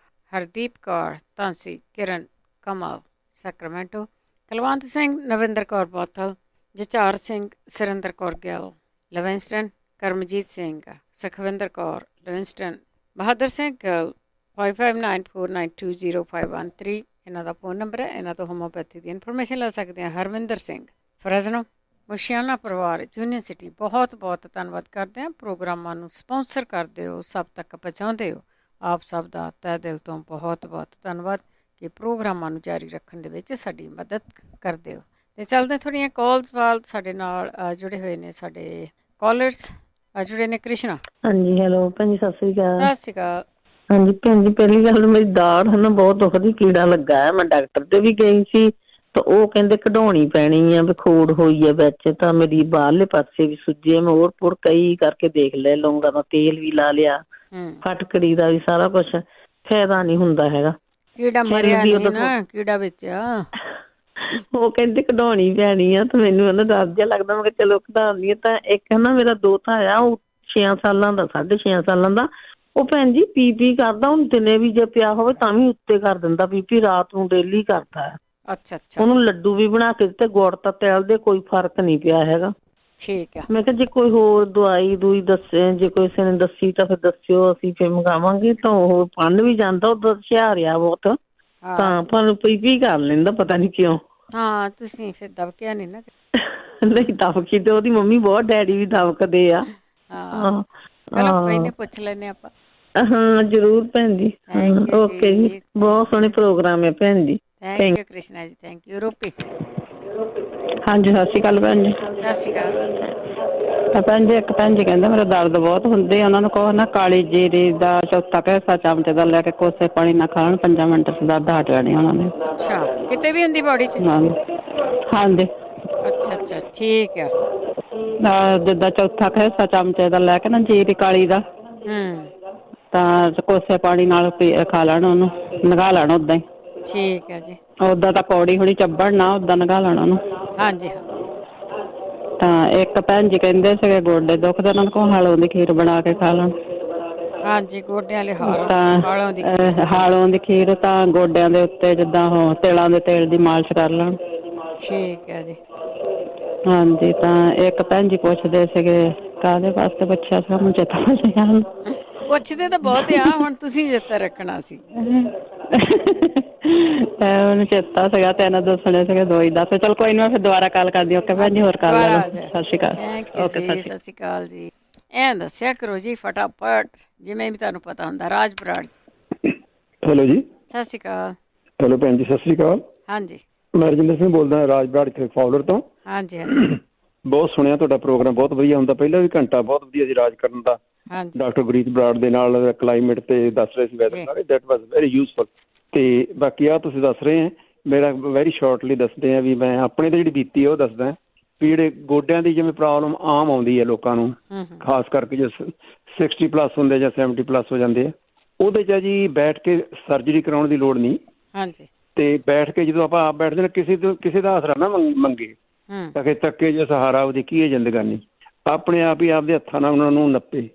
ਹਰਦੀਪ ਕੌਰ ਧਾਂਸੀ, ਕਿਰਨ ਕਮਲ ਸੈਕਰਾਮੈਂਟੋ, ਕੁਲਵੰਤ ਸਿੰਘ, ਨਵਿੰਦਰ ਕੌਰ ਬੋਤਲ, ਜਚਾਰ ਸਿੰਘ, ਸੁਰਿੰਦਰ ਕੌਰ ਗਿੱਲ ਲਿਵਿੰਸਟਨ, ਕਰਮਜੀਤ ਸਿੰਘ, ਸੁਖਵਿੰਦਰ ਕੌਰ ਲਿਵਿੰਸਟਨ, ਬਹਾਦਰ ਸਿੰਘ ਗਿੱਲ 5594920513 ਇਹਨਾਂ ਦਾ ਫ਼ੋਨ ਨੰਬਰ ਹੈ। ਇਹਨਾਂ ਤੋਂ ਹੋਮੋਪੈਥੀ ਦੀ ਇਨਫੋਰਮੇਸ਼ਨ ਲੈ ਸਕਦੇ ਹਾਂ। ਹਰਵਿੰਦਰ ਸਿੰਘ ਫਰਜ਼ਨੋ, ਮੁਸ਼ਿਆਣਾ ਪਰਿਵਾਰ, ਜੂਨੀਅਰ ਸਿਟੀ, ਬਹੁਤ ਬਹੁਤ ਧੰਨਵਾਦ ਕਰਦੇ ਹਾਂ। ਪ੍ਰੋਗਰਾਮਾਂ ਨੂੰ ਸਪਾਂਸਰ ਕਰਦੇ ਹੋ, ਸਭ ਤੱਕ ਪਹੁੰਚਾਉਂਦੇ ਹੋ। ਆਪ ਸਭ ਦਾ ਤਹਿ ਦਿਲ ਤੋਂ ਬਹੁਤ ਬਹੁਤ ਧੰਨਵਾਦ ਕਿ ਪ੍ਰੋਗਰਾਮਾਂ ਨੂੰ ਜਾਰੀ ਰੱਖਣ ਦੇ ਵਿੱਚ ਸਾਡੀ ਮਦਦ ਕਰਦੇ ਹੋ। ਅਤੇ ਚੱਲਦੇ ਥੋੜ੍ਹੀਆਂ ਕਾਲਸ ਵੱਲ। ਸਾਡੇ ਨਾਲ ਜੁੜੇ ਹੋਏ ਨੇ ਸਾਡੇ ਕਾਲਰਸ ਜੁੜੇ ਨੇ। ਕ੍ਰਿਸ਼ਨਾ। ਹਾਂਜੀ, ਹੈਲੋ ਭੈਣ ਜੀ, ਸਤਿ ਸ੍ਰੀ ਅਕਾਲ। ਸਤਿ ਸ਼੍ਰੀ ਅਕਾਲ। ਹਾਂਜੀ ਭੈਣ ਜੀ, ਪਹਿਲੀ ਗੱਲ ਮੇਰੀ ਦਾੜ ਹੈ ਨਾ ਬਹੁਤ ਦੁਖਦੀ, ਕੀੜਾ ਲੱਗਾ ਹੈ। ਮੈਂ ਡਾਕਟਰ ਤੇ ਵੀ ਗਈ ਸੀ ਤਾਂ ਉਹ ਕਹਿੰਦੇ ਕਢਾਉਣੀ ਪੈਣੀ ਆ, ਵੀ ਖੋੜ ਹੋਈ ਆ ਵਿੱਚ। ਤਾਂ ਮੇਰੀ ਬਾਹਰਲੇ ਪਾਸੇ ਵੀ ਸੁੱਜੇ, ਮੈਂ ਹੋਰ ਪੁਰ ਕਈ ਕਰਕੇ ਦੇਖ ਲਿਆ, ਲੌਂਗਾਂ ਦਾ ਤੇਲ ਵੀ ਲਾ ਲਿਆ, ਫਟਕੜੀ ਦਾ ਵੀ, ਸਾਰਾ ਕੁਛ, ਫਾਇਦਾ ਨਹੀਂ ਹੁੰਦਾ ਹੈਗਾ। ਕੀੜਾ ਮਰਿਆ ਨਹੀਂ ਨਾ, ਕੀੜਾ ਵਿੱਚ। ਉਹ ਕਹਿੰਦੇ ਕਢਾਉਣੀ ਪੈਣੀ ਆ, ਤਾਂ ਮੈਨੂੰ ਕਹਿੰਦਾ ਡਰ ਜਿਹਾ ਲੱਗਦਾ। ਮੈਂ ਕਿਹਾ ਚਲੋ ਕਢਾਉਂਦੀ ਆ। ਤਾਂ ਇੱਕ ਨਾ ਮੇਰਾ ਦੋਤਾ ਆ, ਉਹ 6 ਸਾਲਾਂ ਦਾ, 6.5 ਸਾਲਾਂ ਦਾ, ਉਹ ਭੈਣ ਜੀ ਪੀ ਕਰਦਾ। ਹੁਣ ਦਿਨੇ ਵੀ ਜੇ ਪਿਆ ਹੋਵੇ ਤਾਂ ਵੀ ਉੱਤੇ ਕਰ ਦਿੰਦਾ ਪੀ, ਰਾਤ ਨੂੰ ਡੇਲੀ ਕਰਦਾ ਹੈ। ਅੱਛਾ ਅੱਛਾ। ਉਹਨੂੰ ਲੱਡੂ ਵੀ ਬਣਾ ਕੇ ਦਿੱਤੇ, ਗੁੜ ਤਾਂ ਤੇਲ ਦੇ, ਕੋਈ ਫਰਕ ਨਹੀਂ ਪਿਆ ਹੈਗਾ। ਠੀਕ ਆ। ਮੈਂ ਕਿਹਾ ਜੇ ਕੋਈ ਹੋਰ ਦਵਾਈ ਦੂਈ ਦੱਸੇ, ਜੇ ਕਿਸੇ ਨੇ ਦੱਸੀ ਤਾਂ ਫਿਰ ਦੱਸਿਓ, ਅਸੀਂ ਫਿਰ ਮੰਗਾਵਾਂਗੇ। ਤਾਂ ਉਹ ਪੰਨ ਵੀ ਜਾਂਦਾ, ਉਹ ਹੁਸ਼ਿਆਰ ਆ ਬਹੁਤ, ਤਾਂ ਪਰ ਪੀ ਕਰ ਲੈਂਦਾ, ਪਤਾ ਨਹੀਂ ਕਿਉਂ। ਹਾਂ, ਤੁਸੀਂ ਫਿਰ ਦਬਕਿਆ ਨਹੀਂ ਨਾ। ਨਹੀਂ ਦਬਕੀ ਤੇ ਉਹਦੀ ਮੰਮੀ ਬਹੁਤ, ਡੈਡੀ ਵੀ ਦਬਕਦੇ ਆ। ਹਾਂ, ਚਲੋ ਕੋਈ ਨਹੀਂ, ਪੁੱਛ ਲੈਂਦੇ ਆਪਾਂ। ਹਾਂ ਜ਼ਰੂਰ ਭੈਣ ਜੀ। ਓਕੇ ਜੀ, ਬਹੁਤ ਸੋਹਣੇ ਪ੍ਰੋਗਰਾਮ ਹੈ ਭੈਣ ਜੀ। ਥੈਂਕ ਯੂ ਕ੍ਰਿਸ਼ਨਾ ਜੀ, ਥੈਂਕ ਯੂ। ਰੂਪੀ। ਹਾਂਜੀ, ਸਤਿ ਸ਼੍ਰੀ ਅਕਾਲ ਭੈਣ ਜੀ। ਸਤਿ ਸ਼੍ਰੀ ਅਕਾਲ। ਭੈਣ ਜੀ, ਇੱਕ ਭੈਣ ਜੀ ਕਹਿੰਦੇ ਮੇਰਾ ਦਰਦ ਬਹੁਤ ਹੁੰਦੇ, ਉਹਨਾਂ ਨੂੰ ਕਹੋ ਨਾ ਕਾਲੀ ਜੀਰੀ ਦਾ ਚੌਥਾ ਹਿੱਸਾ ਚਮਚੇ ਦਾ ਲੈ ਕੇ ਕੋਸੇ ਪਾਣੀ ਨਾ ਖਾਣ, 5 ਮਿੰਟ 'ਚ ਦਰਦ ਹਟ ਜਾਣੀ ਉਹਨਾਂ ਨੇ। ਅੱਛਾ, ਕਿਤੇ ਵੀ ਹੁੰਦੀ ਬੋਡੀ 'ਚ? ਹਾਂਜੀ। ਅੱਛਾ ਅੱਛਾ, ਠੀਕ ਆ। ਜਿੱਦਾਂ ਚੌਥਾ ਹਿੱਸਾ ਚਮਚੇ ਦਾ ਲੈ ਕੇ ਨਾ ਜੀਰੀ ਕਾਲੀ ਦਾ, ਤਾਂ ਕੋਸੇ ਪਾਣੀ ਨਾਲ ਖਾ ਲੈਣ, ਉਹਨੂੰ ਨਗਾ ਲੈਣ ਓਦਾਂ ਹੀ। ਠੀਕ ਹੈ ਜੀ। ਓਦਾਂ ਤਾਂ ਕੌੜੀ ਹੋਣੀ ਚੱਬੜ ਨਾ, ਓਦਾਂ ਨਗਾ ਲੈਣਾ ਉਹਨੂੰ। ਹਾਂਜੀ। ਤਾਂ ਇੱਕ ਭੈਣ ਜੀ ਕਹਿੰਦੇ ਸੀਗੇ ਗੋਡੇ ਦੁਖਦੇ, ਉਹਨਾਂ ਨੂੰ ਕਹੋ ਹਾਲੋਂ ਦੀ ਖੀਰ ਬਣਾ ਕੇ ਖਾ ਲੈਣ। ਹਾਂਜੀ, ਗੋਡਿਆਂ ਵਾਲੇ ਹਾਲੋਂ ਦੀ ਖੀਰ ਤਾਂ ਗੋਡਿਆਂ ਦੇ ਉੱਤੇ ਜਿੱਦਾਂ ਉਹ ਤਿਲਾਂ ਦੇ ਤੇਲ ਦੀ ਮਾਲਿਸ਼ ਕਰ ਲੈਣ। ਠੀਕ ਹੈ ਜੀ। ਹਾਂਜੀ, ਤਾਂ ਇੱਕ ਭੈਣ ਜੀ ਪੁੱਛਦੇ ਸੀਗੇ, ਕਾਹਦੇ ਵਾਸਤੇ ਪੁੱਛਿਆ ਸੀ, ਮੈਨੂੰ ਚੇਤਾ ਭੁੱਲ ਗਿਆ। ਪੁੱਛਦੇ ਤਾਂ ਬਹੁਤ ਆ, ਹੁਣ ਤੁਸੀਂ ਚੇਤਾ ਰੱਖਣਾ ਸੀ। ਮੈਨੂੰ ਚੇਤਾ ਸੀਗਾ ਤੇ ਇਹਨਾਂ ਦੱਸਣੇ ਸੀਗੇ, ਦੋ ਹੀ ਦੱਸ। ਚਲ ਕੋਈ ਨੀ, ਮੈਂ ਫਿਰ ਦੁਬਾਰਾ ਕਾਲ ਕਰਦੀ। ਓਕੇ ਭੈਣ ਜੀ, ਹੋਰ ਕਰ ਲੈਣਾ। ਸਤਿ ਸ਼੍ਰੀ ਅਕਾਲ। ਸਤਿ ਸ਼੍ਰੀ ਅਕਾਲ ਜੀ। ਐਂ ਦੱਸਿਆ ਕਰੋ ਜੀ ਫਟਾਫਟ, ਜਿਵੇਂ ਵੀ ਤੁਹਾਨੂੰ ਪਤਾ ਹੁੰਦਾ। ਰਾਜ ਬਰਾੜ ਜੀ। ਹੈਲੋ ਜੀ। ਸਤਿ ਸ਼੍ਰੀ ਅਕਾਲ। ਹੈਲੋ ਭੈਣ ਜੀ, ਸਤਿ ਸ਼੍ਰੀ ਅਕਾਲ। ਹਾਂਜੀ, ਮੈਂ ਰਜਿੰਦਰ ਸਿੰਘ ਬੋਲਦਾ, ਰਾਜ ਬਰਾੜ ਫਾਊਲਰ ਤੋਂ। ਹਾਂਜੀ ਹਾਂਜੀ। ਬਹੁਤ ਸੁਣਿਆ ਤੁਹਾਡਾ ਪ੍ਰੋਗਰਾਮ, ਬਹੁਤ ਵਧੀਆ ਹੁੰਦਾ। ਪਹਿਲਾਂ ਵੀ ਘੰਟਾ ਬਹੁਤ ਵਧੀਆ ਸੀ ਰਾਜ ਕਰਨ ਦਾ, ਡਾਕਟਰ ਗੁਰੀਤ ਬਰਾੜ ਦੇ ਨਾਲ ਕਲਾਈਮੇਟ ਤੇ ਦੱਸ ਰਹੇ ਸੀ ਵੈਦਰ ਬਾਰੇ। That was very useful. ਤੇ ਬਾਕੀ ਆ ਤੁਸੀਂ ਦੱਸ ਰਹੇ ਆ, ਮੇਰਾ ਵੈਰੀ ਸ਼ਾਰਟਲੀ ਦੱਸਦੇ ਆ ਵੀ ਮੈਂ ਆਪਣੇ ਤੇ ਜਿਹੜੀ ਬੀਤੀ ਆ ਉਹ ਦੱਸਦਾ ਵੀ ਜਿਹੜੇ ਗੋਡਿਆਂ ਦੀ ਜਿਵੇਂ ਪ੍ਰੋਬਲਮ ਆਮ ਆਉਂਦੀ ਹੈ ਲੋਕਾਂ ਨੂੰ, ਖਾਸ ਕਰਕੇ ਜੇ 60 ਪਲੱਸ ਹੁੰਦੇ ਜਾਂ 70 ਪਲੱਸ ਹੋ ਜਾਂਦੇ ਆ, ਉਹਦੇ 'ਚ ਜੀ ਬੈਠ ਕੇ ਸਰਜਰੀ ਕਰਾਉਣ ਦੀ ਲੋੜ ਨਹੀਂ। ਹਾਂਜੀ। ਤੇ ਬੈਠ ਕੇ ਜਦੋਂ ਆਪਾਂ ਆਪ ਬੈਠਦੇ ਨਾ, ਕਿਸੇ ਦਾ ਆਸਰਾ ਨਾ ਮੰਗੇ, ਤੱਕੇ ਜੇ ਸਹਾਰਾ ਉਹਦੀ ਕੀ ਹੈ ਜ਼ਿੰਦਗਾਨੀ, ਆਪਣੇ ਆਪ ਹੀ ਆਪਦੇ ਹੱਥਾਂ ਨਾਲ ਉਹਨਾਂ ਨੂੰ ਨੱਪੇ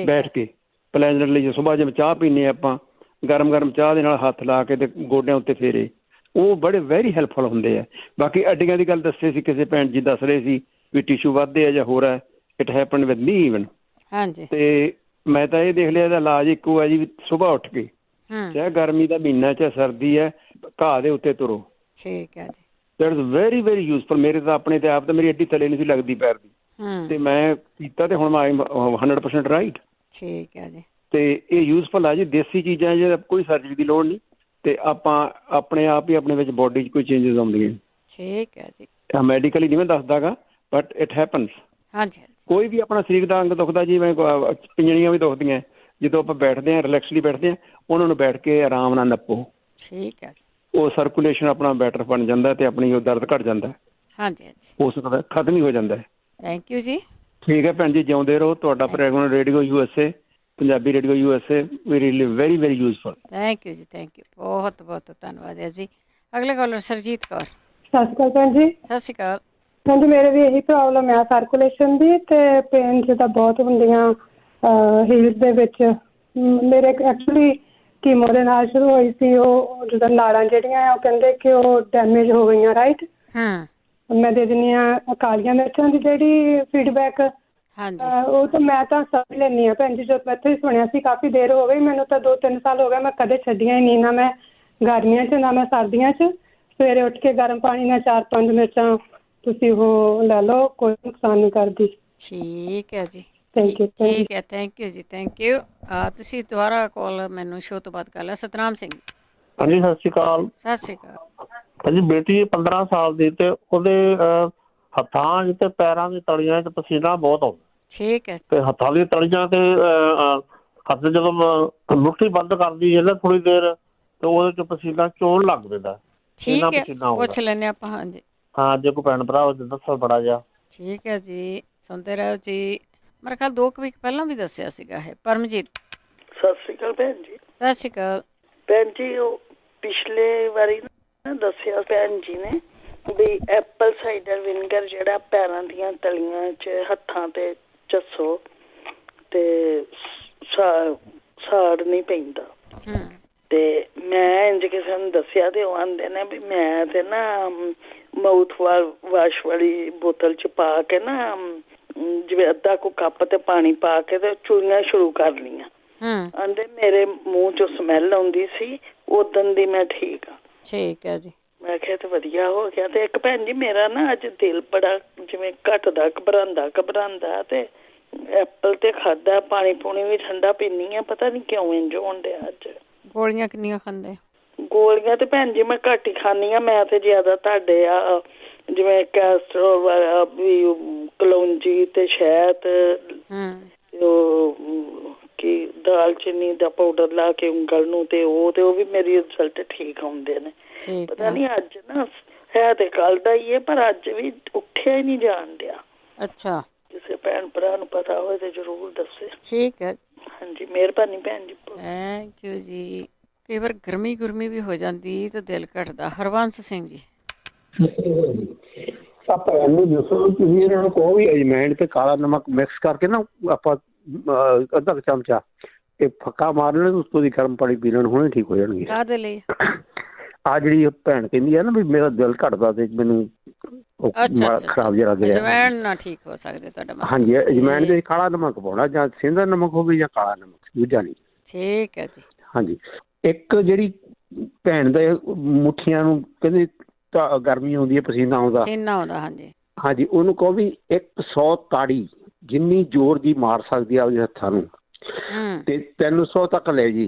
ਬੈਠ ਕੇ ਪਲੈਜ਼ਰਲੀ। ਜੇ ਸੁਬਾਹ ਜਿਵੇਂ ਚਾਹ ਪੀਂਦੇ ਆਪਾਂ, ਗਰਮ ਗਰਮ ਚਾਹ ਦੇ ਨਾਲ ਹੱਥ ਲਾ ਕੇ ਤੇ ਗੋਡਿਆਂ ਉੱਤੇ ਫੇਰੇ, ਉਹ ਬੜੇ ਵੈਰੀ ਹੈਲਪਫੁਲ ਹੁੰਦੇ ਆ। ਬਾਕੀ ਅੱਡੀਆਂ ਦੀ ਗੱਲ ਦੱਸੇ ਸੀ, ਕਿਸੇ ਭੈਣ ਜੀ ਦੱਸ ਰਹੇ ਸੀ ਵੀ ਟਿਸ਼ੂ ਵੱਧਦੇ ਆ ਜਾਂ ਹੋਰ ਹੈ। It happen with me even. ਹਾਂਜੀ। ਤੇ ਮੈਂ ਤਾਂ ਇਹ ਦੇਖ ਲਿਆ, ਇਹਦਾ ਇਲਾਜ ਇੱਕੋ ਹੈ ਜੀ, ਸੁਬਾਹ ਉੱਠ ਕੇ, ਚਾਹੇ ਗਰਮੀ ਦਾ ਮਹੀਨਾ ਚਾਹੇ ਸਰਦੀ ਹੈ, ਘਾਹ ਦੇ ਉੱਤੇ ਤੁਰੋ। ਠੀਕ ਹੈ ਜੀ। That is very very useful. ਮੇਰੇ ਤਾਂ ਆਪਣੇ ਤੇ ਆਪ ਤਾਂ ਮੇਰੀ ਅੱਡੀ ਥੱਲੇ ਨਹੀਂ ਸੀ ਲੱਗਦੀ ਪੈਰ ਦੀ, ਤੇ ਮੈਂ ਕੀਤਾ ਤੇ ਹੁਣ ਮੈਂ 100% ਰਾਈਟ। ਠੀਕ ਹੈ ਜੀ। ਤੇ ਇਹ ਯੂਜ਼ਫੁਲ ਆ ਜੀ, ਦੇਸੀ ਚੀਜ਼ਾਂ, ਜੇ ਕੋਈ ਸਰਜਰੀ ਦੀ ਲੋੜ ਨਹੀਂ, ਤੇ ਆਪਾਂ ਆਪਣੇ ਆਪ ਹੀ ਆਪਣੇ ਵਿੱਚ ਬੋਡੀ 'ਚ ਕੋਈ ਚੇਂਜਸ ਆਉਂਦੀਆਂ। ਠੀਕ ਹੈ ਜੀ। ਮੈਡੀਕਲੀ ਨਹੀਂ ਮੈਂ ਦੱਸਦਾ ਗਾ, ਬਟ ਇਟ ਹੈਪਨਸ। ਹਾਂਜੀ, ਕੋਈ ਵੀ ਆਪਣਾ ਸਰੀਰ ਦਾ ਅੰਗ ਦੁਖਦਾ, ਜਿਵੇਂ ਪਿੰਜੜੀਆਂ ਵੀ ਦੁਖਦੀਆਂ, ਜਦੋਂ ਆਪਾਂ ਬੈਠਦੇ ਹਾਂ ਰਿਲੈਕਸਲੀ ਬੈਠਦੇ ਹਾਂ, ਉਹਨਾਂ ਨੂੰ ਬੈਠ ਕੇ ਆਰਾਮ ਨਾਲ ਨੱਪੋ। ਠੀਕ ਹੈ, ਉਹ ਸਰਕੂਲੇਸ਼ਨ ਆਪਣਾ ਬੈਟਰ ਬਣ ਜਾਂਦਾ ਤੇ ਆਪਣੀ ਉਹ ਦਰਦ ਘਟ ਜਾਂਦਾ। ਹਾਂਜੀ, ਹੋ ਸਕਦਾ ਖਤਮ ਹੀ ਹੋ ਜਾਂਦਾ ਹੈ। ਥੈਂਕ ਯੂ ਜੀ। ਠੀਕ ਹੈ ਭੈਣ ਜੀ, ਜਿਉਂਦੇ ਰਹੋ। ਤੁਹਾਡਾ program radio USA, Punjabi radio USA very very useful. Thank you ਜੀ, ਥੈਂਕ ਯੂ, ਬਹੁਤ ਬਹੁਤ ਧੰਨਵਾਦ ਹੈ ਜੀ। ਅਗਲੇ ਕਾਲਰ ਸਰਜੀਤ ਕੌਰ। ਸਤਿ ਸ਼੍ਰੀ ਅਕਾਲ ਭੈਣ ਜੀ। ਸਤਿ ਸ਼੍ਰੀ ਅਕਾਲ। ਹਾਂਜੀ, ਮੇਰੇ ਵੀ ਇਹੀ ਪ੍ਰੋਬਲਮ ਆ ਸਰਕੂਲੇਸ਼ਨ ਦੀ, ਤੇ ਪੇਨ ਜਿੱਦਾਂ ਬਹੁਤ ਹੁੰਦੀਆਂ ਹੀਲਸ ਦੇ ਵਿੱਚ। ਮੇਰੇ ਐਕਚੁਅਲੀ ਕੀਮੋ ਦੇ ਨਾਲ ਸ਼ੁਰੂ ਹੋਈ ਸੀ, ਉਹ ਜਿੱਦਾਂ ਨਾੜਾਂ ਜਿਹੜੀਆਂ ਆ ਉਹ ਕਹਿੰਦੇ ਕਿ ਉਹ ਡੈਮੇਜ ਹੋ ਗਈਆਂ, ਰਾਈਟ? ਮੈਂ ਦੇ ਦਿੰਦੀ ਹਾਂ ਕਾਲੀਆਂ ਮਿਰਚਾਂ ਦੀ ਜਿਹੜੀ ਫੀਡਬੈਕ, ਉਹ ਤਾਂ ਮੈਂ ਤਾਂ ਸਮਝ ਲੈਂਦੀ ਹਾਂ ਭੈਣ ਜੀ। ਜੋ ਮੈਂ ਇੱਥੇ ਹੀ ਸੁਣਿਆ ਸੀ, ਕਾਫੀ ਦੇਰ ਹੋ ਗਈ ਮੈਨੂੰ ਤਾਂ, 2-3 ਸਾਲ ਹੋ ਗਏ, ਮੈਂ ਕਦੇ ਛੱਡੀਆਂ ਹੀ ਨਹੀਂ, ਨਾ ਮੈਂ ਗਰਮੀਆਂ 'ਚ ਨਾ ਮੈਂ ਸਰਦੀਆਂ 'ਚ। ਸਵੇਰੇ ਉੱਠ ਕੇ ਗਰਮ ਪਾਣੀ ਨਾਲ 4-5 ਮਿਰਚਾਂ ਤੁਸੀਂ ਉਹ ਲੈ ਲਓ, ਕੋਈ ਨੁਕਸਾਨ ਨਹੀਂ ਕਰਦੀ। ਠੀਕ ਹੈ ਜੀ, ਥੈਂਕ ਯੂ। ਠੀਕ ਹੈ, ਥੈਂਕ ਯੂ ਜੀ, ਥੈਂਕ ਯੂ। ਤੁਸੀਂ ਦੁਬਾਰਾ ਕਾਲ ਮੈਨੂੰ ਸ਼ੋਅ ਤੋਂ ਬਾਅਦ ਕਰ ਲਿਆ। ਸਤਨਾਮ ਸਿੰਘ। ਹਾਂਜੀ, ਸਤਿ ਸ਼੍ਰੀ ਅਕਾਲ। ਸਤਿ ਸ਼੍ਰੀ ਅਕਾਲ। ਹਾਂਜੀ, ਬੇਟੀ 15 ਸਾਲ ਦੀ, ਤੇ ਉਹਦੇ ਹੱਥਾਂ ਤੇ ਪੈਰਾਂ ਦੀ ਤਲੀਆਂ 'ਚ ਪਸੀਨਾ ਬਹੁਤ ਆਉਂਦਾ। ਠੀਕ ਹੈ। ਤੇ ਹੱਥਾਂ ਦੀਆਂ ਤਲੀਆਂ ਤੇ ਹੱਥ ਜਦੋਂ ਮੁੱਠੀ ਬੰਦ ਕਰਦੀ ਹੈ ਨਾ ਥੋੜੀ ਦੇਰ, ਤੇ ਉਹਦੇ 'ਚ ਪਸੀਨਾ ਚੋਣ ਲੱਗ ਪੈਂਦਾ। ਠੀਕ ਹੈ, ਪੁੱਛ ਲੈਂਦੇ ਆਪਾਂ। ਹਾਂਜੀ ਹਾਂ, ਜੇ ਕੋਈ ਭੈਣ ਭਰਾ ਹੋ ਦੱਸੋ ਬੜਾ ਜਿਹਾ। ਠੀਕ ਹੈ ਜੀ, ਸੁਣਦੇ ਰਹੋ ਜੀ। ਮੇਰੇ ਖਿਆਲ 2 ਵੀਕ ਪਹਿਲਾਂ ਵੀ ਦੱਸਿਆ ਸੀਗਾ ਇਹ। ਪਰਮਜੀਤ। ਸਤਿ ਸ਼੍ਰੀ ਅਕਾਲ ਭੈਣ ਜੀ। ਸਤਿ ਸ਼੍ਰੀ ਅਕਾਲ ਭੈਣ ਜੀ। ਉਹ ਪਿਛਲੇ ਵਾਰੀ ਨਾ ਦੱਸਿਆ ਭੈਣ ਜੀ ਨੇ ਵੀ ਐਪਲ ਸਾਈਡਰ ਵਿਨੇਗਰ ਜਿਹੜਾ ਪੈਰਾਂ ਦੀਆਂ ਤਲੀਆਂ 'ਚ ਹੱਥਾਂ ਤੇ ਚੱਸੋ ਤੇ ਸਾੜ ਨਹੀਂ ਪੈਂਦਾ। ਤੇ ਮੈਂ ਇੰਝ ਕਿਸੇ ਨੂੰ ਦੱਸਿਆ ਤੇ ਉਹ ਆਂਦੇ ਨੇ ਵੀ ਮੈਂ ਤੇ ਨਾ ਮਾਊਥ ਵਾਸ਼ ਵਾਲੀ ਬੋਤਲ 'ਚ ਪਾ ਕੇ ਨਾ, ਜਿਵੇਂ ਅੱਧਾ ਕੁ ਕੱਪ ਤੇ ਪਾਣੀ ਪਾ ਕੇ ਤੇ ਚੂਈਆਂ ਸ਼ੁਰੂ ਕਰ ਲਈਆਂ। ਆਂਦੇ ਮੇਰੇ ਮੂੰਹ 'ਚੋਂ ਸਮੈਲ ਆਉਂਦੀ ਸੀ, ਉਦਣ ਦੀ ਮੈਂ ਠੀਕ ਆ। ਠੀਕ ਹੈ ਜੀ। ਮੈਂ ਕਿਹਾ ਤੇ ਵਧੀਆ ਹੋ ਗਿਆ। ਤੇ ਇੱਕ ਭੈਣ ਜੀ ਮੇਰਾ ਨਾ ਅੱਜ ਦਿਲ ਬੜਾ ਜਿਵੇਂ ਘਟਦਾ, ਘਬਰਾਉਂਦਾ ਤੇ ਐਪਲ ਤੇ ਖਾਦਾ, ਪਾਣੀ ਪੂਣੀ ਵੀ ਠੰਡਾ ਪੀਨੀ ਆ, ਪਤਾ ਨਹੀਂ ਕਿਉਂ ਇੰਝ ਹੋਣ ਡਿਆ ਅੱਜ। ਗੋਲੀਆਂ ਕਿੰਨੀਆਂ ਖਾਂਦੇ? ਗੋਲੀਆਂ ਤੇ ਭੈਣ ਜੀ ਮੈਂ ਘੱਟ ਹੀ ਖਾਂਦੀ ਆ। ਮੈਂ ਤੇ ਜ਼ਿਆਦਾ ਤੁਹਾਡੇ ਆ ਜਿਵੇਂ ਕੈਸਟਰੋਲ ਵਾਲਾ ਵੀ, ਕਲੌਂਜੀ ਤੇ ਸ਼ਹਿਦ, ਉਹ ਕੀ ਦਾਲਚੀਨੀ ਦਾ ਪਾਊਡਰ ਲਾ ਕੇ ਉਂਗਲ ਨੂੰ, ਤੇ ਉਹ ਵੀ ਮੇਰੀ ਰਿਜ਼ਲਟ ਠੀਕ ਆਉਂਦੇ ਨੇ। ਪਤਾ ਨਹੀਂ ਅੱਜ ਨਾ ਹੈ ਤੇ ਕੱਲ ਦਾ ਹੀ ਹੈ, ਪਰ ਅੱਜ ਵੀ ਉੱਠਿਆ ਹੀ ਨਹੀਂ ਜਾਣ ਡਿਆ। ਅੱਛਾ, ਕਿਸੇ ਭੈਣ ਭਰਾ ਨੂੰ ਪਤਾ ਹੋਵੇ ਤੇ ਜ਼ਰੂਰ ਦੱਸੇ। ਠੀਕ ਹੈ। ਹਾਂਜੀ, ਮਿਹਰਬਾਨੀ ਭੈਣ ਜੀ। ਥੈਂਕ ਯੂ ਜੀ। ਕਈ ਵਾਰ ਗਰਮੀ ਵੀ ਹੋ ਜਾਂਦੀ ਤੇ ਦਿਲ ਘਟਦਾ। ਹਰਵੰਸ ਸਿੰਘ ਜੀ। ਆਪਾਂ ਇਹਨੂੰ ਦੱਸੋ, ਤੁਸੀਂ ਇਹਨਾਂ ਨੂੰ ਕਹੋ ਵੀ ਅਜਮੈਨ ਤੇ ਕਾਲਾ ਨਮਕ ਮਿਕਸ ਕਰਕੇ ਨਾ ਆਪਾਂ ਅੱਧਾ ਕੁ ਚਮਚਾ ਤੇ ਫੱਕਾ ਮਾਰ ਲੈਣ, ਉਸ ਤੋਂ ਦੀ ਗਰਮ ਪਾਣੀ ਪੀ ਲੈਣ, ਹੁਣੇ ਠੀਕ ਹੋ ਜਾਣਗੇ। ਕਾਹਦੇ ਲਈ? ਆ ਜਿਹੜੀ ਭੈਣ ਕਹਿੰਦੀ ਆ ਨਾ ਵੀ ਮੇਰਾ ਦਿਲ ਘਟਦਾ ਤੇ ਮੈਨੂੰ ਖਰਾਬ ਜਿਹਾ ਲੱਗ ਰਿਹਾ। ਅਜਮੈਨ ਨਾਲ ਠੀਕ ਹੋ ਸਕਦੇ ਤੁਹਾਡਾ ਮਤਲਬ? ਹਾਂਜੀ, ਅਜਮੈਨ ਦੇ ਕਾਲਾ ਨਮਕ ਪਾਉਣਾ, ਜਾਂ ਸਿੰਧਾ ਨਮਕ ਹੋਵੇ ਜਾਂ ਕਾਲਾ ਨਮਕ, ਦੂਜਾ ਨਹੀਂ। ਠੀਕ ਹੈ ਜੀ। ਹਾਂਜੀ, ਇੱਕ ਜਿਹੜੀ ਭੈਣ ਦੇ ਮੁੱਠੀਆਂ ਨੂੰ ਕਹਿੰਦੇ ਗਰਮੀ ਆਉਂਦੀ ਹੈ, ਪਸੀਨਾ ਆਉਂਦਾ। ਹਾਂਜੀ, ਉਹਨੂੰ ਕਹੋ ਵੀ 100 ਤਾੜੀ ਜਿੰਨੀ ਜ਼ੋਰ ਦੀ ਮਾਰ ਸਕਦੀ ਆ ਉਹਦੇ ਹੱਥਾਂ ਨੂੰ, ਤੇ 300 ਤੱਕ ਲੈ ਜੀ,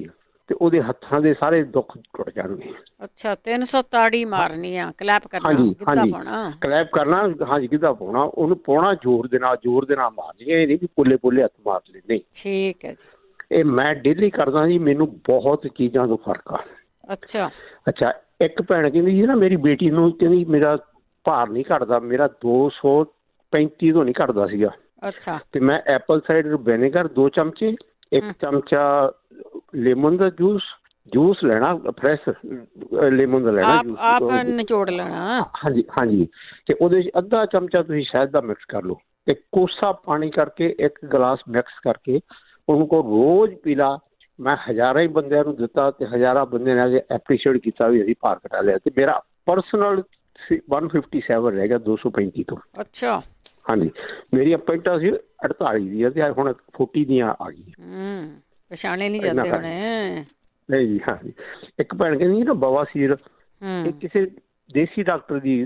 ਤੇ ਉਹਦੇ ਹੱਥਾਂ ਦੇ ਸਾਰੇ ਦੁੱਖ ਟੁੱਟ ਜਾਣਗੇ। ਅੱਛਾ, 300 ਤਾੜੀ ਮਾਰਨੀ ਆ, ਕਲੈਪ ਕਰਨਾ, ਗਿੱਧਾ ਪਾਉਣਾ। ਕਲੈਪ ਕਰਨਾ, ਹਾਂਜੀ, ਗਿੱਧਾ ਪਾਉਣਾ। ਉਹਨੂੰ ਪਾਉਣਾ ਜ਼ੋਰ ਦੇ ਨਾਲ ਮਾਰਨੀ, ਇਹ ਨਹੀਂ ਵੀ ਪੋਲੇ ਹੱਥ ਮਾਰ ਲੈਣੇ। ਠੀਕ ਹੈ ਜੀ। ਇਹ ਮੈਂ ਡੇਲੀ ਕਰਦਾ ਜੀ, ਮੈਨੂੰ ਬਹੁਤ ਚੀਜ਼ਾਂ ਤੋਂ ਫਰਕ ਆ। ਅੱਛਾ। ਇੱਕ ਭੈਣ ਕਹਿੰਦੀ ਜੀ ਨਾ, ਮੇਰੀ ਬੇਟੀ ਨੂੰ ਕਹਿੰਦੀ ਮੇਰਾ ਭਾਰ ਨਹੀਂ ਘਟਦਾ, ਮੇਰਾ 235 ਤੋਂ ਨਹੀਂ ਘਟਦਾ ਸੀਗਾ। ਅੱਛਾ। ਤੇ ਮੈਂ ਐਪਲ ਸਾਈਡਰ ਵਿਨੇਗਰ 2 ਚਮਚੇ, 1 ਚਮਚਾ ਲੈਮਨ ਦਾ ਜੂਸ ਲੈਣਾ, ਫਰੈਸ਼ ਲੈਮਨ ਦਾ ਲੈਣਾ, ਆਪ ਨਿਚੋੜ ਲੈਣਾ। ਹਾਂਜੀ, ਤੇ ਉਹਦੇ ਵਿੱਚ ਅੱਧਾ ਚਮਚਾ ਤੁਸੀਂ ਸ਼ਹਿਦ ਦਾ ਮਿਕਸ ਕਰ ਲਓ, ਤੇ ਕੋਸਾ ਪਾਣੀ ਕਰਕੇ 1 ਗਲਾਸ ਮਿਕਸ ਕਰਕੇ ਉਹਨੂੰ ਕੋ ਰੋਜ਼ ਪੀ ਲਾ। ਮੈਂ ਹਜ਼ਾਰਾਂ ਹੀ ਬੰਦਿਆਂ ਨੂੰ ਦਿੱਤਾ ਤੇ ਹਜ਼ਾਰਾਂ ਬੰਦਿਆਂ ਨੇ ਐਪਰੀਸ਼ੀਏਟ ਕੀਤਾ ਵੀ ਅਸੀਂ ਭਾਰ ਘਟਾ ਲਿਆ, ਤੇ ਮੇਰਾ ਪਰਸਨਲ 157 ਰਹਿ ਗਿਆ 235 ਤੋਂ। ਅੱਛਾ। ਹਾਂਜੀ, ਮੇਰੀਆਂ ਪੈਂਟਾਂ ਸੀ 48 ਦੀਆਂ ਤੇ ਹੁਣ 40 ਦੀਆਂ ਆ ਗਈ। ਪਛਾਣੇ ਨਹੀਂ ਜਾਂਦੇ ਹੋਣੇ। ਨਹੀਂ ਜੀ। ਹਾਂਜੀ, ਇੱਕ ਭੈਣ ਕਹਿੰਦੀ ਨਾ ਬਵਾਸੀਰ, ਕਿਸੇ ਦੇਸੀ ਡਾਕਟਰ ਦੀ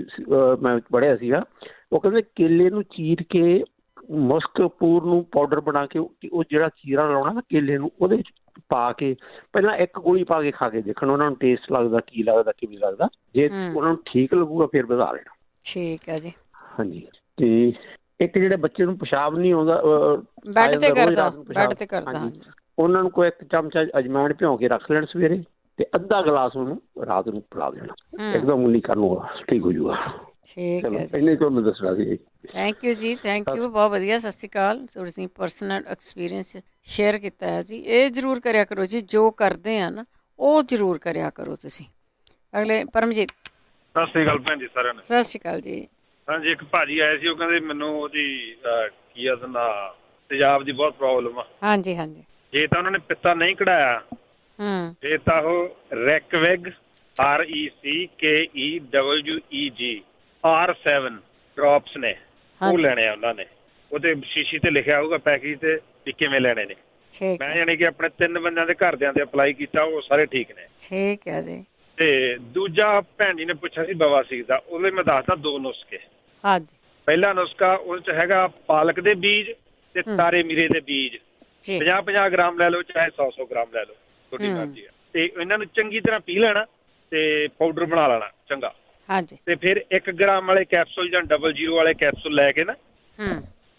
ਮੈਂ ਪੜ੍ਹਿਆ ਸੀਗਾ, ਉਹ ਕਹਿੰਦੇ ਕੇਲੇ ਨੂੰ ਚੀਰ ਕੇ ਮੁਸਕਪੂਰ ਨੂੰ ਪਾਊਡਰ ਬਣਾ ਕੇ ਉਹ ਜਿਹੜਾ ਚੀਰਾ ਲਾਉਣਾ ਨਾ ਕੇਲੇ ਨੂੰ, ਉਹਦੇ ਵਿੱਚ ਪਾ ਕੇ ਪਹਿਲਾਂ 1 ਗੋਲੀ ਪਾ ਕੇ ਖਾ ਕੇ ਦੇਖਣ, ਉਹਨਾਂ ਨੂੰ ਟੇਸਟ ਲੱਗਦਾ, ਕੀ ਲੱਗਦਾ, ਕਿਵੇਂ ਲੱਗਦਾ। ਜੇ ਉਹਨਾਂ ਨੂੰ ਠੀਕ ਲੱਗੂਗਾ ਫਿਰ ਵਧਾ ਲੈਣਾ। ਠੀਕ ਹੈ ਜੀ। ਹਾਂਜੀ, ਤੇ ਇੱਕ ਜਿਹੜੇ ਬੱਚੇ ਨੂੰ ਪਿਸ਼ਾਬ ਨਹੀਂ ਆਉਂਦਾ, ਬੈੱਡ ਤੇ ਕਰਦਾ, ਉਹਨਾਂ ਨੂੰ ਕੋਈ 1 ਚਮਚਾ ਅਜਵਾਇਣ ਭਿਉਂ ਕੇ ਰੱਖ ਲੈਣ ਸਵੇਰੇ, ਤੇ ਅੱਧਾ ਗਲਾਸ ਉਹਨੂੰ ਰਾਤ ਨੂੰ ਪਿਲਾ ਦੇਣਾ, ਇੱਕਦਮ ਨਹੀਂ ਕਰੂਗਾ, ਠੀਕ ਹੋ ਜਾਊਗਾ। ਠੀਕ ਹੈ, ਇੰਨੇ ਤੁਹਾਨੂੰ ਦੱਸਣਾ ਸੀ। ਥੈਂਕ ਯੂ ਜੀ, ਥੈਂਕ ਯੂ, ਬਹੁਤ ਵਧੀਆ। ਸਤਿ ਸ਼੍ਰੀ ਅਕਾਲ। ਤੁਸੀਂ ਪਰਸਨਲ ਐਕਸਪੀਰੀਅੰਸ ਸ਼ੇਅਰ ਕੀਤਾ ਹੈ ਜੀ। ਇਹ ਜ਼ਰੂਰ ਕਰਿਆ ਕਰੋ ਜੀ, ਜੋ ਕਰਦੇ ਆ ਨਾ ਉਹ ਜ਼ਰੂਰ ਕਰਿਆ ਕਰੋ ਤੁਸੀਂ। ਅਗਲੇ ਪਰਮਜੀਤ। ਸਤਿ ਸ਼੍ਰੀ ਅਕਾਲ ਭੈਣ ਜੀ ਸਾਰਿਆਂ ਨੂੰ। ਸਤਿ ਸ਼੍ਰੀ ਅਕਾਲ ਜੀ। ਹਾਂਜੀ, ਇੱਕ ਭਾਜੀ ਆਏ ਸੀ, ਉਹ ਕਹਿੰਦੇ ਮੈਨੂੰ ਉਹਦੀ ਕੀ ਆ ਤੇਜ਼ਾਬ ਦੀ ਬਹੁਤ ਪ੍ਰੋਬਲਮ ਆ। ਹਾਂਜੀ ਹਾਂਜੀ। ਜੇ ਤਾਂ ਉਹਨਾਂ ਨੇ ਪਿੱਤਾ ਨਹੀਂ ਕਢਾਇਆ ਇਹ ਤਾਂ ਉਹ ਰੈਕਵੈਗ RECKEWEG R7 ਡ੍ਰੌਪਸ ਨੇ, ਉਹ ਲੈਣੇ ਆ ਉਹਨਾਂ ਨੇ। ਉਹਦੇ ਸ਼ੀਸ਼ੀ ਤੇ ਲਿਖਿਆ ਹੋਊਗਾ ਪੈਕੇਜ ਤੇ ਵੀ ਕਿਵੇਂ ਲੈਣੇ ਨੇ। ਮੈਂ ਜਾਣੀ ਕਿ ਆਪਣੇ 3 ਬੰਦਿਆਂ ਦੇ ਘਰਦਿਆਂ ਤੇ ਅਪਲਾਈ ਕੀਤਾ, ਉਹ ਸਾਰੇ ਠੀਕ ਨੇ। ਠੀਕ ਹੈ ਜੀ। ਤੇ ਦੂਜਾ ਭੈਣ ਜੀ ਨੇ ਪੁੱਛਿਆ ਸੀ ਬਵਾਸੀਰ ਦਾ, ਉਹਦੇ ਮੈਂ ਦੱਸਦਾ 2 ਨੁਸਖੇ। ਹਾਂਜੀ। ਪਹਿਲਾ ਨੁਸਖਾ ਉਹਦੇ ਚ ਹੈਗਾ ਪਾਲਕ ਦੇ ਬੀਜ ਤੇ ਤਾਰੇ ਮੀਰੇ ਦੇ ਬੀਜ, 50-50 ਗ੍ਰਾਮ ਲੈ ਲਓ, ਚਾਹੇ 100-100 ਗ੍ਰਾਮ ਲੈ ਲਓ, ਤੁਹਾਡੀ ਮਰਜ਼ੀ ਆ। ਤੇ ਇਹਨਾਂ ਨੂੰ ਚੰਗੀ ਤਰ੍ਹਾਂ ਪੀ ਲੈਣਾ ਤੇ ਪਾਊਡਰ ਬਣਾ ਲੈਣਾ ਚੰਗਾ। ਹਾਂਜੀ। ਤੇ ਫਿਰ 1 ਗ੍ਰਾਮ ਵਾਲੇ ਕੈਪਸੂਲ ਜਾਂ 00 ਵਾਲੇ ਕੈਪਸੂਲ ਲੈ ਕੇ ਨਾ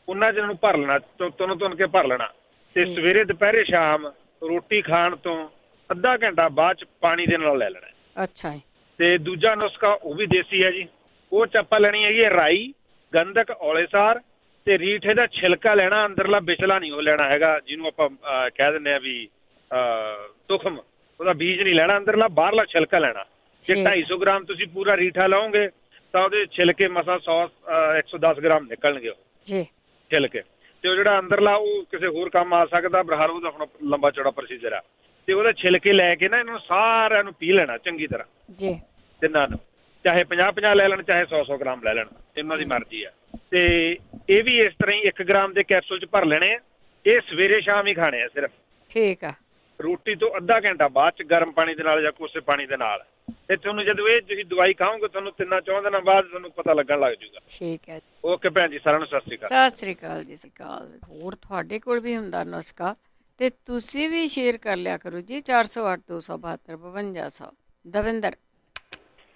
ਉਹਨਾਂ ਚ ਇਹਨੂੰ ਭਰ ਲੈਣਾ, ਤੁੰਨ ਕੇ ਭਰ ਲੈਣਾ। ਤੇ ਸਵੇਰੇ ਦੁਪਹਿਰੇ ਸ਼ਾਮ ਰੋਟੀ ਖਾਣ ਤੋਂ ਅੱਧਾ ਘੰਟਾ ਬਾਅਦ ਚ ਪਾਣੀ ਦੇ ਨਾਲ ਲੈ ਲੈਣਾ। ਅੱਛਾ। ਤੇ ਦੂਜਾ ਨੁਸਖਾ ਉਹ ਵੀ ਦੇਸੀ ਹੈ ਜੀ, ਉਹ ਚ ਆਪਾਂ ਲੈਣੀ ਹੈਗੀ ਰਾਈ, ਗੰਧਕ, ਔਲੇਸਾਰ ਤੇ ਰੀਠੇ ਦਾ ਛਿਲਕਾ ਲੈਣਾ, ਅੰਦਰਲਾ ਵਿਚਲਾ ਨਹੀਂ ਉਹ ਲੈਣਾ ਹੈਗਾ, ਜਿਹਨੂੰ ਆਪਾਂ ਕਹਿ ਦਿੰਦੇ ਆ ਵੀ ਤੁਖਮ, ਉਹਦਾ ਬੀਜ ਨਹੀਂ ਲੈਣਾ, ਅੰਦਰਲਾ ਬਾਹਰਲਾ ਛਿਲਕਾ ਲੈਣਾ। ਜੇ 250 ਗ੍ਰਾਮ ਤੁਸੀਂ ਪੂਰਾ ਰੀਠਾ ਲਾਓਗੇ ਤਾਂ ਉਹਦੇ ਛਿਲਕੇ ਮਸਾਂ 100-110 ਗ੍ਰਾਮ ਨਿਕਲਣਗੇ ਉਹ ਛਿਲਕੇ। ਤੇ ਉਹ ਜਿਹੜਾ ਅੰਦਰਲਾ ਉਹ ਕਿਸੇ ਹੋਰ ਕੰਮ ਆ ਸਕਦਾ, ਬਰਹਾਲ ਉਹਦਾ ਹੁਣ ਲੰਬਾ ਚੌੜਾ ਪ੍ਰੋਸੀਜਰ ਆ। ਤੇ ਉਹਦੇ ਛਿਲਕੇ ਲੈ ਕੇ ਨਾ ਇਹਨਾਂ ਨੂੰ ਸਾਰਿਆਂ ਨੂੰ ਪੀ ਲੈਣਾ ਚੰਗੀ ਤਰ੍ਹਾਂ ਜੀ, ਤਿੰਨਾਂ ਨੂੰ, ਚਾਹੇ 50-50 ਲੈ ਲੈਣ, ਚਾਹੇ 100-100 ਗ੍ਰਾਮ ਲੈ ਲੈਣ, ਇਹਨਾਂ ਦੀ ਮਰਜ਼ੀ ਆ। ਤੇ ਇਹ ਵੀ ਇਸ ਤਰ੍ਹਾਂ ਹੀ 1 ਗ੍ਰਾਮ ਦੇ ਕੈਪਸੂਲ ਚ ਭਰ ਲੈਣੇ ਆ। ਇਹ ਸਵੇਰੇ ਸ਼ਾਮ ਹੀ ਖਾਣੇ ਆ ਸਿਰਫ। ਠੀਕ ਆ। ਰੋਟੀ ਤੋਂ ਅੱਧਾ ਘੰਟਾ ਬਾਅਦ ਚ ਗਰਮ ਪਾਣੀ ਦੇ ਨਾਲ ਜਾਂ ਕੋਸੇ ਪਾਣੀ ਦੇ ਨਾਲ। ਤੇ ਤੁਹਾਨੂੰ ਜਦੋਂ ਇਹ ਤੁਸੀਂ ਦਵਾਈ ਖਾਓਗੇ ਤੁਹਾਨੂੰ 3-4 ਦਿਨਾਂ ਬਾਅਦ ਤੁਹਾਨੂੰ ਪਤਾ ਲੱਗਣ ਲੱਗ ਜਾਊਗਾ। ਠੀਕ ਹੈ। ਓਕੇ ਭੈਣ ਜੀ, ਸਾਰਿਆਂ ਨੂੰ ਸਤਿ ਸ਼੍ਰੀ ਅਕਾਲ। ਸਤਿ ਸ਼੍ਰੀ ਅਕਾਲ ਜੀ। ਹੋਰ ਤੁਹਾਡੇ ਕੋਲ ਵੀ ਹੁੰਦਾ ਨੁਸਖਾ ਤੇ ਤੁਸੀਂ ਵੀ ਸ਼ੇਅਰ ਕਰ ਲਿਆ ਕਰੋ ਜੀ। 408-272-5200। ਦਵਿੰਦਰ।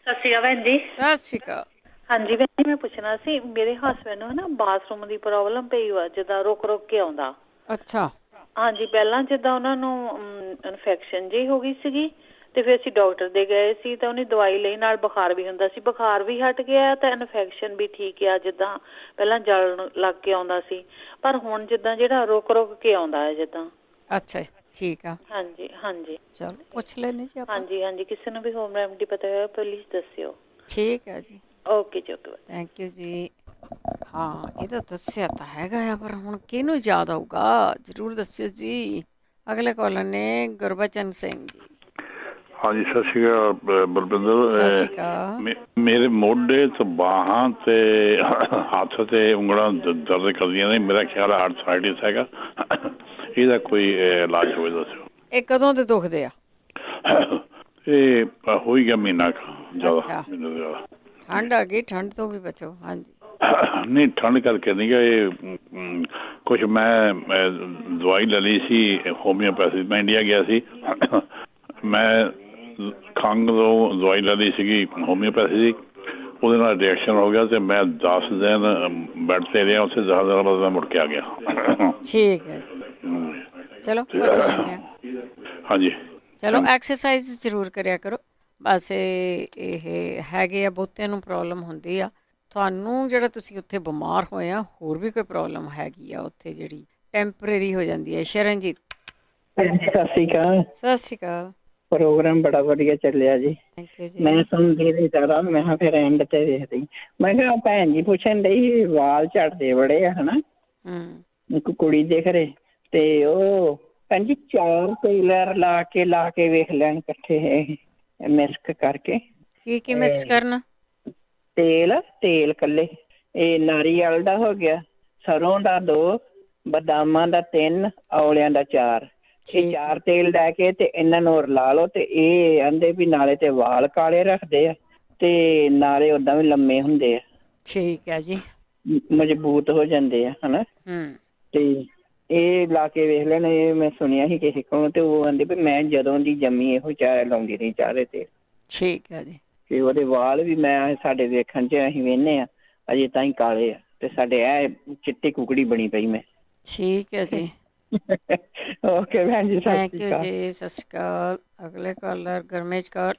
ਸਤਿ ਸ਼੍ਰੀ ਅਕਾਲ ਭੈਣ ਜੀ। ਸਤਿ ਸ਼੍ਰੀ ਅਕਾਲ। ਹਾਂਜੀ ਭੈਣ ਜੀ, ਮੈਂ ਪੁੱਛਣਾ ਸੀ, ਮੇਰੇ ਹਸਬੈਂਡ ਨੂੰ ਨਾ ਬਾਥਰੂਮ ਦੀ ਪ੍ਰੋਬਲਮ ਪਈ ਹੋਆ, ਜਿੱਦਾਂ ਰੁਕ ਕੇ ਆਉਂਦਾ। ਅੱਛਾ। ਹਾਂਜੀ, ਪਹਿਲਾਂ ਜਿੱਦਾਂ ਉਹਨਾਂ ਨੂੰ ਇਨਫੈਕਸ਼ਨ ਜਿਹੀ ਹੋ ਗਈ ਸੀਗੀ ਤੇ ਫਿਰ ਅਸੀਂ ਡਾਕਟਰ ਦੇ ਗਏ ਸੀ ਤਾਂ ਉਹਨੇ ਦਵਾਈ ਲਈ, ਨਾਲ ਬੁਖਾਰ ਵੀ ਹੁੰਦਾ ਸੀ, ਬੁਖਾਰ ਵੀ ਹਟ ਗਿਆ ਤੇ ਇਨਫੈਕਸ਼ਨ ਵੀ ਠੀਕ ਆ। ਜਿੱਦਾਂ ਪਹਿਲਾਂ ਜਲਣ ਲੱਗ ਕੇ ਆਉਂਦਾ ਸੀ, ਪਰ ਹੁਣ ਜਿੱਦਾਂ ਜਿਹੜਾ ਰੁਕ ਕੇ ਆਉਂਦਾ ਹੈ ਜਿੱਦਾਂ। ਅੱਛਾ, ਠੀਕ ਆ। ਹਾਂਜੀ ਹਾਂਜੀ, ਚਲੋ ਪੁੱਛ ਲੈਣੇ ਜੀ ਆਪਾਂ। ਹਾਂਜੀ ਹਾਂਜੀ, ਕਿਸੇ ਨੂੰ ਵੀ ਹੋਮ ਰੈਮਡੀ ਪਤਾ ਹੋਇਆ ਪਲੀਜ਼ ਦੱਸਿਓ। ਠੀਕ ਹੈ ਜੀ। ਓਕੇ ਜੀ, ਓਕੇ, ਥੈਂਕ ਯੂ ਜੀ। ਹਾਂ, ਇਹ ਤਾਂ ਦੱਸਿਆ ਤਾਂ ਹੈਗਾ ਆ, ਪਰ ਹੁਣ ਕਿਹਨੂੰ ਯਾਦ ਆਊਗਾ, ਜ਼ਰੂਰ ਦੱਸਿਓ ਜੀ। ਅਗਲੇ ਕਾਲਰ ਨੇ ਗੁਰਬਚਨ ਸਿੰਘ ਜੀ। ਹਾਂਜੀ, ਸਤਿ ਸ਼੍ਰੀ ਅਕਾਲ ਬਲਵਿੰਦਰ। ਸਤਿ ਸ਼੍ਰੀ ਅਕਾਲ। ਮੇਰੇ ਮੋਢੇ ਤੇ ਬਾਹਾਂ ਤੇ ਹੱਥ ਤੇ ਉਂਗਲਾਂ ਦਰਦ ਕਰਦੀਆਂ ਨੇ, ਮੇਰਾ ਖਿਆਲ ਆਰਥਰਾਈਟਿਸ ਹੈਗਾ, ਇਹਦਾ ਕੋਈ ਇਲਾਜ ਹੋਵੇ ਦੱਸਿਓ। ਇਹ ਕਦੋਂ ਦੇ ਦੁਖਦੇ ਆ? ਇਹ ਹੋ ਹੀ ਗਿਆ ਮਹੀਨਾ ਜ਼ਿਆਦਾ। ਠੰਡ ਆ ਗਈ, ਠੰਡ ਤੋਂ ਵੀ ਬਚੋ। ਹਾਂਜੀ। ਨਹੀਂ, ਠੰਡ ਕਰਕੇ ਨਹੀਂ ਗਾ, ਇਹ ਕੁਛ ਮੈਂ ਦਵਾਈ ਲੈ ਲਈ ਸੀ ਹੋਮਿਓਪੈਥੀ। ਮੈਂ ਇੰਡੀਆ ਗਿਆ ਸੀ, ਮੈਂ ਖੰਘ ਤੋਂ ਦਵਾਈ ਲੈ ਲਈ ਸੀਗੀ ਹੋਮਿਓਪੈਥੀ ਦੀ, ਉਹਦੇ ਨਾਲ ਰਿਐਕਸ਼ਨ ਹੋ ਗਿਆ ਤੇ ਮੈਂ 10 ਦਿਨ ਬੈੱਡ ਤੇ ਰਿਹਾ, ਉੱਥੇ 10 ਦਿਨ ਬਾਅਦ ਮੈਂ ਮੁੜ ਕੇ ਆ ਗਿਆ। ਠੀਕ ਹੈ, ਚਲੋ ਪੁੱਛ ਲੈਂਦੇ ਹਾਂ। ਹਾਂਜੀ, ਚਲੋ ਐਕਸਰਸਾਈਜ਼ ਜ਼ਰੂਰ ਕਰਿਆ ਕਰੋ। ਬਸ ਇਹ ਹੈਗੇ ਆ, ਬਹੁਤਿਆਂ ਨੂੰ ਪ੍ਰੋਬਲਮ ਹੁੰਦੀ ਆ। ਤੁਹਾਨੂੰ ਜਿਹੜਾ ਤੁਸੀਂ ਉੱਥੇ ਬਿਮਾਰ ਹੋਏ ਆ, ਹੋਰ ਵੀ ਕੋਈ ਪ੍ਰੋਬਲਮ ਹੈਗੀ ਆ ਉੱਥੇ ਜਿਹੜੀ ਟੈਂਪਰੇਰੀ ਹੋ ਜਾਂਦੀ ਹੈ। ਸ਼ਰਨਜੀਤ। ਸਤਿ ਸ਼੍ਰੀ ਅਕਾਲ। ਸਤਿ ਸ਼੍ਰੀ ਅਕਾਲ। ਪ੍ਰੋਗਰਾਮ ਬੜਾ ਵਧੀਆ ਚੱਲਿਆ ਜੀ। ਮੈਂ ਸੁਣਦੀ ਰਹੀ ਸਾਰਾ, ਮੈਂ ਕਿਹਾ ਫਿਰ ਐਂਡ ਤੇ ਵੇਖਦੀ। ਮੈਂ ਕਿਹਾ ਭੈਣ ਜੀ ਪੁੱਛਣ ਡਈ ਵਾਲ ਝੜਦੇ ਬੜੇ ਆ ਹਨਾ, ਇੱਕ ਕੁੜੀ ਦੇ ਘਰੇ, ਤੇ ਉਹ ਭੈਣ ਜੀ 4 ਟੇਲਰ ਲਾ ਕੇ ਵੇਖ ਲੈਣ ਇਕੱਠੇ, ਮਿਕਸ ਕਰਕੇ। ਕੀ ਮਿਕਸ ਕਰਨਾ? ਤੇਲ ਕੱਲੇ, ਇਹ ਨਾਰੀਅਲ ਦਾ ਹੋ ਗਿਆ, ਸਰੋਂ ਦਾ 2, ਬਦਾਮਾਂ ਦਾ 3, ਔਲਿਆਂ ਦਾ 4। ਇਹ 4 ਤੇਲ ਲੈ ਕੇ ਤੇ ਇਹਨਾਂ ਨੂੰ ਰਲਾ ਲਓ। ਤੇ ਇਹ ਆਂਦੇ ਵੀ ਨਾਲੇ ਤੇ ਵਾਲ ਕਾਲੇ ਰੱਖਦੇ ਆ ਤੇ ਨਾਲੇ ਓਦਾਂ ਵੀ ਲੰਮੇ ਹੁੰਦੇ ਆ। ਠੀਕ ਹੈ ਜੀ। ਮਜ਼ਬੂਤ ਹੋ ਜਾਂਦੇ ਆ ਹਨਾ। ਤੇ ਇਹ ਲਾ ਕੇ ਵੇਖ ਲੈਣ। ਇਹ ਮੈਂ ਸੁਣਿਆ ਸੀ ਕਿਸੇ ਕੋਲੋਂ, ਤੇ ਉਹ ਆਂਦੇ ਵੀ ਮੈਂ ਜਦੋਂ ਦੀ ਜੰਮੀ ਇਹੋ ਚਾਹ ਲਾਉਂਦੀ ਰਹੀ ਚਾਰੇ ਤੇ। ਠੀਕ ਹੈ ਜੀ। ਤੇ ਉਹਦੇ ਵਾਲ ਵੀ ਮੈਂ ਸਾਡੇ ਵੇਖਣ ਚ ਅਸੀਂ ਵੇਖਦੇ ਆ ਅਜੇ ਤਾਂ ਹੀ ਕਾਲੇ ਆ। ਤੇ ਸਾਡੇ ਇਹ ਚਿੱਟੀ ਕੁਕੜੀ ਬਣੀ ਪਈ ਮੈਂ। ਠੀਕ ਹੈ ਜੀ। ਓਕੇ ਭੈਣ ਜੀ, ਥੈਂਕ ਯੂ ਜੀ, ਸਤਿ ਸ਼੍ਰੀ ਅਕਾਲ। ਅਗਲੇ ਕਾਲਰ ਗੁਰਮੇਜ ਕੌਰ।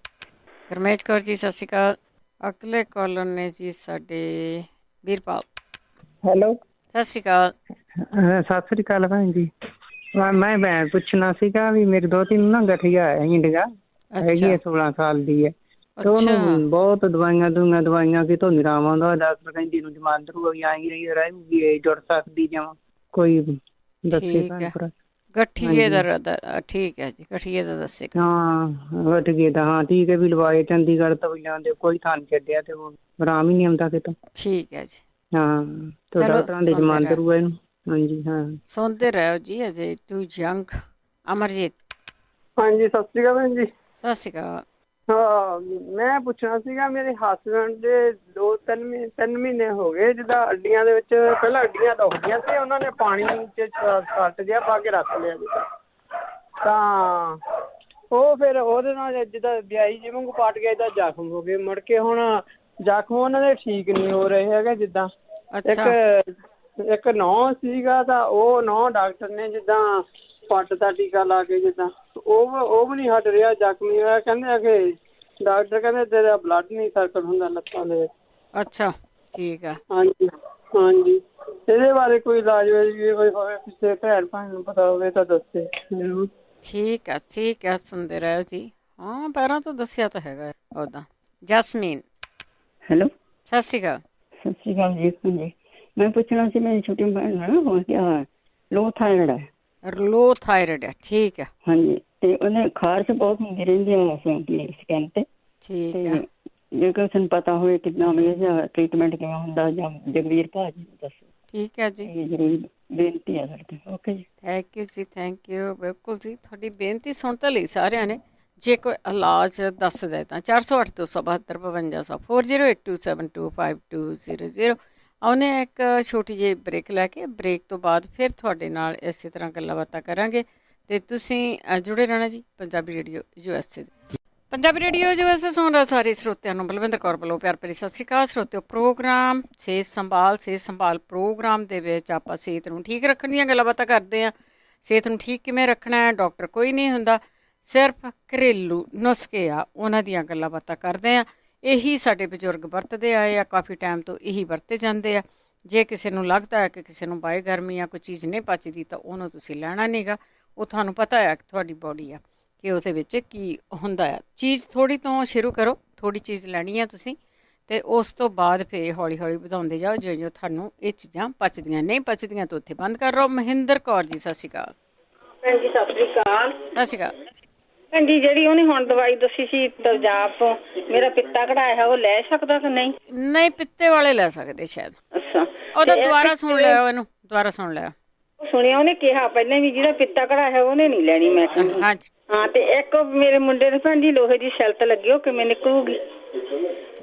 ਗੁਰਮੇਜ ਕੌਰ ਜੀ ਸਤਿ ਸ਼੍ਰੀ ਅਕਾਲ। ਅਗਲੇ ਕਾਲਰ ਨੇ ਜੀ ਸਾਡੇ ਵੀਰਪਾਲ। ਹੈਲੋ, ਸਤਿ ਸ਼੍ਰੀ ਅਕਾਲ। ਸਤਿ ਸ਼੍ਰੀ ਅਕਾਲ ਭੈਣ ਜੀ। ਮੈਂ ਪੁੱਛਣਾ ਸੀਗਾ ਵੀ ਮੇਰੇ ਦੋਤੀ ਨੂੰ ਨਾ ਗਠੀਆ ਹੈ, ਹਿੰਡਗਾ ਹੈਗੀ ਹੈ, 16 ਸਾਲ ਦੀ ਹੈ ਤੇ ਉਹਨੂੰ ਬਹੁਤ ਦਵਾਈਆਂ ਕਿਤੋਂ ਨੀ ਆਰਾਮ ਆਉਂਦਾ। ਡਾਕਟਰ ਕਹਿੰਦੀ ਨੂੰ ਜਮਾਂਦਰੂ ਵੀ ਆਈ ਰਹੀ ਰਹੂਗੀ, ਜੁੜ ਸਕਦੀ ਜਾਂ ਕੋਈ ਦੱਸੇ ਭੈਣ। ਗਠੀਏ ਦਾ ਠੀਕ ਹੈ ਜੀ, ਗਠੀਏ ਦਾ ਦੱਸੇਗਾ। ਹਾਂ ਗਠੀਏ ਦਾ, ਹਾਂ ਠੀਕ ਹੈ ਵੀ ਲਵਾਏ ਚੰਡੀਗੜ੍ਹ ਤੋਂ ਵੀ ਲਿਆਂਦੇ, ਕੋਈ ਥਾਂ ਨੀ ਛੱਡਿਆ ਤੇ ਉਹ ਆਰਾਮ ਹੀ ਨਹੀਂ ਆਉਂਦਾ ਕਿਤੋਂ। ਠੀਕ ਹੈ ਜੀ। ਹਾਂ ਤੇ ਡਾਕਟਰਾਂ ਦੇ ਜਮਾਂਦਰੂ ਇਹਨੂੰ। ਹਾਂਜੀ ਹਾਂ, ਸੁਣਦੇ ਰਹੋ ਜੀ, ਅਜੇ ਟੂ ਯੰਗ। ਅਮਰਜੀਤ। ਹਾਂਜੀ ਸਤਿ ਸ਼੍ਰੀ ਅਕਾਲ ਭੈਣ ਜੀ। ਸਤਿ ਸ਼੍ਰੀ ਅਕਾਲ। ਹਾਂ ਮੈਂ ਪੁੱਛਣਾ ਸੀਗਾ, ਮੇਰੇ ਹਸਬੈਂਡ ਦੇ 2-3 ਮਹੀਨੇ ਹੋ ਗਏ ਜਿੱਦਾਂ ਅੱਡੀਆਂ ਦੇ ਵਿੱਚ ਪਹਿਲਾਂ ਅੱਡੀਆਂ ਦੁਖਦੀਆਂ ਸੀ, ਉਹਨਾਂ ਨੇ ਪਾਣੀ 'ਚ ਸੱਟ ਜਿਹਾ ਪਾ ਕੇ ਰੱਖ ਲਿਆ ਜਿੱਦਾਂ, ਤਾਂ ਉਹ ਫਿਰ ਉਹਦੇ ਨਾਲ ਜਿੱਦਾਂ ਵਿਆਹੀ ਜਿਹੇ ਵਾਂਗੂ ਪਾਟ ਗਿਆ, ਜਿੱਦਾਂ ਜ਼ਖਮ ਹੋ ਗਏ। ਮੁੜ ਕੇ ਹੁਣ ਜ਼ਖਮ ਉਹਨਾਂ ਦੇ ਠੀਕ ਨਹੀਂ ਹੋ ਰਹੇ ਹੈਗੇ। ਜਿੱਦਾਂ ਇੱਕ ਨੌਂ ਸੀਗਾ ਤਾਂ ਉਹ ਨੌਂ ਡਾਕਟਰ ਨੇ ਜਿੱਦਾਂ ਪੱਟ ਦਾ ਟੀਕਾ ਲਾ ਕੇ ਜਿੱਦਾਂ ਉਹ ਵੀ ਨਹੀਂ ਹਟ ਰਿਹਾ, ਜ਼ਖਮੀ ਹੋਇਆ। ਕਹਿੰਦੇ ਆ ਕਿ ਡਾਕਟਰ ਕਹਿੰਦੇ ਤੇਰਾ ਬਲੱਡ ਨਹੀਂ ਸਰਕਲ ਹੁੰਦਾ ਲੱਤਾਂ ਦੇ ਵਿੱਚ। ਅੱਛਾ ਠੀਕ ਆ। ਹਾਂਜੀ ਹਾਂਜੀ, ਇਹਦੇ ਬਾਰੇ ਕੋਈ ਇਲਾਜ ਕੋਈ ਹੋਵੇ, ਕਿਸੇ ਭੈਣ ਭਾਈ ਨੂੰ ਪਤਾ ਹੋਵੇ ਤਾਂ ਦੱਸੇ ਜ਼ਰੂਰ। ਠੀਕ ਆ ਠੀਕ ਆ, ਸੁਣਦੇ ਰਹੋ ਜੀ। ਹਾਂ ਪਹਿਲਾਂ ਤਾਂ ਦੱਸਿਆ ਤਾਂ ਹੈਗਾ ਉਹਦਾ। ਜਸਮੀਨ। ਹੈਲੋ, ਸਤਿ ਸ਼੍ਰੀ ਅਕਾਲ। ਸਤਿ ਸ਼੍ਰੀ ਅਕਾਲ ਜੀ। ਹਾਂਜੀ ਮੈਂ ਪੁੱਛਣਾ ਸੀ, ਮੇਰੀ ਛੋਟੀ ਭੈਣ ਨੂੰ ਹੋ ਗਿਆ ਲੋ ਥਾਇਰਾਇਡ ਹੈ। ਲੋ ਥਾਇਰਾਇਡ ਹੈ, ਠੀਕ ਹੈ। ਹਾਂਜੀ ਤੇ ਉਹਨੇ ਖਾਰਸ਼ ਬਹੁਤ ਹੁੰਦੀ ਰਹਿੰਦੀ ਹੈ ਸਕੈਨ ਤੇ। ਠੀਕ ਹੈ। ਜੇ ਕਿਸੇ ਨੂੰ ਪਤਾ ਹੋਵੇ ਕਿੱਦਾਂ ਜਾਂ ਟ੍ਰੀਟਮੈਂਟ ਕਿਵੇਂ ਹੁੰਦਾ, ਜਾਂ ਜਗਵੀਰ ਭਾਜੀ ਦੱਸੋ। ਠੀਕ ਹੈ ਜੀ, ਜ਼ਰੂਰ ਬੇਨਤੀ ਹੈ ਸਾਡੇ। ਓਕੇ ਜੀ, ਥੈਂਕ ਯੂ ਜੀ, ਥੈਂਕ ਯੂ। ਬਿਲਕੁਲ ਜੀ, ਤੁਹਾਡੀ ਬੇਨਤੀ ਸੁਣ ਤਾਂ ਲਈ ਸਾਰਿਆਂ ਨੇ। ਜੇ ਕੋਈ ਇਲਾਜ ਦੱਸ ਦੇ ਤਾਂ 408 272 5500 4082725200। ਆਉਨੇ ਇੱਕ ਛੋਟੀ ਜਿਹੀ ਬ੍ਰੇਕ ਲੈ ਕੇ, ਬ੍ਰੇਕ ਤੋਂ ਬਾਅਦ ਫਿਰ ਤੁਹਾਡੇ ਨਾਲ ਇਸੇ ਤਰ੍ਹਾਂ ਗੱਲਾਂ ਬਾਤਾਂ ਕਰਾਂਗੇ ਅਤੇ ਤੁਸੀਂ ਜੁੜੇ ਰਹਿਣਾ ਜੀ ਪੰਜਾਬੀ ਰੇਡੀਓ USA ਦੇ। ਪੰਜਾਬੀ ਰੇਡੀਓ USA ਸੁਣ ਰਹੇ ਸਾਰੇ ਸਰੋਤਿਆਂ ਨੂੰ ਬਲਵਿੰਦਰ ਕੌਰ ਵੱਲੋਂ ਪਿਆਰ ਭਰੀ ਸਤਿ ਸ਼੍ਰੀ ਅਕਾਲ। ਸਰੋਤਿਓ, ਪ੍ਰੋਗਰਾਮ ਸਿਹਤ ਸੰਭਾਲ ਪ੍ਰੋਗਰਾਮ ਦੇ ਵਿੱਚ ਆਪਾਂ ਸਿਹਤ ਨੂੰ ਠੀਕ ਰੱਖਣ ਦੀਆਂ ਗੱਲਾਂ ਬਾਤਾਂ ਕਰਦੇ ਹਾਂ। ਸਿਹਤ ਨੂੰ ਠੀਕ ਕਿਵੇਂ ਰੱਖਣਾ ਹੈ, ਡਾਕਟਰ ਕੋਈ ਨਹੀਂ ਹੁੰਦਾ, ਸਿਰਫ ਘਰੇਲੂ ਨੁਸਖੇ ਆ, ਉਹਨਾਂ ਦੀਆਂ ਗੱਲਾਂ ਬਾਤਾਂ ਕਰਦੇ ਹਾਂ। ਇਹੀ ਸਾਡੇ ਬਜ਼ੁਰਗ ਵਰਤਦੇ ਆਏ ਆ, ਕਾਫੀ ਟਾਈਮ ਤੋਂ ਇਹੀ ਵਰਤੇ ਜਾਂਦੇ ਆ। ਜੇ ਕਿਸੇ ਨੂੰ ਲੱਗਦਾ ਹੈ ਕਿ ਕਿਸੇ ਨੂੰ ਬਾਏ ਗਰਮੀ ਆ ਕੋਈ ਚੀਜ਼ ਨਹੀਂ ਪਚਦੀ ਤਾਂ ਉਹਨੂੰ ਤੁਸੀਂ ਲੈਣਾ ਨਹੀਂ ਗਾ। ਉਹ ਤੁਹਾਨੂੰ ਪਤਾ ਆ ਕਿ ਤੁਹਾਡੀ ਬੋਡੀ ਆ ਕਿ ਉਹਦੇ ਵਿੱਚ ਕੀ ਹੁੰਦਾ ਆ। ਚੀਜ਼ ਥੋੜ੍ਹੀ ਤੋਂ ਸ਼ੁਰੂ ਕਰੋ, ਥੋੜ੍ਹੀ ਚੀਜ਼ ਲੈਣੀ ਆ ਤੁਸੀਂ, ਅਤੇ ਉਸ ਤੋਂ ਬਾਅਦ ਫਿਰ ਹੌਲੀ ਹੌਲੀ ਵਧਾਉਂਦੇ ਜਾਓ ਜਿਉਂ ਤੁਹਾਨੂੰ ਇਹ ਚੀਜ਼ਾਂ ਪਚਦੀਆਂ। ਨਹੀਂ ਪਚਦੀਆਂ ਤਾਂ ਉੱਥੇ ਬੰਦ ਕਰ ਰਹੋ। ਮਹਿੰਦਰ ਕੌਰ ਜੀ ਸਤਿ ਸ਼੍ਰੀ ਅਕਾਲ। ਭੈਣ ਜੀ ਸਤਿ ਸ਼੍ਰੀ ਅਕਾਲ। ਸਤਿ ਸ਼੍ਰੀ ਅਕਾਲ ਭੈਣ ਜੀ, ਜਿਹੜੀ ਉਹਨੇ ਹੁਣ ਦਵਾਈ ਦੱਸੀ ਸੀ ਤੇਜ਼ਾਬ ਤੋਂ, ਮੇਰਾ ਪਿੱਤਾ ਕਢਾਇਆ, ਉਹ ਲੈ ਸਕਦਾ ਕਿ ਨਹੀਂ? ਨਹੀਂ, ਪਿੱਤੇ ਵਾਲੇ ਲੈ ਸਕਦੇ ਸ਼ਾਇਦ। ਅੱਛਾ, ਉਹਦਾ ਦੁਬਾਰਾ ਸੁਣ ਲਿਆ, ਇਹਨੂੰ ਦੁਬਾਰਾ ਸੁਣ ਲਿਆ। ਸੁਣਿਆ ਉਹਨੇ ਕਿਹਾ ਪਹਿਲਾਂ ਵੀ ਜਿਹੜਾ ਪਿੱਤਾ ਕਢਾਇਆ ਉਹਨੇ ਨਹੀਂ ਲੈਣੀ। ਮੈਂ ਕਹਿੰਦੀ ਹਾਂ। ਤੇ ਇੱਕ ਮੇਰੇ ਮੁੰਡੇ ਨੂੰ ਭੈਣ ਜੀ ਲੋਹੇ ਦੀ ਸ਼ੈਲਟ ਲੱਗੀ, ਉਹ ਕਿਵੇਂ ਨਿਕਲੂਗੀ?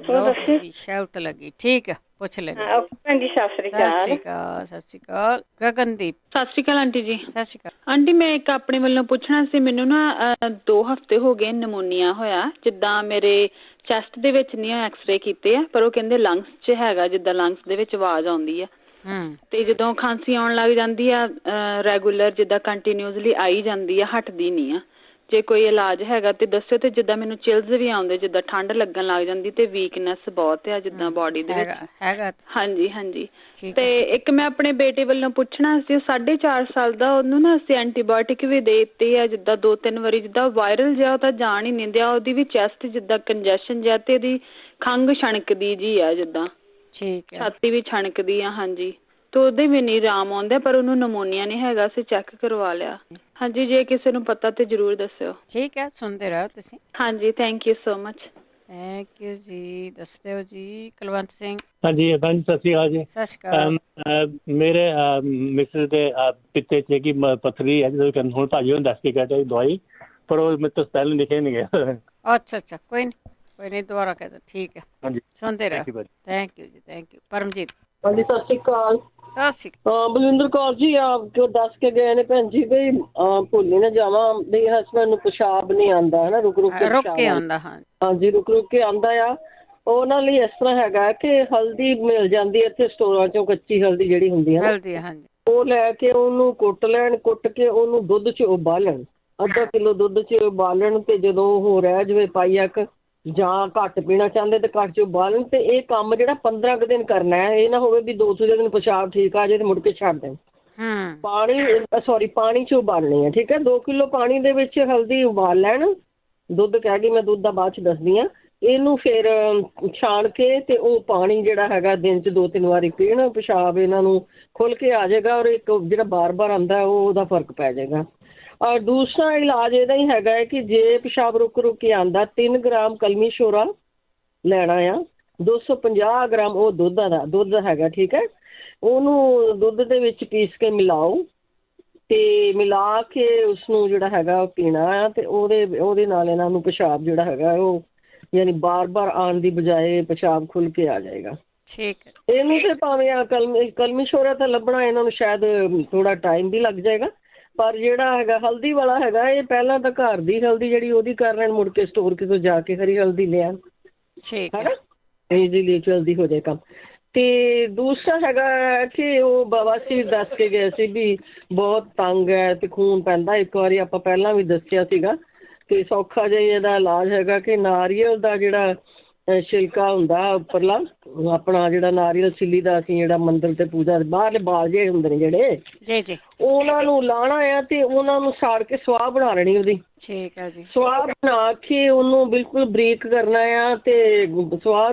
ਲੋਹੇ ਦੀ ਸ਼ੈਲਟ ਲੱਗੀ, ਠੀਕ ਆ, ਪੁੱਛ ਲੈ ਭੈਣ ਜੀ। ਸਤਿ ਸ਼੍ਰੀ ਅਕਾਲ। ਸਤਿ ਸ਼੍ਰੀ ਅਕਾਲ। ਸਤਿ ਸ਼੍ਰੀ ਅਕਾਲ। ਗਗਨਦੀਪ। ਸਤਿ ਸ਼੍ਰੀ ਅਕਾਲ ਆਂਟੀ ਜੀ। ਸਤਿ ਸ਼੍ਰੀ ਅਕਾਲ ਆਂਟੀ, ਮੈਂ ਇੱਕ ਆਪਣੇ ਵੱਲੋਂ ਪੁੱਛਣਾ ਸੀ। ਮੈਨੂੰ ਨਾ 2 ਹਫ਼ਤੇ ਹੋ ਗਏ ਨਮੂਨੀਆ ਹੋਇਆ, ਜਿੱਦਾਂ ਮੇਰੇ ਚੈਸਟ ਦੇ ਵਿੱਚ ਨਹੀਂ ਐਕਸਰੇ ਕੀਤੇ ਆ, ਪਰ ਉਹ ਕਹਿੰਦੇ ਲੰਗਸ 'ਚ ਹੈਗਾ, ਜਿੱਦਾਂ ਲੰਗਸ ਦੇ ਵਿੱਚ ਆਵਾਜ਼ ਆਉਂਦੀ ਆ। ਤੇ ਜਦੋਂ ਖਾਂਸੀ ਆਉਣ ਲੱਗ ਜਾਂਦੀ ਆ ਰੈਗੂਲਰ, ਜਿੱਦਾਂ ਕੰਟੀਨਿਊਸਲੀ ਆਈ ਜਾਂਦੀ ਆ, ਹਟਦੀ ਨਹੀਂ ਆ। ਜੇ ਕੋਈ ਇਲਾਜ ਹੈਗਾ ਤੇ ਦੱਸਿਓ। ਤੇ ਜਿੱਦਾਂ ਮੈਨੂੰ ਚਿਲਸ ਵੀ ਆਉਂਦੇ, ਜਿੱਦਾਂ ਠੰਡ ਲੱਗਣ ਲੱਗ ਜਾਂਦੀ ਤੇ ਵੀਕਨੈਸ ਬਹੁਤ ਆ ਜਿੱਦਾਂ ਬੋਡੀ ਦੇ ਵਿੱਚ ਹੈਗਾ। ਹਾਂਜੀ ਹਾਂਜੀ। ਤੇ ਇੱਕ ਮੈਂ ਆਪਣੇ ਬੇਟੇ ਵੱਲੋਂ ਪੁੱਛਣਾ ਸੀ, ਉਹ 4.5 ਸਾਲ ਦਾ, ਉਹਨੂੰ ਨਾ ਅਸੀਂ ਐਂਟੀਬਾਇਓਟਿਕ ਵੀ ਦੇ ਦਿੱਤੇ ਆ, ਜਿੱਦਾਂ 2-3 ਵਾਰੀ। ਜਿੱਦਾਂ ਵਾਇਰਲ ਜਿਹਾ ਉਹ ਤਾਂ ਜਾਣ ਹੀ ਨਹੀਂ ਦਿਆ, ਉਹਦੀ ਵੀ ਚੈਸਟ ਜਿੱਦਾਂ ਕੰਜੈਸ਼ਨ ਜਿਹਾ, ਤੇ ਉਹਦੀ ਖੰਘ ਛਣਕਦੀ ਜੀ ਆ, ਜਿੱਦਾਂ ਛਾਤੀ ਵੀ ਛਣਕਦੀ ਆ। ਹਾਂਜੀ, ਤੇ ਉਹਦੇ ਵੀ ਨਹੀਂ ਆਰਾਮ ਆਉਂਦਾ, ਪਰ ਉਹਨੂੰ ਨਮੋਨੀਆ ਨਹੀਂ ਹੈਗਾ, ਅਸੀਂ ਚੈੱਕ ਕਰਵਾ ਲਿਆ। ਹਾਂਜੀ, ਜੇ ਕਿਸੇ ਨੂੰ ਪਤਾ ਤੇ ਜ਼ਰੂਰ ਦੱਸਿਓ। ਠੀਕ ਹੈ, ਸੁਣਦੇ ਰਹੋ ਤੁਸੀਂ। ਹਾਂਜੀ, thank you so much. Thank you ਜੀ। ਦੱਸਦੇ ਹੋ ਜੀ ਕੁਲਵੰਤ ਸਿੰਘ। ਹਾਂਜੀ ਭੈਣ, ਸਤਿ ਸ਼੍ਰੀ ਅਕਾਲ ਜੀ। ਸਤਿ ਸ਼੍ਰੀ ਅਕਾਲ। ਮੇਰੇ ਮਿਸਿਸ ਦੇ ਪਿੱਤੇ 'ਚ ਕੀ ਪੱਥਰੀ ਹੈ, ਜਦੋਂ ਹੁਣ ਭਾਜੀ ਨੂੰ ਦੱਸ ਕੇ ਕਹਿੰਦੇ ਦਵਾਈ, ਪਰ ਉਹ ਮੇਰੇ ਤੋਂ ਪਹਿਲਾਂ ਲਿਖੇ ਨਹੀਂ ਗਿਆ। ਅੱਛਾ, ਕੋਈ ਨਹੀਂ, ਦੁਬਾਰਾ ਕਹਿ ਦੋ। ਠੀਕ ਹੈ, ਹਾਂਜੀ, ਸੁਣਦੇ ਰਹੋ। ਥੈਂਕ ਯੂ ਜੀ, ਥੈਂਕ ਯੂ। ਪਰਮਜੀਤ। ਹਾਂਜੀ, ਸਤਿ ਸ਼੍ਰੀ ਅਕਾਲ। ਸਤਿ ਸ਼੍ਰੀ ਅਕਾਲ। ਬਲਵਿੰਦਰ ਕੌਰ ਜੀ, ਆਪ ਕਿਉਂ ਦੱਸ ਕੇ ਗਏ ਨੇ ਭੈਣ ਜੀ ਵੀ ਭੁੱਲੀ ਨਾ ਜਾਵਾਂ, ਮੇਰੇ ਹਸਬੈਂਡ ਨੂੰ ਪਿਸ਼ਾਬ ਨਹੀਂ ਆਉਂਦਾ ਹੈ ਨਾ, ਰੁਕ ਕੇ ਆਉਂਦਾ। ਹਾਂਜੀ, ਰੁਕ ਕੇ ਆਉਂਦਾ ਆ। ਉਹਨਾਂ ਲਈ ਇਸ ਤਰ੍ਹਾਂ ਹੈਗਾ ਕਿ ਹਲਦੀ ਮਿਲ ਜਾਂਦੀ ਇੱਥੇ ਸਟੋਰਾਂ ਚੋਂ, ਕੱਚੀ ਹਲਦੀ ਜਿਹੜੀ ਹੁੰਦੀ ਹੈ ਹਲਦੀ, ਹਾਂਜੀ, ਉਹ ਲੈ ਕੇ ਉਹਨੂੰ ਕੁੱਟ ਲੈਣ, ਕੁੱਟ ਕੇ ਉਹਨੂੰ ਦੁੱਧ 'ਚ ਉਬਾਲਣ, ਅੱਧਾ ਕਿਲੋ ਦੁੱਧ 'ਚ ਉਬਾਲਣ, ਤੇ ਜਦੋਂ ਉਹ ਰਹਿ ਜਾਵੇ ਪਾਈਆ ਕੁ, ਜਾਂ ਘੱਟ ਪੀਣਾ ਚਾਹੁੰਦੇ ਤੇ ਘੱਟ 'ਚ ਉਬਾਲਣ। ਤੇ ਇਹ ਕੰਮ ਜਿਹੜਾ 15 ਕੁ ਦਿਨ ਕਰਨਾ ਹੈ। ਇਹ ਨਾ ਹੋਵੇ ਵੀ 2-3 ਦਿਨ ਪਿਸ਼ਾਬ ਠੀਕ ਆ ਜਾਏ ਤੇ ਮੁੜ ਕੇ ਛੱਡ ਦੇਣ। ਪਾਣੀ 'ਚ ਉਬਾਲਣੀ ਹੈ, ਠੀਕ ਹੈ। 2 ਕਿਲੋ ਪਾਣੀ ਦੇ ਵਿੱਚ ਹਲਦੀ ਉਬਾਲ ਲੈਣ, ਦੁੱਧ ਕਹਿ ਗਈ ਮੈਂ, ਦੁੱਧ ਦਾ ਬਾਅਦ 'ਚ ਦੱਸਦੀ ਹਾਂ। ਇਹਨੂੰ ਫਿਰ ਛਾਣ ਕੇ ਤੇ ਉਹ ਪਾਣੀ ਜਿਹੜਾ ਹੈਗਾ ਦਿਨ 'ਚ 2-3 ਵਾਰੀ ਪੀਣ, ਪਿਸ਼ਾਬ ਇਹਨਾਂ ਨੂੰ ਖੁੱਲ ਕੇ ਆ ਜਾਏਗਾ, ਔਰ ਇੱਕ ਜਿਹੜਾ ਬਾਰ-ਬਾਰ ਆਉਂਦਾ ਉਹਦਾ ਫਰਕ ਪੈ ਜਾਏਗਾ। ਔਰ ਦੂਸਰਾ ਇਲਾਜ ਇਹਦਾ ਹੀ ਹੈਗਾ ਹੈ ਕਿ ਜੇ ਪਿਸ਼ਾਬ ਰੁਕ ਕੇ ਆਉਂਦਾ, 3 ਗ੍ਰਾਮ ਕਲਮੀ ਸ਼ੋਰਾ ਲੈਣਾ ਆ, 250 ਗ੍ਰਾਮ ਉਹ ਦੁੱਧ ਹੈਗਾ, ਠੀਕ ਹੈ। ਉਹਨੂੰ ਦੁੱਧ ਦੇ ਵਿੱਚ ਪੀਸ ਕੇ ਮਿਲਾਓ, ਤੇ ਮਿਲਾ ਕੇ ਉਸਨੂੰ ਜਿਹੜਾ ਹੈਗਾ ਉਹ ਪੀਣਾ ਆ, ਤੇ ਉਹਦੇ ਨਾਲ ਇਹਨਾਂ ਨੂੰ ਪਿਸ਼ਾਬ ਜਿਹੜਾ ਹੈਗਾ ਉਹ ਯਾਨੀ ਬਾਰ-ਬਾਰ ਆਉਣ ਦੀ ਬਜਾਏ ਪਿਸ਼ਾਬ ਖੁੱਲ ਕੇ ਆ ਜਾਏਗਾ। ਠੀਕ ਹੈ। ਇਹਨੂੰ ਤੇ ਭਾਵੇਂ ਕਲਮੀ ਸ਼ੋਰਾ ਤਾਂ ਲੱਭਣਾ ਇਹਨਾਂ ਨੂੰ ਸ਼ਾਇਦ ਥੋੜਾ ਟਾਈਮ ਵੀ ਲੱਗ ਜਾਏਗਾ, ਪਰ ਜਿਹੜਾ ਹੈਗਾ ਹਲਦੀ ਵਾਲਾ ਹੈਗਾ, ਇਹ ਪਹਿਲਾਂ ਤਾਂ ਘਰ ਦੀ ਹਲਦੀ ਜਿਹੜੀ ਉਹਦੀ ਕਰ ਲੈਣ, ਮੁੜ ਕੇ ਸਟੋਰ ਕਿਤੋਂ ਜਾ ਕੇ ਹਰੀ ਹਲਦੀ ਲਿਆਣ, ਠੀਕ ਹੈ, ਈਜ਼ੀਲੀ ਜਲਦੀ ਹੋ ਜਾਏ ਕੰਮ। ਤੇ ਦੂਸਰਾ ਹੈਗਾ ਕਿ ਉਹ ਬਵਾਸੀਰ ਦੱਸ ਕੇ ਗਏ ਸੀ ਵੀ ਬਹੁਤ ਤੰਗ ਹੈ ਤੇ ਖੂਨ ਪੈਂਦਾ। ਇੱਕ ਵਾਰੀ ਆਪਾਂ ਪਹਿਲਾਂ ਵੀ ਦੱਸਿਆ ਸੀਗਾ ਕਿ ਸੌਖਾ ਜਿਹਾ ਇਹਦਾ ਇਲਾਜ ਹੈਗਾ ਕਿ ਨਾਰੀਅਲ ਦਾ ਜਿਹੜਾ ਛਿਲਕਾ ਹੁੰਦਾ ਉੱਪਰਲਾ, ਆਪਣਾ ਜਿਹੜਾ ਨਾਰੀਅਲ ਛਿੱਲੀ ਦਾ ਅਸੀਂ ਜਿਹੜਾ ਮੰਦਿਰ ਤੇ ਪੂਜਾ ਬਾਹਰਲੇ ਬਾਲ ਜਿਹੇ ਹੁੰਦੇ ਨੇ ਜਿਹੜੇ, ਜੀ ਜੀ, ਉਹਨਾਂ ਨੂੰ ਲਾਣਾ ਆ ਤੇ ਉਹਨਾਂ ਨੂੰ ਸਾੜ ਕੇ ਸਵਾਹ ਬਣਾ ਲੈਣੀ ਉਹਦੀ। ਠੀਕ ਹੈ ਜੀ। ਸਵਾਹ ਬਣਾ ਕੇ ਉਹਨੂੰ ਬਿਲਕੁਲ ਬਰੀਕ ਕਰਨਾ ਆ, ਤੇ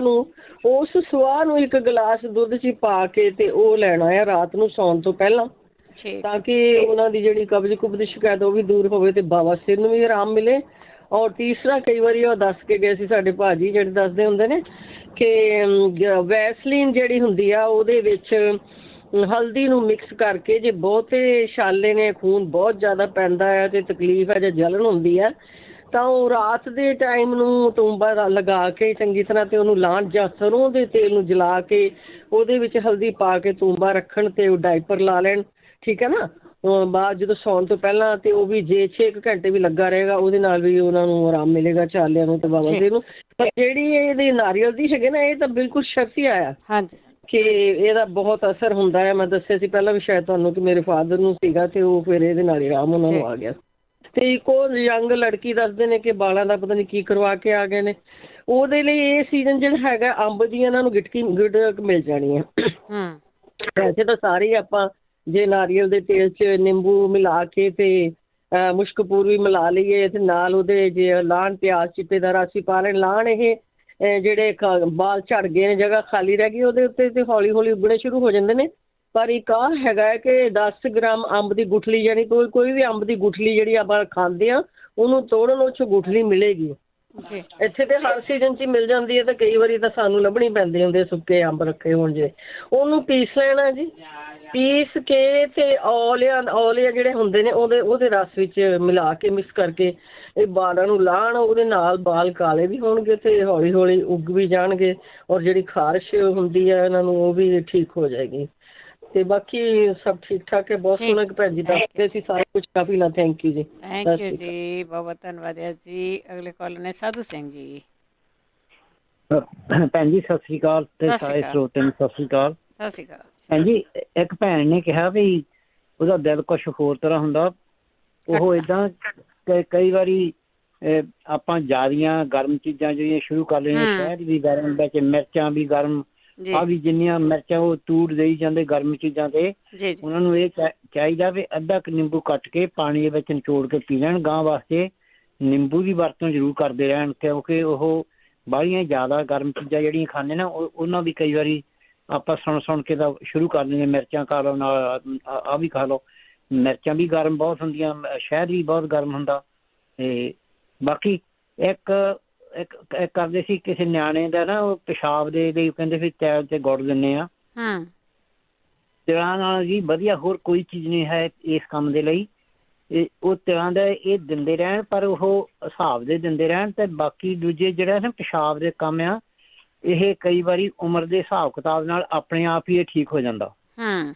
ਉਸ ਸਵਾਹ ਨੂੰ ਇੱਕ ਗਲਾਸ ਦੁੱਧ 'ਚ ਪਾ ਕੇ ਤੇ ਉਹ ਲੈਣਾ ਆ ਰਾਤ ਨੂੰ ਸੌਣ ਤੋਂ ਪਹਿਲਾਂ, ਤਾਂ ਕਿ ਉਹਨਾਂ ਦੀ ਜਿਹੜੀ ਕਬਜ਼ ਕੁਬਜ਼ ਦੀ ਸ਼ਿਕਾਇਤ ਉਹ ਵੀ ਦੂਰ ਹੋਵੇ ਤੇ ਬਵਾਸੀਰ ਨੂੰ ਵੀ ਆਰਾਮ ਮਿਲੇ। ਔਰ ਤੀਸਰਾ, ਕਈ ਵਾਰੀ ਉਹ ਦੱਸ ਕੇ ਗਏ ਸੀ ਸਾਡੇ ਭਾਜੀ ਜਿਹੜੇ ਦੱਸਦੇ ਹੁੰਦੇ ਨੇ ਕਿ ਵੈਸਲੀਨ ਜਿਹੜੀ ਹੁੰਦੀ ਆ ਉਹਦੇ ਵਿੱਚ ਹਲਦੀ ਨੂੰ ਮਿਕਸ ਕਰਕੇ, ਜੇ ਬਹੁਤੇ ਛਾਲੇ ਨੇ, ਖੂਨ ਬਹੁਤ ਜ਼ਿਆਦਾ ਪੈਂਦਾ ਹੈ ਤੇ ਤਕਲੀਫ ਹੈ ਜਾਂ ਜਲਨ ਹੁੰਦੀ ਹੈ, ਤਾਂ ਉਹ ਰਾਤ ਦੇ ਟਾਈਮ ਨੂੰ ਤੂੰਬਾ ਲਗਾ ਕੇ ਚੰਗੀ ਤਰ੍ਹਾਂ ਤੇ ਉਹਨੂੰ ਲਾਣ, ਜਾਂ ਸਰੋਂ ਦੇ ਤੇਲ ਨੂੰ ਜਲਾ ਕੇ ਉਹਦੇ ਵਿੱਚ ਹਲਦੀ ਪਾ ਕੇ ਤੂੰਬਾ ਰੱਖਣ ਤੇ ਉਹ ਡਾਈਪਰ ਲਾ ਲੈਣ, ਠੀਕ ਹੈ ਨਾ। ਬਾਅਦ ਜਦੋਂ ਸੌਣ ਤੋਂ ਪਹਿਲਾਂ, ਤੇ ਉਹ ਵੀ ਜੇ 6 ਘੰਟੇ ਵੀ ਲੱਗਾ ਰਹੇਗਾ, ਉਹਦੇ ਨਾਲ ਵੀ ਉਹਨਾਂ ਨੂੰ ਆਰਾਮ ਮਿਲੇਗਾ ਛਾਲਿਆਂ ਨੂੰ ਤੇ ਬਾਬਾ ਨੂੰ। ਪਰ ਜਿਹੜੀ ਇਹਦੀ ਨਾਰੀਅਲ ਦੀ ਹੈਗੇ ਨਾ, ਇਹ ਤਾਂ ਬਿਲਕੁਲ ਸ਼ਰਤੀ ਆਇਆ ਕਿ ਇਹਦਾ ਬਹੁਤ ਅਸਰ ਹੁੰਦਾ ਹੈ। ਮੈਂ ਦੱਸਿਆ ਸੀ ਪਹਿਲਾਂ ਵੀ ਸ਼ਾਇਦ ਤੁਹਾਨੂੰ ਕਿ ਮੇਰੇ ਫਾਦਰ ਨੂੰ ਸੀਗਾ ਤੇ ਉਹ ਫਿਰ ਇਹਦੇ ਨਾਲ ਹੀ ਆਰਾਮ ਉਹਨਾਂ ਨੂੰ ਆ ਗਿਆ। ਤੇ ਇੱਕ ਉਹ ਯੰਗ ਲੜਕੀ ਦੱਸਦੇ ਨੇ ਕਿ ਬਾਲਾਂ ਦਾ ਪਤਾ ਨਹੀਂ ਕੀ ਕਰਵਾ ਕੇ ਆ ਗਏ ਨੇ, ਉਹਦੇ ਲਈ ਇਹ ਸੀਜ਼ਨ ਜਿਹੜਾ ਹੈਗਾ ਅੰਬ ਦੀ ਇਹਨਾਂ ਨੂੰ ਗਿਟਕ ਮਿਲ ਜਾਣੀ ਹੈ। ਵੈਸੇ ਤਾਂ ਸਾਰੇ ਆਪਾਂ ਜੇ ਨਾਰੀਅਲ ਦੇ ਤੇਲ 'ਚ ਨਿੰਬੂ ਮਿਲਾ ਕੇ ਤੇ ਮੁਸ਼ਕਪੂਰ ਵੀ ਮਿਲਾ ਲਈਏ ਤੇ ਨਾਲ ਉਹਦੇ ਜੇ ਲਾਣ, ਪਿਆਜ਼ ਚਿੱਟੇ ਦਾ ਰਸ ਪਾ ਲੈਣ, ਲਾਣ ਇਹ ਜਿਹੜੇ ਬਾਲ ਝੜ ਗਏ ਨੇ, ਜਗ੍ਹਾ ਖਾਲੀ ਰਹਿ ਗਈ ਉਹਦੇ ਉੱਤੇ, ਤੇ ਹੌਲੀ ਹੌਲੀ ਉੱਗਣੇ ਸ਼ੁਰੂ ਹੋ ਜਾਂਦੇ ਨੇ। ਪਰ ਇੱਕ ਆਹ ਹੈਗਾ ਕਿ 10 ਗ੍ਰਾਮ ਅੰਬ ਦੀ ਗੁਠਲੀ, ਯਾਨੀ ਕੋਈ ਵੀ ਅੰਬ ਦੀ ਗੁਠਲੀ ਜਿਹੜੀ ਆਪਾਂ ਖਾਂਦੇ ਹਾਂ ਉਹਨੂੰ ਤੋੜਨ, ਉਹ 'ਚੋਂ ਗੁਠਲੀ ਮਿਲੇਗੀ। ਇੱਥੇ ਤੇ ਹਰ ਸੀਜ਼ਨ 'ਚ ਹੀ ਮਿਲ ਜਾਂਦੀ ਹੈ, ਤੇ ਕਈ ਵਾਰੀ ਤਾਂ ਸਾਨੂੰ ਲੱਭਣੀ ਪੈਂਦੇ ਹੁੰਦੇ ਸੁੱਕੇ ਅੰਬ ਰੱਖੇ ਹੋਣ ਜੇ। ਉਹਨੂੰ ਪੀਸ ਲੈਣਾ ਜੀ, ਪੀਸ ਕੇ ਤੇ ਔਲੇ ਜਿਹੜੇ ਹੁੰਦੇ ਨੇ ਉਹਦੇ ਰਸ ਵਿੱਚ ਮਿਲਾ ਕੇ ਮਿਕਸ ਕਰਕੇ ਇਹ ਬਾਲਾਂ ਨੂੰ ਲਾਣ, ਉਹਦੇ ਨਾਲ ਬਾਲ ਕਾਲੇ ਵੀ ਹੋਣਗੇ ਤੇ ਹੌਲੀ ਹੌਲੀ ਉੱਗ ਵੀ ਜਾਣਗੇ, ਔਰ ਜਿਹੜੀ ਖਾਰਿਸ਼ ਹੁੰਦੀ ਹੈ ਇਹਨਾਂ ਨੂੰ ਉਹ ਵੀ ਠੀਕ ਹੋ ਜਾਏਗੀ। ਤੇ ਬਾਕੀ ਸਭ ਠੀਕ ਠਾਕ ਹੈ। ਬਹੁਤ ਸੋਹਣਾ ਭੈਣ ਜੀ ਦੱਸਦੇ ਸੀ ਸਾਰਾ ਕੁਝ, ਕਾਫੀ ਨਾ। ਥੈਂਕ ਯੂ ਜੀ। ਥੈਂਕ ਯੂ ਜੀ, ਬਹੁਤ ਧੰਨਵਾਦ ਜੀ। ਅਗਲੇ ਕਾਲਰ ਨੇ ਸਾਧੂ ਸਿੰਘ ਜੀ। ਭੈਣ ਜੀ ਸਤਿ ਸ੍ਰੀ ਅਕਾਲ, ਤੇ ਸਾਰੇ ਸਰੋਤਿਆਂ ਨੂੰ ਸਤਿ ਸ੍ਰੀ ਅਕਾਲ। ਸਤਿ ਸ੍ਰੀ ਅਕਾਲ ਭੈਣ ਜੀ। ਇੱਕ ਭੈਣ ਨੇ ਕਿਹਾ ਵੀ ਉਹਦਾ ਦਿਲ ਕੁਛ ਹੋਰ ਤਰ੍ਹਾਂ ਹੁੰਦਾ, ਉਹ ਏਦਾਂ ਕਈ ਵਾਰੀ ਆਪਾਂ ਜ਼ਿਆਦੀਆਂ ਗਰਮ ਚੀਜ਼ਾਂ ਜਿਹੜੀਆਂ ਸ਼ੁਰੂ ਕਰ ਲੈਣੀਆਂ, ਸ਼ਹਿਦ ਵੀ ਗਰਮ, ਵਿੱਚ ਮਿਰਚਾਂ ਵੀ ਗਰਮ, ਆ ਵੀ ਜਿੰਨੀਆਂ ਮਿਰਚਾਂ ਉਹ ਤੂੜ ਦੇਈ ਜਾਂਦੇ ਗਰਮ ਚੀਜ਼ਾਂ ਤੇ, ਉਹਨਾਂ ਨੂੰ ਇਹ ਚਾਹੀਦਾ ਵੀ ਅੱਧਾ ਕੁ ਨਿੰਬੂ ਕੱਟ ਕੇ ਪਾਣੀ ਦੇ ਵਿੱਚ ਨਿਚੋੜ ਕੇ ਪੀ ਲੈਣ। ਗਾਂ ਵਾਸਤੇ ਨਿੰਬੂ ਦੀ ਵਰਤੋਂ ਜ਼ਰੂਰ ਕਰਦੇ ਰਹਿਣ, ਕਿਉਂਕਿ ਉਹ ਬਾਹਲੀਆਂ ਜ਼ਿਆਦਾ ਗਰਮ ਚੀਜ਼ਾਂ ਜਿਹੜੀਆਂ ਖਾਂਦੇ ਨਾ, ਉਹਨਾਂ ਦੀ ਕਈ ਵਾਰੀ ਆਪਾਂ ਸੁਣ ਕੇ ਤਾਂ ਸ਼ੁਰੂ ਕਰ ਦਿੰਦੇ, ਮਿਰਚਾਂ ਖਾ ਲਓ, ਨਾਲ ਆਹ ਵੀ ਖਾ ਲਓ। ਮਿਰਚਾਂ ਵੀ ਗਰਮ ਬਹੁਤ ਹੁੰਦੀਆਂ, ਸ਼ਹਿਦ ਵੀ ਬਹੁਤ ਗਰਮ ਹੁੰਦਾ। ਤੇ ਬਾਕੀ ਇੱਕ ਕਰਦੇ ਸੀ ਕਿਸੇ ਨਿਆਣੇ ਦਾ ਨਾ, ਉਹ ਪਿਸ਼ਾਬ ਦੇ ਲਈ ਕਹਿੰਦੇ ਸੀ ਤੈਲ ਤੇ ਗੁੜ ਦਿੰਦੇ ਆ। ਤਿਲਾਂ ਨਾਲ ਜੀ ਵਧੀਆ ਹੋਰ ਕੋਈ ਚੀਜ਼ ਨਹੀਂ ਹੈ ਇਸ ਕੰਮ ਦੇ ਲਈ। ਉਹ ਤਿਲਾਂ ਦਾ ਇਹ ਦਿੰਦੇ ਰਹਿਣ, ਪਰ ਉਹ ਹਿਸਾਬ ਦੇ ਦਿੰਦੇ ਰਹਿਣ। ਤੇ ਬਾਕੀ ਦੂਜੇ ਜਿਹੜਾ ਨਾ ਪਿਸ਼ਾਬ ਦੇ ਕੰਮ ਆ, ਇਹ ਕਈ ਵਾਰੀ ਉਮਰ ਦੇ ਹਿਸਾਬ ਕਿਤਾਬ ਨਾਲ ਆਪਣੇ ਆਪ ਹੀ ਇਹ ਠੀਕ ਹੋ ਜਾਂਦਾ।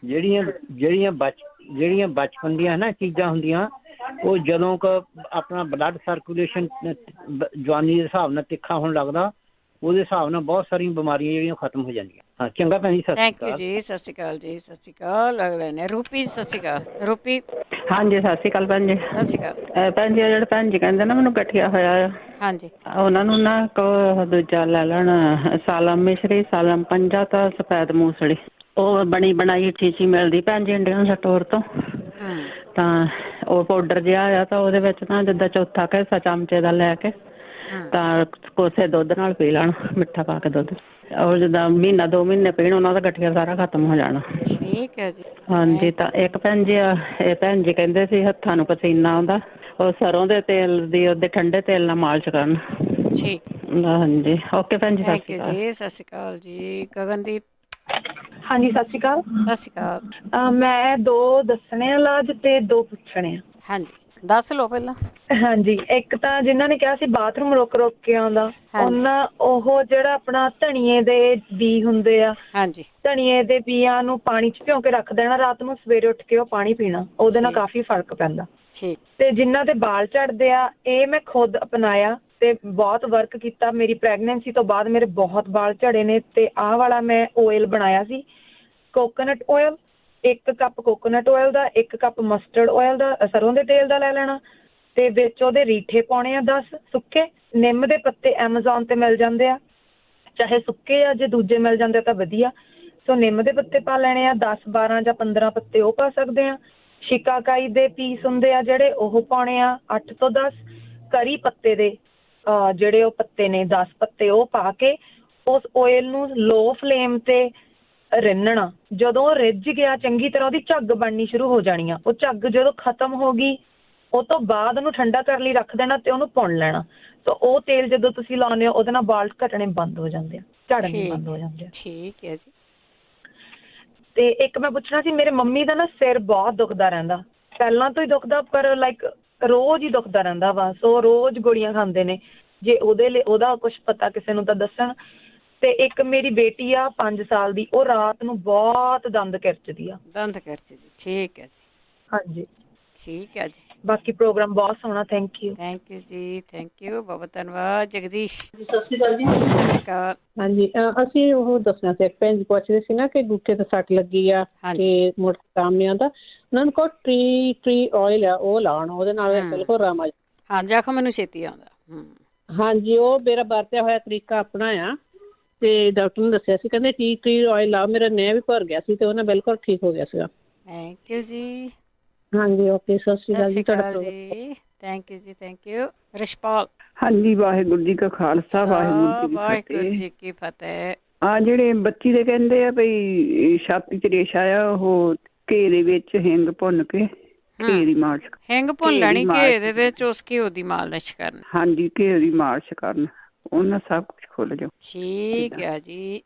ਜਿਹੜੀਆਂ ਬਚਪਨ ਦੀਆਂ ਨਾ ਚੀਜ਼ਾਂ ਹੁੰਦੀਆਂ, ਉਹ ਜਦੋਂ ਆਪਣਾ ਬਲੱਡ ਸਰਕੂਲੇਸ਼ਨ ਜਵਾਨੀ ਦੇ ਹਿਸਾਬ ਨਾਲ ਤਿੱਖਾ ਹੋਣ ਲੱਗਦਾ, ਉਹਦੇ ਹਿਸਾਬ ਨਾਲ ਬਹੁਤ ਸਾਰੀਆਂ ਬਿਮਾਰੀਆਂ ਜਿਹੜੀਆਂ ਖਤਮ ਹੋ ਜਾਂਦੀਆਂ। ਹਾਂ, ਚੰਗਾ ਭੈਣ ਜੀ, ਸਤਿ ਸ਼੍ਰੀ ਥੈਂਕ ਯੂ ਜੀ, ਸਤਿ ਸ਼੍ਰੀ ਅਕਾਲ ਜੀ, ਸਤਿ ਸ਼੍ਰੀ ਅਕਾਲ। ਅਗਲੇ ਨੇ ਰੂਪੀ, ਸਤਿ ਸ਼੍ਰੀ ਅਕਾਲ। ਰੂਪੀ ਹਾਂਜੀ, ਸਤਿ ਸ਼੍ਰੀ ਅਕਾਲ ਭੈਣ ਜੀ। ਸਤਿ ਸ਼੍ਰੀ ਅਕਾਲ ਭੈਣ ਜੀ, ਜਿਹੜੇ ਭੈਣ ਜੀ ਕਹਿੰਦੇ ਨਾ ਮੈਨੂੰ ਗਠੀਆ ਹੋਇਆ ਆ, ਹਾਂਜੀ, ਉਹਨਾਂ ਨੂੰ ਨਾ ਦੂਜਾ ਲੈ ਲੈਣ ਸਾਲਮ ਮਿਸ਼ਰੀ, ਸਾਲਮ ਪੰਜਾ ਤਾਂ ਸਫੈਦ ਮੂਸਲੀ। ਉਹ ਬਣੀ ਬਣਾਈ ਚੀਜ਼ ਮਿਲਦੀ ਭੈਣ ਜੀ ਇੰਡੀਅਨ ਸਟੋਰ ਤੋਂ। ਤਾਂ ਉਹ ਪਾਊਡਰ ਜਿਹਾ ਆ, ਤਾਂ ਉਹਦੇ ਵਿੱਚ ਨਾ ਜਿੱਦਾਂ ਚੌਥਾ ਕੁ ਹਿੱਸਾ ਚਮਚੇ ਦਾ ਲੈ ਕੇ ਤਾਂ ਕੋਸੇ ਦੁੱਧ ਨਾਲ ਪੀ ਲੈਣ, ਮਿੱਠਾ ਪਾ ਕੇ ਦੁੱਧ। ਉਹ ਜਿੱਦਾਂ ਮਹੀਨਾ 2 ਮਹੀਨੇ ਪੀਣ, ਉਹਨਾਂ ਦਾ ਗਠੀਆ ਸਾਰਾ ਖਤਮ ਹੋ ਜਾਣਾ। ਠੀਕ ਹੈ ਜੀ। ਹਾਂਜੀ, ਤਾਂ ਇੱਕ ਭੈਣ ਜੀ ਇਹ ਭੈਣ ਜੀ ਕਹਿੰਦੇ ਸੀ ਹੱਥਾਂ ਨੂੰ ਪਸੀਨਾ ਆਉਂਦਾ, ਉਹ ਸਰੋਂ ਦੇ ਤੇਲ ਦੀ ਉਹਦੇ ਠੰਡੇ ਤੇਲ ਨਾਲ ਮਾਲਿਸ਼ ਕਰਨ। ਠੀਕ, ਹਾਂਜੀ, ਓਕੇ ਭੈਣ ਜੀ, ਥੈਂਕ ਯੂ ਜੀ, ਸਤਿ ਸ਼੍ਰੀ ਅਕਾਲ ਜੀ। ਗਗਨਦੀਪ ਹਾਂਜੀ, ਸਤਿ ਸ਼੍ਰੀ ਅਕਾਲ। ਸਤਿ ਸ਼੍ਰੀ ਅਕਾਲ। ਮੈਂ 2 ਦੱਸਣੇ ਇਲਾਜ ਤੇ 2 ਪੁੱਛਣੇ ਆ। ਹਾਂਜੀ, ਦੱਸ ਲਓ ਪਹਿਲਾਂ। ਹਾਂਜੀ, ਇੱਕ ਤਾਂ ਜਿਨ੍ਹਾਂ ਨੇ ਕਿਹਾ ਸੀ ਬਾਥਰੂਮ ਰੁਕ ਕੇ ਆਉਂਦਾ, ਉਹ ਜਿਹੜਾ ਆਪਣਾ ਧਨੀਏ ਦੇ ਬੀਜ ਹੁੰਦੇ ਆ, ਹਾਂਜੀ, ਧਨੀਏ ਦੇ ਬੀਜਾਂ ਨੂੰ ਪਾਣੀ 'ਚ ਭਿਉਂ ਕੇ ਰੱਖ ਦੇਣਾ, ਰਾਤ ਨੂੰ ਸਵੇਰੇ ਉੱਠ ਕੇ ਉਹ ਪਾਣੀ ਪੀਣਾ, ਉਹਦੇ ਨਾਲ ਕਾਫੀ ਫਰਕ ਪੈਂਦਾ। ਤੇ ਜਿਨ੍ਹਾਂ ਦੇ ਬਾਲ ਝੜਦੇ ਆ, ਇਹ ਮੈਂ ਖੁਦ ਅਪਣਾਇਆ ਤੇ ਬਹੁਤ ਵਰਕ ਕੀਤਾ। ਮੇਰੀ ਪ੍ਰੈਗਨੈਂਸੀ ਤੋਂ ਬਾਅਦ ਮੇਰੇ ਬਹੁਤ ਬਾਲ ਝੜੇ ਨੇ। ਤੇ ਆਹ ਵਾਲਾ ਮੈਂ ਆਇਲ ਬਣਾਇਆ ਸੀ, coconut oil. 1 cup coconut oil ਦਾ, 1 ਕੱਪ ਮਸਟਰਡ ਆਇਲ ਦਾ, ਸਰੋਂ ਦੇ ਤੇਲ ਦਾ ਲੈ ਲੈਣਾ ਤੇ ਵਿੱਚ ਉਹਦੇ ਰੀਠੇ ਪਾਉਣੇ ਆ 10 ਸੁੱਕੇ। ਨਿੰਮ ਦੇ ਪੱਤੇ ਐਮਾਜ਼ੋਨ ਤੇ ਮਿਲ ਜਾਂਦੇ ਆ, ਚਾਹੇ ਸੁੱਕੇ ਆ, ਜੇ ਦੂਜੇ ਮਿਲ ਜਾਂਦੇ ਤਾਂ ਵਧੀਆ। ਸੋ ਨਿੰਮ ਦੇ ਪੱਤੇ ਪਾ ਲੈਣੇ ਆ 10, 12 ਜਾਂ 15 ਪੱਤੇ, ਉਹ ਪਾ ਸਕਦੇ ਆ। ਸ਼ਿਕਾਕਾਈ ਦੇ ਪੀਸ ਹੁੰਦੇ ਆ ਜਿਹੜੇ, ਉਹ ਪਾਉਣੇ ਆ 8 ਤੋਂ 10। ਕਰੀ ਪੱਤੇ ਦੇ ਜਿਹੜੇ ਉਹ ਪੱਤੇ ਨੇ 10 ਪੱਤੇ, ਉਹ ਪਾ ਕੇ ਉਸ ਆਇਲ ਨੂੰ ਲੋ ਫਲੇਮ ਤੇ ਰਿੰਨਣਾ। ਜਦੋਂ ਉਹ ਰਿੱਝ ਗਿਆ ਚੰਗੀ ਤਰ੍ਹਾਂ, ਉਹਦੀ ਝੱਗ ਬਣਨੀ ਸ਼ੁਰੂ ਹੋ ਜਾਣੀ ਆ। ਉਹ ਝੱਗ ਜਦੋਂ ਖਤਮ ਹੋ ਗਈ, ਉਹ ਤੋਂ ਬਾਅਦ ਉਹਨੂੰ ਠੰਡਾ ਕਰਨ ਲਈ ਰੱਖ ਦੇਣਾ ਤੇ ਉਹਨੂੰ ਪੁਣ ਲੈਣਾ। ਤਾਂ ਉਹ ਤੇਲ ਜਦੋਂ ਤੁਸੀਂ ਲਾਉਂਦੇ ਹੋ, ਉਹਦੇ ਨਾਲ ਵਾਲ ਘਟਣੇ ਬੰਦ ਹੋ ਜਾਂਦੇ ਆ, ਝੜਨੇ ਬੰਦ ਹੋ ਜਾਂਦੇ ਆ। ਠੀਕ ਹੈ ਜੀ। ਤੇ ਇੱਕ ਮੈਂ ਪੁੱਛਣਾ ਸੀ, ਮੇਰੇ ਮੰਮੀ ਦਾ ਨਾ ਸਿਰ ਬਹੁਤ ਦੁਖਦਾ ਰਹਿੰਦਾ, ਪਹਿਲਾਂ ਤੋਂ ਹੀ ਦੁਖਦਾ, ਪਰ ਲਾਈਕ ਰੋਜ਼ ਹੀ ਦੁਖਦਾ ਰਹਿੰਦਾ ਵਾ। ਸੋ ਰੋਜ਼ ਗੋਲੀਆਂ ਖਾਂਦੇ ਨੇ। ਜੇ ਉਹਦੇ ਲਈ ਉਹਦਾ ਕੁਛ ਪਤਾ ਕਿਸੇ ਨੂੰ ਤਾਂ ਦੱਸਣ। ਤੇ ਇੱਕ ਮੇਰੀ ਬੇਟੀ ਆ 5 ਸਾਲ ਦੀ, ਉਹ ਰਾਤ ਨੂੰ ਬਹੁਤ ਦੰਦ ਕਿਰਚਦੀ ਆ। ਦੰਦ ਕਿਰਚਦੀ, ਠੀਕ ਹੈ ਜੀ। ਹਾਂਜੀ, ਠੀਕ ਹੈ ਜੀ। ਬਾਕੀ ਪ੍ਰੋਗਰਾਮ ਬਹੁਤ ਸੋਹਣਾ। Thank you. ਥੈਂਕ ਯੂ ਜੀ, ਥੈਂਕ ਯੂ, ਬਹੁਤ ਧੰਨਵਾਦ। ਜਗਦੀਸ਼ ਸਤਿ ਸ਼੍ਰੀ ਅਕਾਲ ਜੀ। ਸਤਿ ਸ਼੍ਰੀ ਅਕਾਲ। ਹਾਂਜੀ, ਅਸੀਂ ਉਹ ਦੱਸਣਾ ਸੀ, ਇੱਕ ਭੈਣ ਜੀ ਪੁੱਛਦੇ ਸੀ ਨਾ ਕਿ ਗੁੱਠੇ ਤੇ ਸੱਟ ਲੱਗੀ ਆ ਤੇ ਮੁੜ ਕੰਮ ਨਹੀਂ ਆਉਂਦਾ। ਉਹਨਾਂ ਨੂੰ ਕਹੋ ਟਰੀ ਆਇਲ ਆ, ਉਹ ਲਾਉਣ, ਉਹਦੇ ਨਾਲ ਬਿਲਕੁਲ ਆਰਾਮ ਆ। ਹਾਂ, ਜ਼ਖਮ ਮੈਨੂੰ ਛੇਤੀ ਆਉਂਦਾ। ਹਾਂਜੀ, ਉਹ ਮੇਰਾ ਵਰਤਿਆ ਹੋਇਆ ਤਰੀਕਾ ਆਪਣਾ ਆ ਤੇ ਡਾਕਟਰ ਨੇ ਦੱਸਿਆ ਸੀ, ਕਹਿੰਦੇ ਟਰੀ ਆਇਲ ਲਾਓ। ਮੇਰਾ ਨੇਹ ਵੀ ਭਰ ਗਿਆ ਸੀ ਤੇ ਉਹਨਾਂ ਬਿਲਕੁਲ ਠੀਕ ਹੋ ਗਿਆ ਸੀਗਾ। ਥੈਂਕ ਯੂ ਜੀ। ਹਾਂਜੀ, ਓਕੇ, ਸਤਿ ਸ਼੍ਰੀ ਅਕਾਲ ਜੀ। ਥੈਂਕ ਯੂ ਜੀ, ਥੈਂਕ ਯੂ। ਰਿਸ਼ਪਾਲ ਹਾਂਜੀ, ਵਾਹਿਗੁਰੂ ਜੀ ਕਾ ਖਾਲਸਾ, ਵਾਹਿਗੁਰੂ ਜੀ ਕੀ ਫਤਿਹ। ਆ ਜਿਹੜੇ ਬੱਚੀ ਦੇ ਕਹਿੰਦੇ ਆ ਬਈ ਛਾਤੀ ਚ ਰੇਸ਼ਾ ਆ, ਉਹ ਘੇ ਦੇ ਵਿੱਚ ਹਿੰਗ ਭੁੰਨ ਕੇ ਘੇ ਦੀ ਮਾਲਿਸ਼, ਹਿੰਗ ਭੁੰਨ ਲੈਣੀ ਘੇ ਦੇ ਵਿੱਚ, ਉਸ ਘਿਓ ਦੀ ਮਾਲਿਸ਼ ਕਰਨੀ। ਹਾਂਜੀ, ਘੇ ਦੀ ਮਾਲਿਸ਼ ਕਰਨ, ਉਹਨਾਂ ਸਭ ਕੁਝ ਖੁੱਲ ਜਾਓ। ਠੀਕ ਹੈ ਜੀ,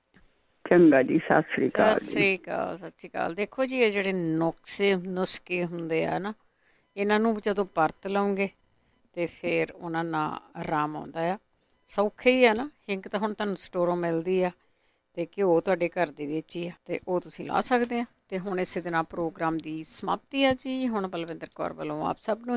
ਚੰਗਾ ਜੀ, ਸਤਿ ਸ੍ਰੀ ਅਕਾਲ। ਸਤਿ ਸ੍ਰੀ ਅਕਾਲ, ਸਤਿ ਸ੍ਰੀ ਅਕਾਲ। ਦੇਖੋ ਜੀ, ਇਹ ਜਿਹੜੇ ਨੁਸਖੇ ਹੁੰਦੇ ਆ ਨਾ, ਇਹਨਾਂ ਨੂੰ ਜਦੋਂ ਵਰਤ ਲਓਗੇ ਤੇ ਫਿਰ ਉਹਨਾਂ ਨਾਲ ਆਰਾਮ ਆਉਂਦਾ ਆ। ਸੌਖੇ ਹੀ ਆ ਨਾ। ਹਿੰਗ ਤਾਂ ਹੁਣ ਤੁਹਾਨੂੰ ਸਟੋਰੋਂ ਮਿਲਦੀ ਆ ਤੇ ਘਿਓ ਤੁਹਾਡੇ ਘਰ ਦੇ ਵਿੱਚ ਹੀ ਆ, ਤੇ ਉਹ ਤੁਸੀਂ ਲਾ ਸਕਦੇ ਆ। ਤੇ ਹੁਣ ਇਸੇ ਦੇ ਨਾਲ ਪ੍ਰੋਗਰਾਮ ਦੀ ਸਮਾਪਤੀ ਆ ਜੀ। ਹੁਣ ਬਲਵਿੰਦਰ ਕੌਰ ਵੱਲੋਂ ਆਪ ਸਭ ਨੂੰ